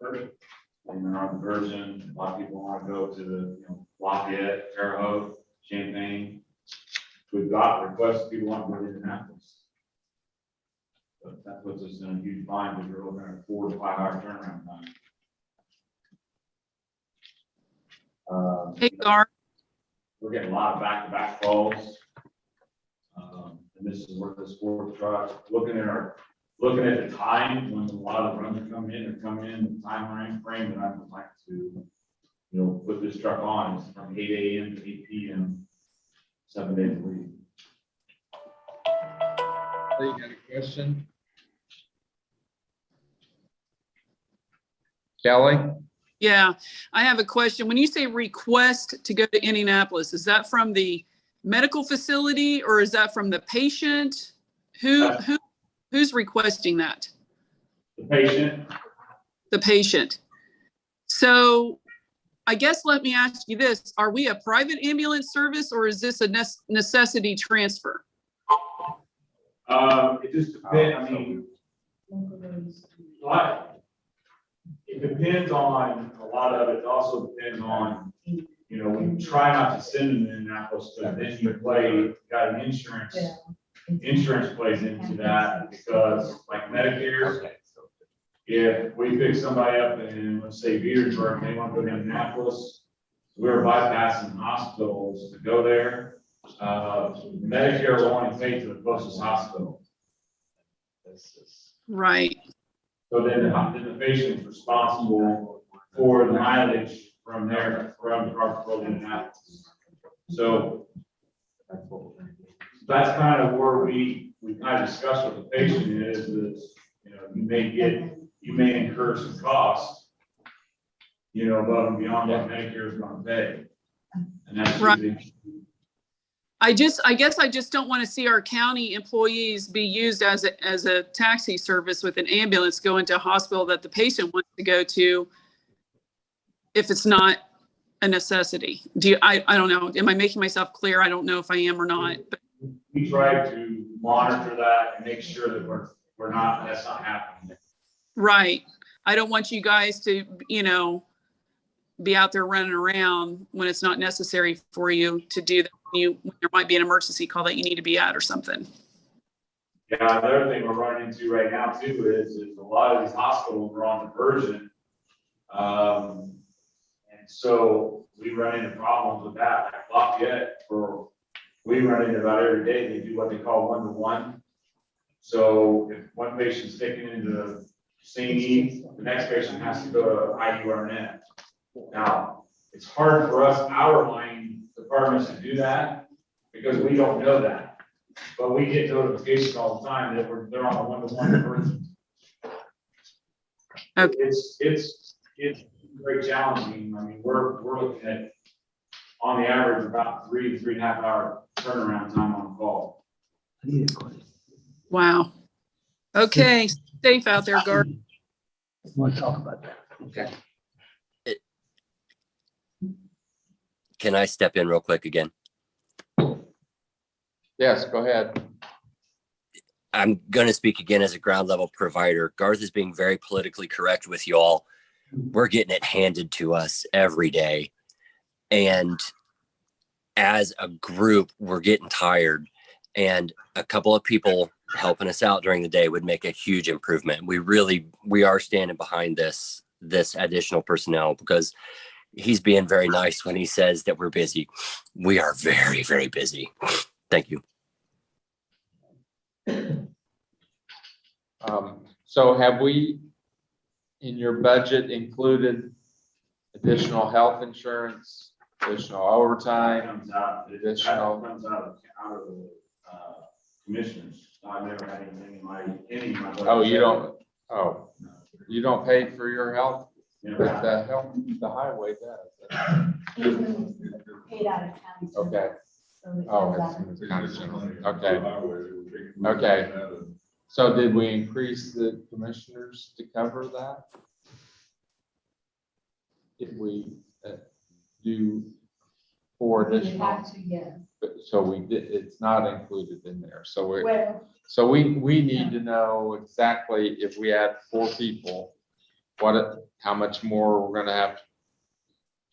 And they're on conversion, a lot of people want to go to the, Lafayette, Terre Haute, Champaign. We've got requests, people want to go to Indianapolis. that puts us in a huge bind because we're looking at 4 to 5 hour turnaround time. Hey, Gar, We're getting a lot of back-to-back calls. And this is where this fourth truck, looking at the time when a lot of the runs are coming in, the time frame that I would like to, put this truck on is from 8 AM to 8 PM, 7 days a week. You got a question? Kelly? yeah, I have a question. When you say request to go to Indianapolis, is that from the medical facility or is that from the patient? Who's requesting that? The patient, The patient. So I guess let me ask you this, are we a private ambulance service or is this a necessity transfer? it just depends, I mean, it depends on, a lot of it also depends on, we try not to send them to Indianapolis, because then you got an insurance plays into that, because like Medicare, if we pick somebody up in, let's say, Petersburg, and they want to go to Indianapolis, we're bypassing hospitals to go there. Medicare will only pay to the closest hospital. Right. So then the patient's responsible for the mileage from there, from the hospital to Indianapolis. So that's kind of where we kind of discussed with the patient is, you may incur some costs, above and beyond what Medicare is going to pay. And that's Right. usually, I guess I just don't want to see our county employees be used as a taxi service with an ambulance going to a hospital that the patient wants to go to if it's not a necessity. I don't know. Am I making myself clear? I don't know if I am or not, but we try to monitor that and make sure that that's not happening. right. I don't want you guys to, be out there running around when it's not necessary for you to do that. When there might be an emergency call that you need to be at or something. Yeah, another thing we're running into right now too is a lot of these hospitals are on diversion. And so we run into problems with that. Like Lafayette, we run into about every day, they do what they call 1-to-1. So if one patient's taken into C&E, the next patient has to go to IURNet. Now, it's hard for us, our line departments to do that because we don't know that. But we get notifications all the time that they're on a 1-to-1 diversion. Okay. It's very challenging. I mean, we're looking at, on the average, about 3 to 3.5 hour turnaround time on call. I need a question. Wow. Okay. Safe out there, Gar. Want to talk about that? Okay. Can I step in real quick again? Yes, go ahead. I'm going to speak again as a ground level provider. Garth is being very politically correct with you all. We're getting it handed to us every day. And as a group, we're getting tired. And a couple of people helping us out during the day would make a huge improvement. We are standing behind this additional personnel because he's being very nice when he says that we're busy. We are very, very busy. Thank you. So have we, in your budget, included additional health insurance, additional overtime? Comes out of the commissioners. I've never had anything in my budget. Oh, you don't pay for your health? Yeah. But the highway does. Paid out of county. Okay. So it Oh, comes out. it's kind of general. Okay. Okay. So did we increase the commissioners to cover that? Did we do 4 We additional? have to, yes. So we did, it's not included in there. So Well, we need to know exactly if we add 4 people, how much more we're gonna have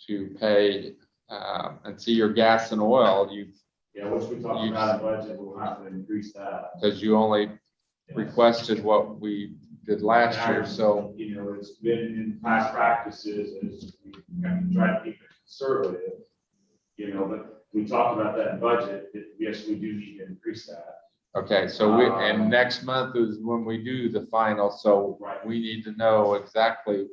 to pay, and see your gas and oil, Yeah, which we talked about in budget, we'll have to increase that. because you only requested what we did last year, so. You know, it's been in past practices, is we have to try to keep it conservative. You know, but we talked about that in budget, yes, we do need to increase that. Okay, so and next month is when we do the final, so Right. we need to know exactly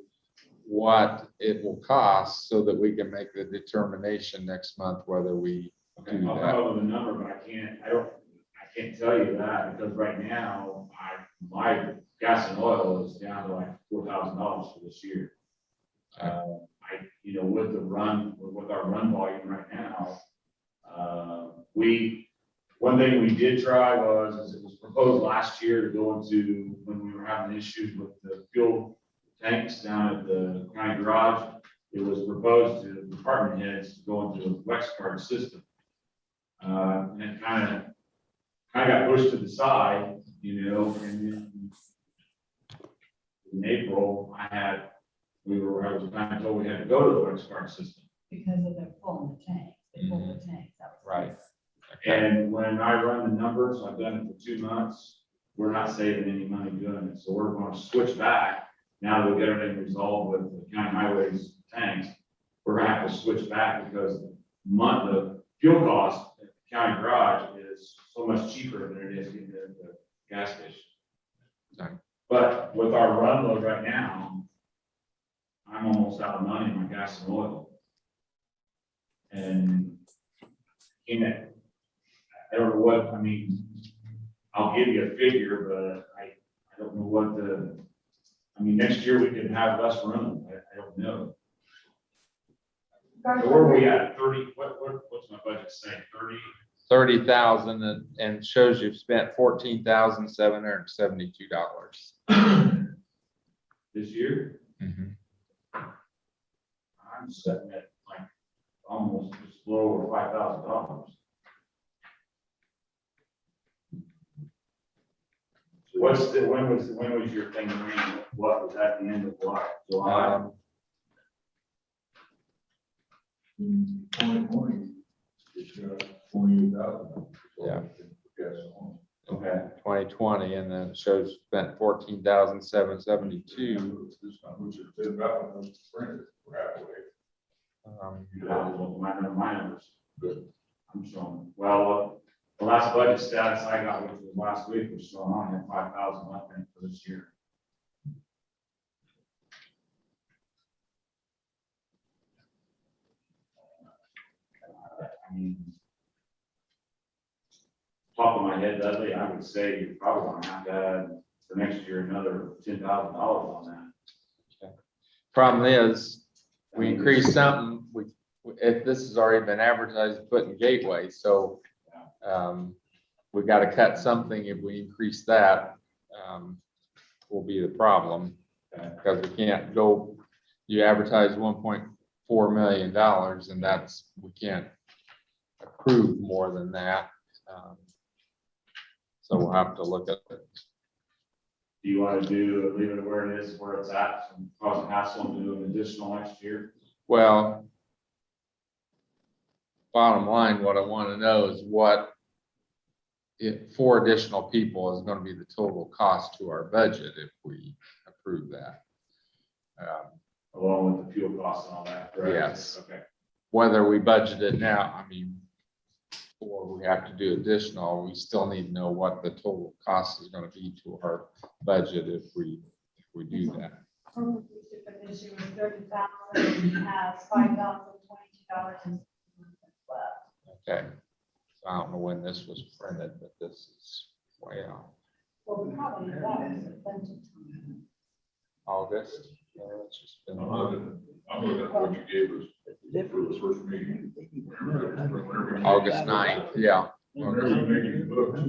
what it will cost so that we can make the determination next month whether we Okay, do I'll come that. up with a number, but I can't tell you that, because right now, my gas and oil is down to like $4,000 for this year. You know, with our run volume right now, one thing we did try is it was proposed last year to go into, when we were having issues with the fuel tanks down at the county garage, it was proposed to department heads to go into a Wex card system. And it kind of got pushed to the side, you know, and then in April, I was kind of told we had to go to the Wex card system. Because of their pulling the tanks, they pull the tanks. That was- Right. And when I run the numbers, I've done it for 2 months, we're not saving any money doing it, so we're going to switch back. Now that we've got everything resolved with the county highways tanks, we're gonna have to switch back because the fuel cost at the county garage is so much cheaper than it is in the gas station. Right. But with our run load right now, I'm almost out of money on my gas and oil. And I don't know what, I mean, I'll give you a figure, but I don't know next year we could have less room. I don't know. So where are we at? 30, what's my budget saying? 30? 30,000 and shows you've spent $14,772. This year? Mhm. I'm sitting at like almost just a little over $5,000. When was your thing running? What was at the end of what? July? 2020, it's got 28,000. Yeah. Gas on. Okay. 2020, and then it shows spent 14,772. This time, which is about printed, we're halfway. My numbers. Good. I'm showing, well, the last budget status I got, which was last week, was showing I had 5,000 left in for this year. I mean, top of my head, Dudley, I would say you're probably gonna have to add for next year another $10,000 on that. Problem is, we increase something, if this has already been advertised, and put in Gateway, so we got to cut something. If we increase that, will be the problem, because we can't go, you advertise $1.4 million, and we can't approve more than that. So we'll have to look at it. Do you want to leave it where it is, where it's at, and cause a hassle and do an additional next year? Well, bottom line, what I want to know is what 4 additional people is going to be the total cost to our budget if we approve that. Along with the fuel costs and all that, correct? Yes. Okay. Whether we budget it now, or we have to do additional, we still need to know what the total cost is going to be to our budget if we do that. This year was 30,000, you have $5,022 left. Okay. So I don't know when this was printed, but this is way off. Well, we probably that was a bunch of time. August. It's just been. I'm looking at what you gave us for the first meeting. August 9th, yeah. Whenever you make your books,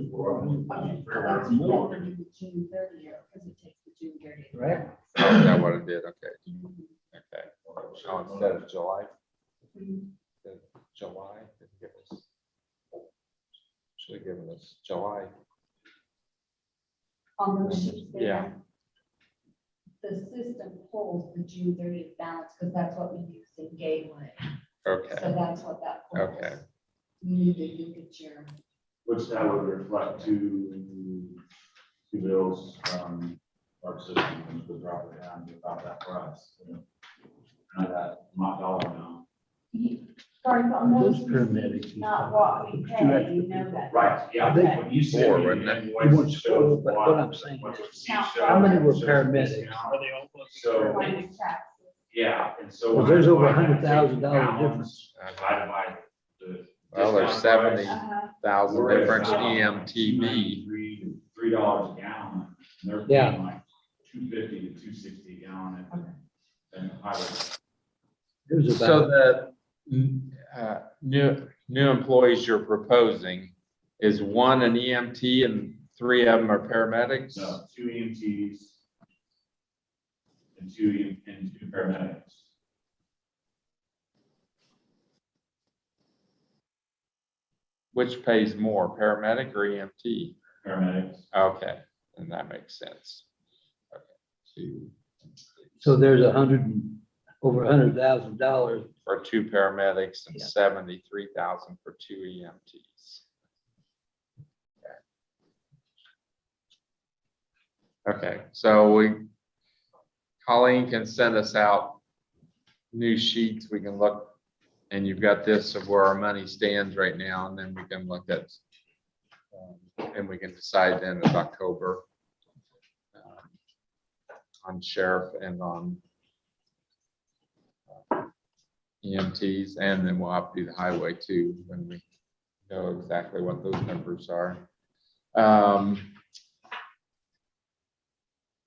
That's more than the June 30th, because it takes the June 30th. Right. Oh, is that what it did? Okay. Okay. So instead of July. July. Should have given us July. On those sheets there. Yeah. The system pulls the June 30th balance, because that's what we use in Gateway. Okay. So that's what that pulls. Okay. You need to look at your, Which that would reflect to two bills, our system would drop it down to about that price. Not that, not dollar amount. Sorry, on Those those, paramedics. and not stuff, what we two pay, extra you know people. that. Right, yeah, Okay. when you send Four, me wasn't an it? invoice, You want it four, shows but what I'm saying what the receipt How shows, many were shows the paramedics? discount. Are they all supposed to? So, Minus taxes. yeah, and so. Well, when there's I over divide that $100,000 gallons, Divided by the. Well, there's discount price, 70,000 Uh-huh. difference we're at EMTB. $3 a gallon. And they're Yeah. paying like $2.50 to $2.60 a gallon and highway. There's So about, the new employees you're proposing is one an EMT and 3 of them are paramedics? No, 2 EMTs and two paramedics. Which pays more, paramedic or EMT? Paramedics. Okay, then that makes sense. Okay, 2. so there's over $100,000. For 2 paramedics and Yeah. 73,000 for 2 EMTs. Okay, so Colleen can send us out new sheets. We can look, and you've got this of where our money stands right now, and then we can look at, and we can decide then of October on sheriff and on EMTs, and then we'll have to do the highway too, when we know exactly what those numbers are.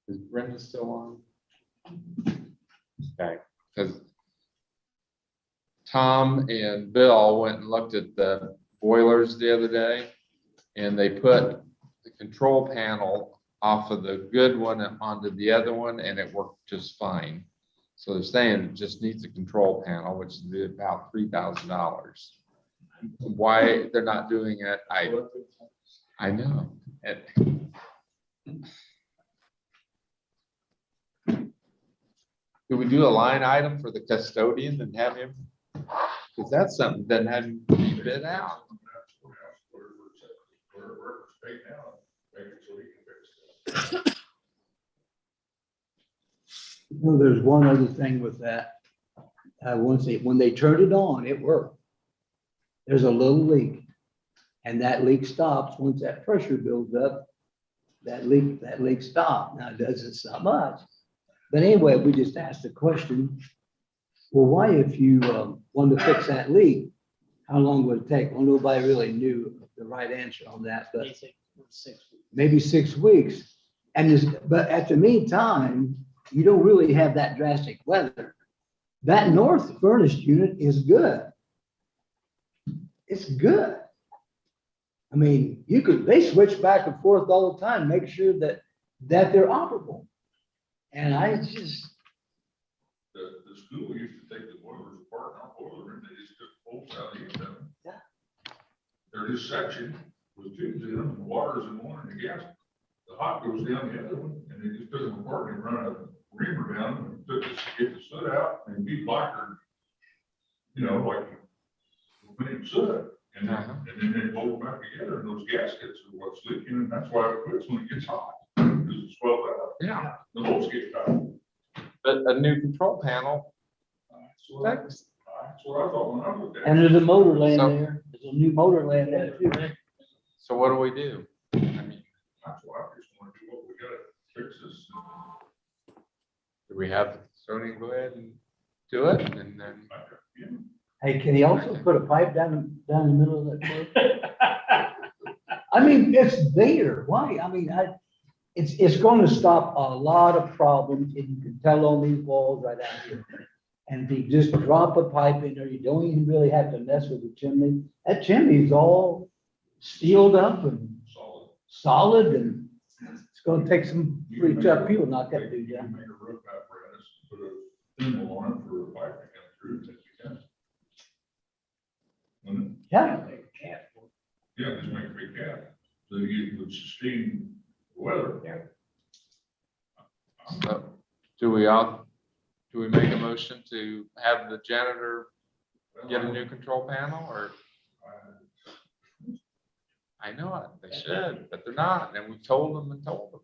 Is Brenda still on? Okay, because Tom and Bill went and looked at the boilers the other day, and they put the control panel off of the good one onto the other one, and it worked just fine. So they're saying it just needs a control panel, which is about $3,000. Why they're not doing it, I know. Do we do a line item for the custodian and have him? Because that's something that hadn't been bid out. Wherever it's taken out, make it so he can fix it. Well, there's one other thing with that. When they turned it on, it worked. There's a little leak. And that leak stops once that pressure builds up. That leak stopped. Now, it doesn't stop much. But anyway, we just asked the question, well, why, if you wanted to fix that leak, how long would it take? Well, nobody really knew the right answer on that, but maybe 6 weeks. But at the meantime, you don't really have that drastic weather. That north furnace unit is good. It's good. I mean, they switch back and forth all the time, make sure that they're operable. And I just, The school used to take the boilers apart, our boiler, and they just took bolts out of each of them. Yeah. They're just sectioned with tubes in them, and water's in one, and the gas, the hot goes down the other one, and they just took them apart and run a reamer down and took the, get the soot out and be blacker. You know, like, when it's soot, and then they bolt back together, and those gaskets are what's leaking, and that's why it quits when it gets hot, because it's swelled out. Yeah, The bolts get tight. but a new control panel. That's what I thought when I looked at it. and there's a motor laying So- there. There's a new motor laying there too. So what do we do? I mean, That's why I just want to do what we gotta fix this. do we have the custodian go ahead and do it, and then? Yeah. Hey, can he also put a pipe down the middle of that truck? I mean, it's there. Why? I mean, it's going to stop a lot of problems, and you can tell on these walls right out here. And if you just drop a pipe in there, you don't even really have to mess with the chimney. That chimney's all sealed up and solid, and it's going to take some pretty tough people not to do You that. can make a roof apparatus, put a thimble on it for a pipe to come through, if you can. Wouldn't it? Yeah. Yeah, just make a big gap, so you would sustain the weather. So, do we make a motion to have the janitor get a new control panel, or? I know it, they should, but they're not, and we told them and told them.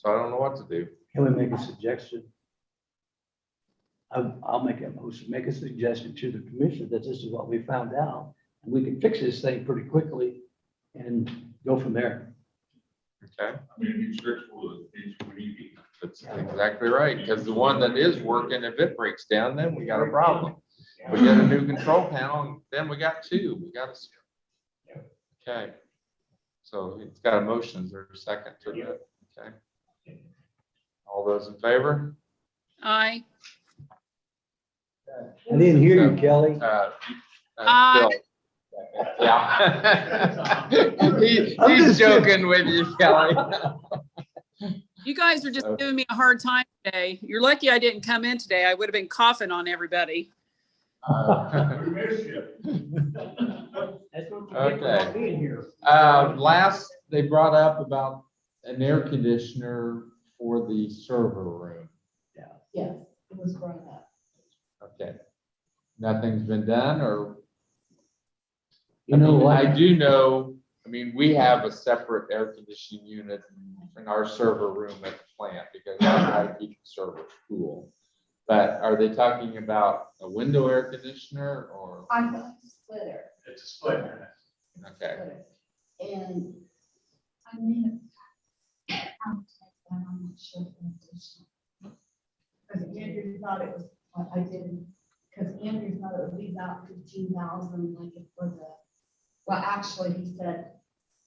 So I don't know what to do. Can we make a suggestion? I'll make a motion, make a suggestion to the commission that this is what we found out. And we can fix this thing pretty quickly and go from there. Okay, I mean, he's fixable to each community. that's exactly right. Because the one that is working, if it breaks down, then we got a problem. We get a new control panel, and then we got two. We got a. Okay. So it's got a motion. Is there a second to that? Okay. All those in favor? Aye. I didn't hear you, Kelly. Aye. Bill. Yeah. He's joking with you, Kelly. You guys are just giving me a hard time today. You're lucky I didn't come in today. I would have been coughing on everybody. We miss you. That's what you get for not being here. Last, they brought up about an air conditioner for the server room. Yes, it was brought up. Okay. Nothing's been done, or? You know what? I do know, I mean, we have a separate air conditioning unit in our server room at the plant because I try to keep the servers cool. But are they talking about a window air conditioner or? I thought splitter. It's a split. Okay. And I mean, I'm not sure. Because Andrew thought it was, I didn't, because Andrew thought it would be about 15,000, like it for the, well, actually, he said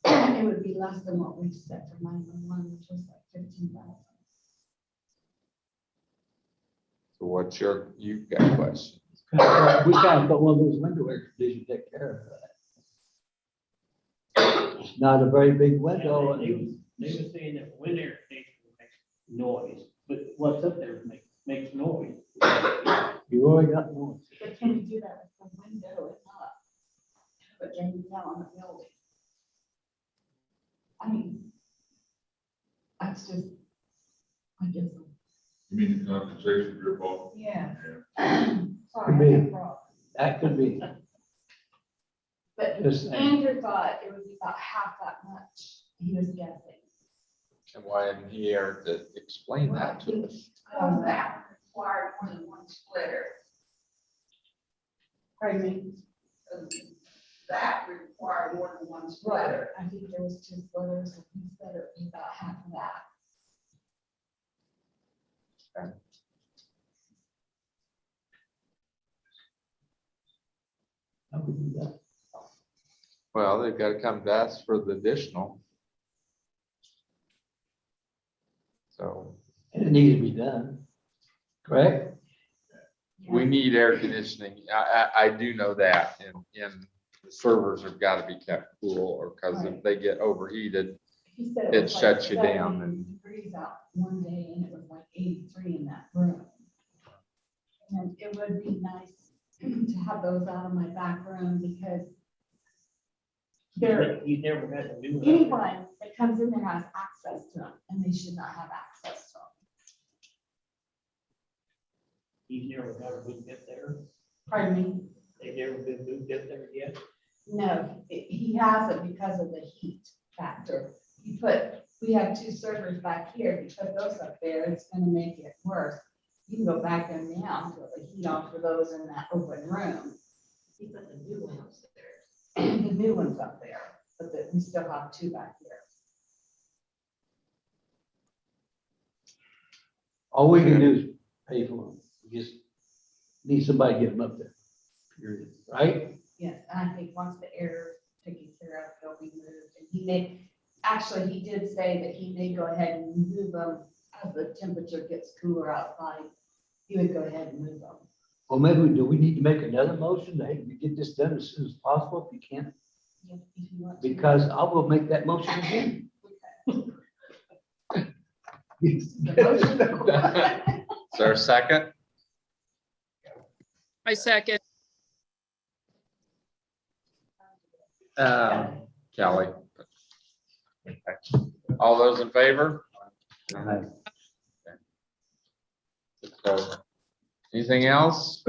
it would be less than what we set for 911, which was like 15,000. So what's you've got questions? We kind of put one of those window air conditioners to take care of that. It's not a very big window. They were saying that wind air conditioner makes noise, but what's up there makes noise. You already got one. But can you do that with the window and not, but then you down on the building? I mean, that's just, I guess. You mean the compensation for your fault? Yeah. Yeah. Sorry, Could be. I got wrong. That could be. But Just saying. Andrew thought it would be about half that much, he was guessing. And why isn't he here to explain that to us? That required more than one splitter. Pardon me? That required more than one splitter. I think there was 2 splitters, and he said it would be about half of that. How would we do that? Well, they've got to come to us for the additional. So And it needs to be done, correct? we need air conditioning. I do know that, and the servers have got to be kept cool, or because if they get overheated, He said it was like shuts you down 70 and- degrees out one day, and it was like 83 in that room. And it would be nice to have those out of my back room, because there, You never had to do that. anyone that comes in there has access to them, and they should not have access to them. He's never got a moved up there. Pardon me? They've never been moved up there yet. No, he hasn't because of the heat factor. We have 2 servers back here. If you put those up there, it's gonna make it worse. You can go back there now and put the heat on for those in that open room. You put the new one upstairs. The new one's up there, but we still have 2 back here. All we can do is pay for them. We just need somebody to get them up there, period, right? Yes, and I think once the air is taken care of, they'll be moved. And he did say that he may go ahead and move them as the temperature gets cooler outside. He would go ahead and move them. Well, maybe, do we need to make another motion to, hey, we get this done as soon as possible if you can? If you want to. Because I will make that motion again. Is there a second? I second. Kelly. All those in favor? So, anything else?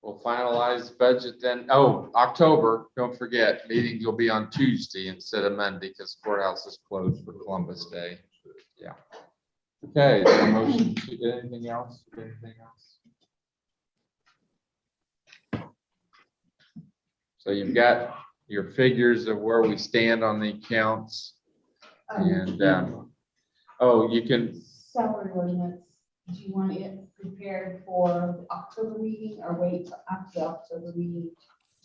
we'll finalize budget then. Oh, October, don't forget, meetings will be on Tuesday instead of Monday because courthouse is closed for Columbus Day. Yeah. Okay, is there a motion to anything else? Anything else? So you've got your figures of where we stand on the accounts. And, oh, you can, Salary ordinance, do you want it prepared for the October meeting or wait till after the October meeting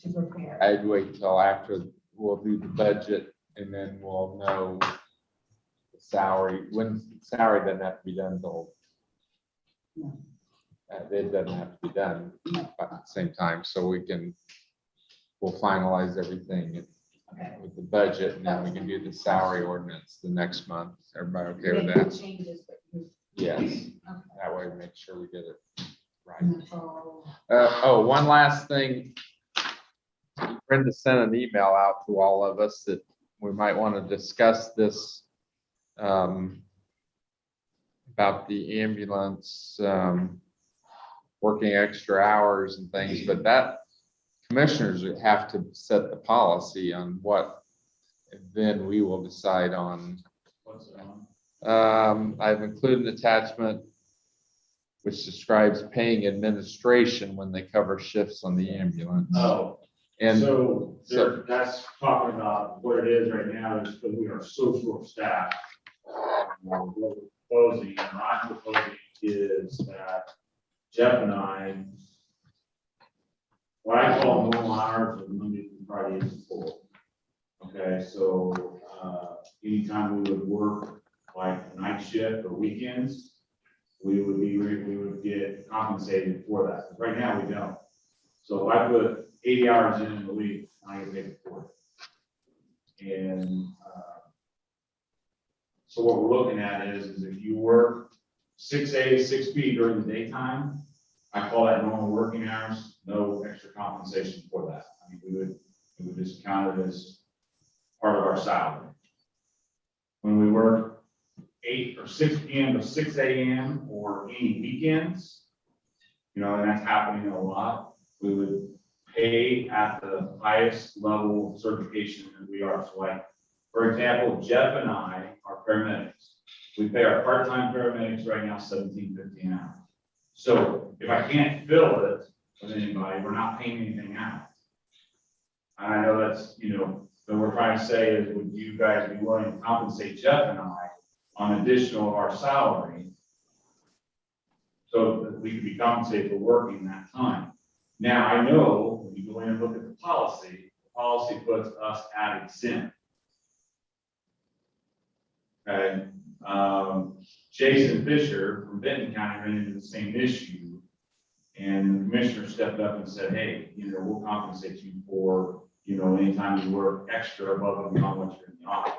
to prepare? I'd wait till after we'll do the budget and then we'll know the salary, when salary doesn't have to be done till. No. It doesn't have to be done at the same time, so we'll finalize everything Okay. with the budget and then we can do the salary ordinance the next month. Everybody okay with Make the that? changes, but you. Yes, Okay. that way we make sure we get it right. And that's all. Oh, one last thing. Brenda sent an email out to all of us that we might want to discuss this about the ambulance working extra hours and things, but that commissioners have to set the policy on what then we will decide on. What's it on? I've included an attachment which describes paying administration when they cover shifts on the ambulance. Oh, And so that's talking about what it is right now is because we are so short staffed. What we're proposing, and I'm proposing is that Jeff and I, what I call normal hours of Monday through Friday is full. Okay, so anytime we would work like a night shift or weekends, we would get compensated for that. Right now, we don't. So if I put 80 hours in a week, I get paid for it. And so what we're looking at is if you work 6 A, 6 B during the daytime, I call that normal working hours, no extra compensation for that. I mean, we would just count it as part of our salary. When we work 8 or 6 PM to 6 AM or any weekends, you know, and that's happening a lot, we would pay at the highest level of certification that we are. So like, for example, Jeff and I are paramedics. We pay our part-time paramedics right now $17.50 an hour. So if I can't fill it with anybody, we're not paying anything out. And I know that's, you know, what we're trying to say is, would you guys be willing to compensate Jeff and I on additional of our salary so that we could be compensated for working that time? Now, I know when you go in and look at the policy puts us at exempt. Okay, Jason Fisher from Benton County ran into the same issue. And the commissioner stepped up and said, hey, you know, we'll compensate you for, you know, anytime you work extra above and beyond what you're in the office.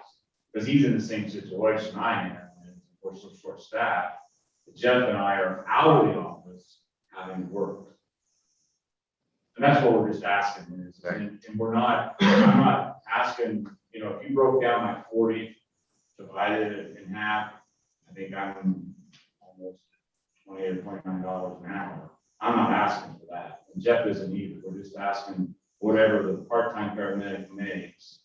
Because he's in the same situation I am, and we're so short staffed. Jeff and I are out of the office having worked. And that's what we're just asking is, and I'm not asking, you know, if you broke down my 40, divided it in half, I think I'm almost $28 or $29 an hour. I'm not asking for that. And Jeff isn't either. We're just asking whatever the part-time paramedic makes.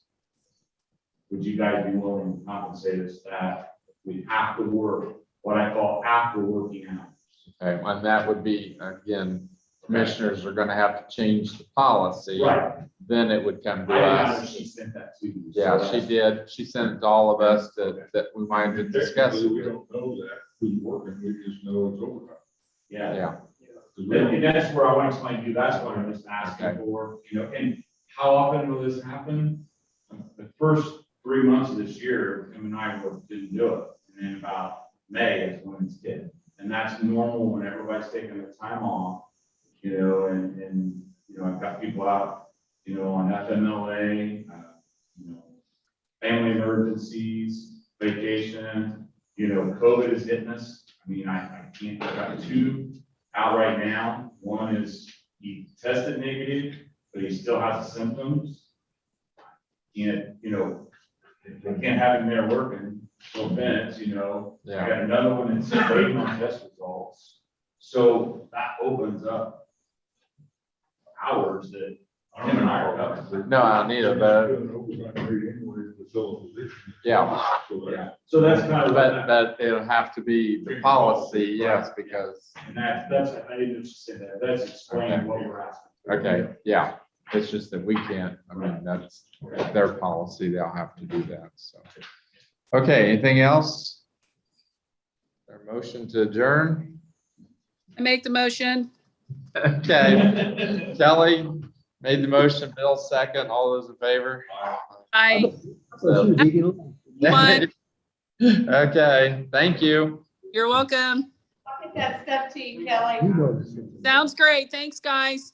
Would you guys be willing to compensate us that we have to work what I call after working hours? Okay, and that would be, again, commissioners are gonna have to change the policy. Right. Then it would come to I didn't know us. she sent that to you. Yeah, so she did. She sent it to all of us that we might discuss. Technically, we don't know that, who's working, we just know it's overtime. Yeah. Yeah, 'Cause we don't- And that's where I want to explain to you, that's what I'm just asking Okay. for, you know, and how often will this happen? The first 3 months of this year, him and I didn't do it, and then about May is when it's hit. And that's normal when everybody's taking their time off, you know, and, you know, I've got people out, you know, on FMLA, you know, family emergencies, vacation, you know, COVID is hitting us. I mean, I can't, I've got 2 out right now. One is he tested negative, but he still has the symptoms. And, you know, I can't have him there working, so Bennett, you know. I yeah. got another one that's waiting on test results. So that opens up hours that him and I are covering. No, I need it, but yeah. So that's kind of. But it'll have to be the policy, yes, because, And that's, I didn't just say that, that's explaining what we're asking. okay, yeah. It's just that we can't, I mean, that's their policy. They'll have to do that, so. Okay, anything else? Our motion to adjourn? I make the motion. Okay, Kelly made the motion, Bill second, all those in favor? I, One. Okay, thank you. you're welcome. I'll get that stuff to you, Kelly. Sounds great. Thanks, guys.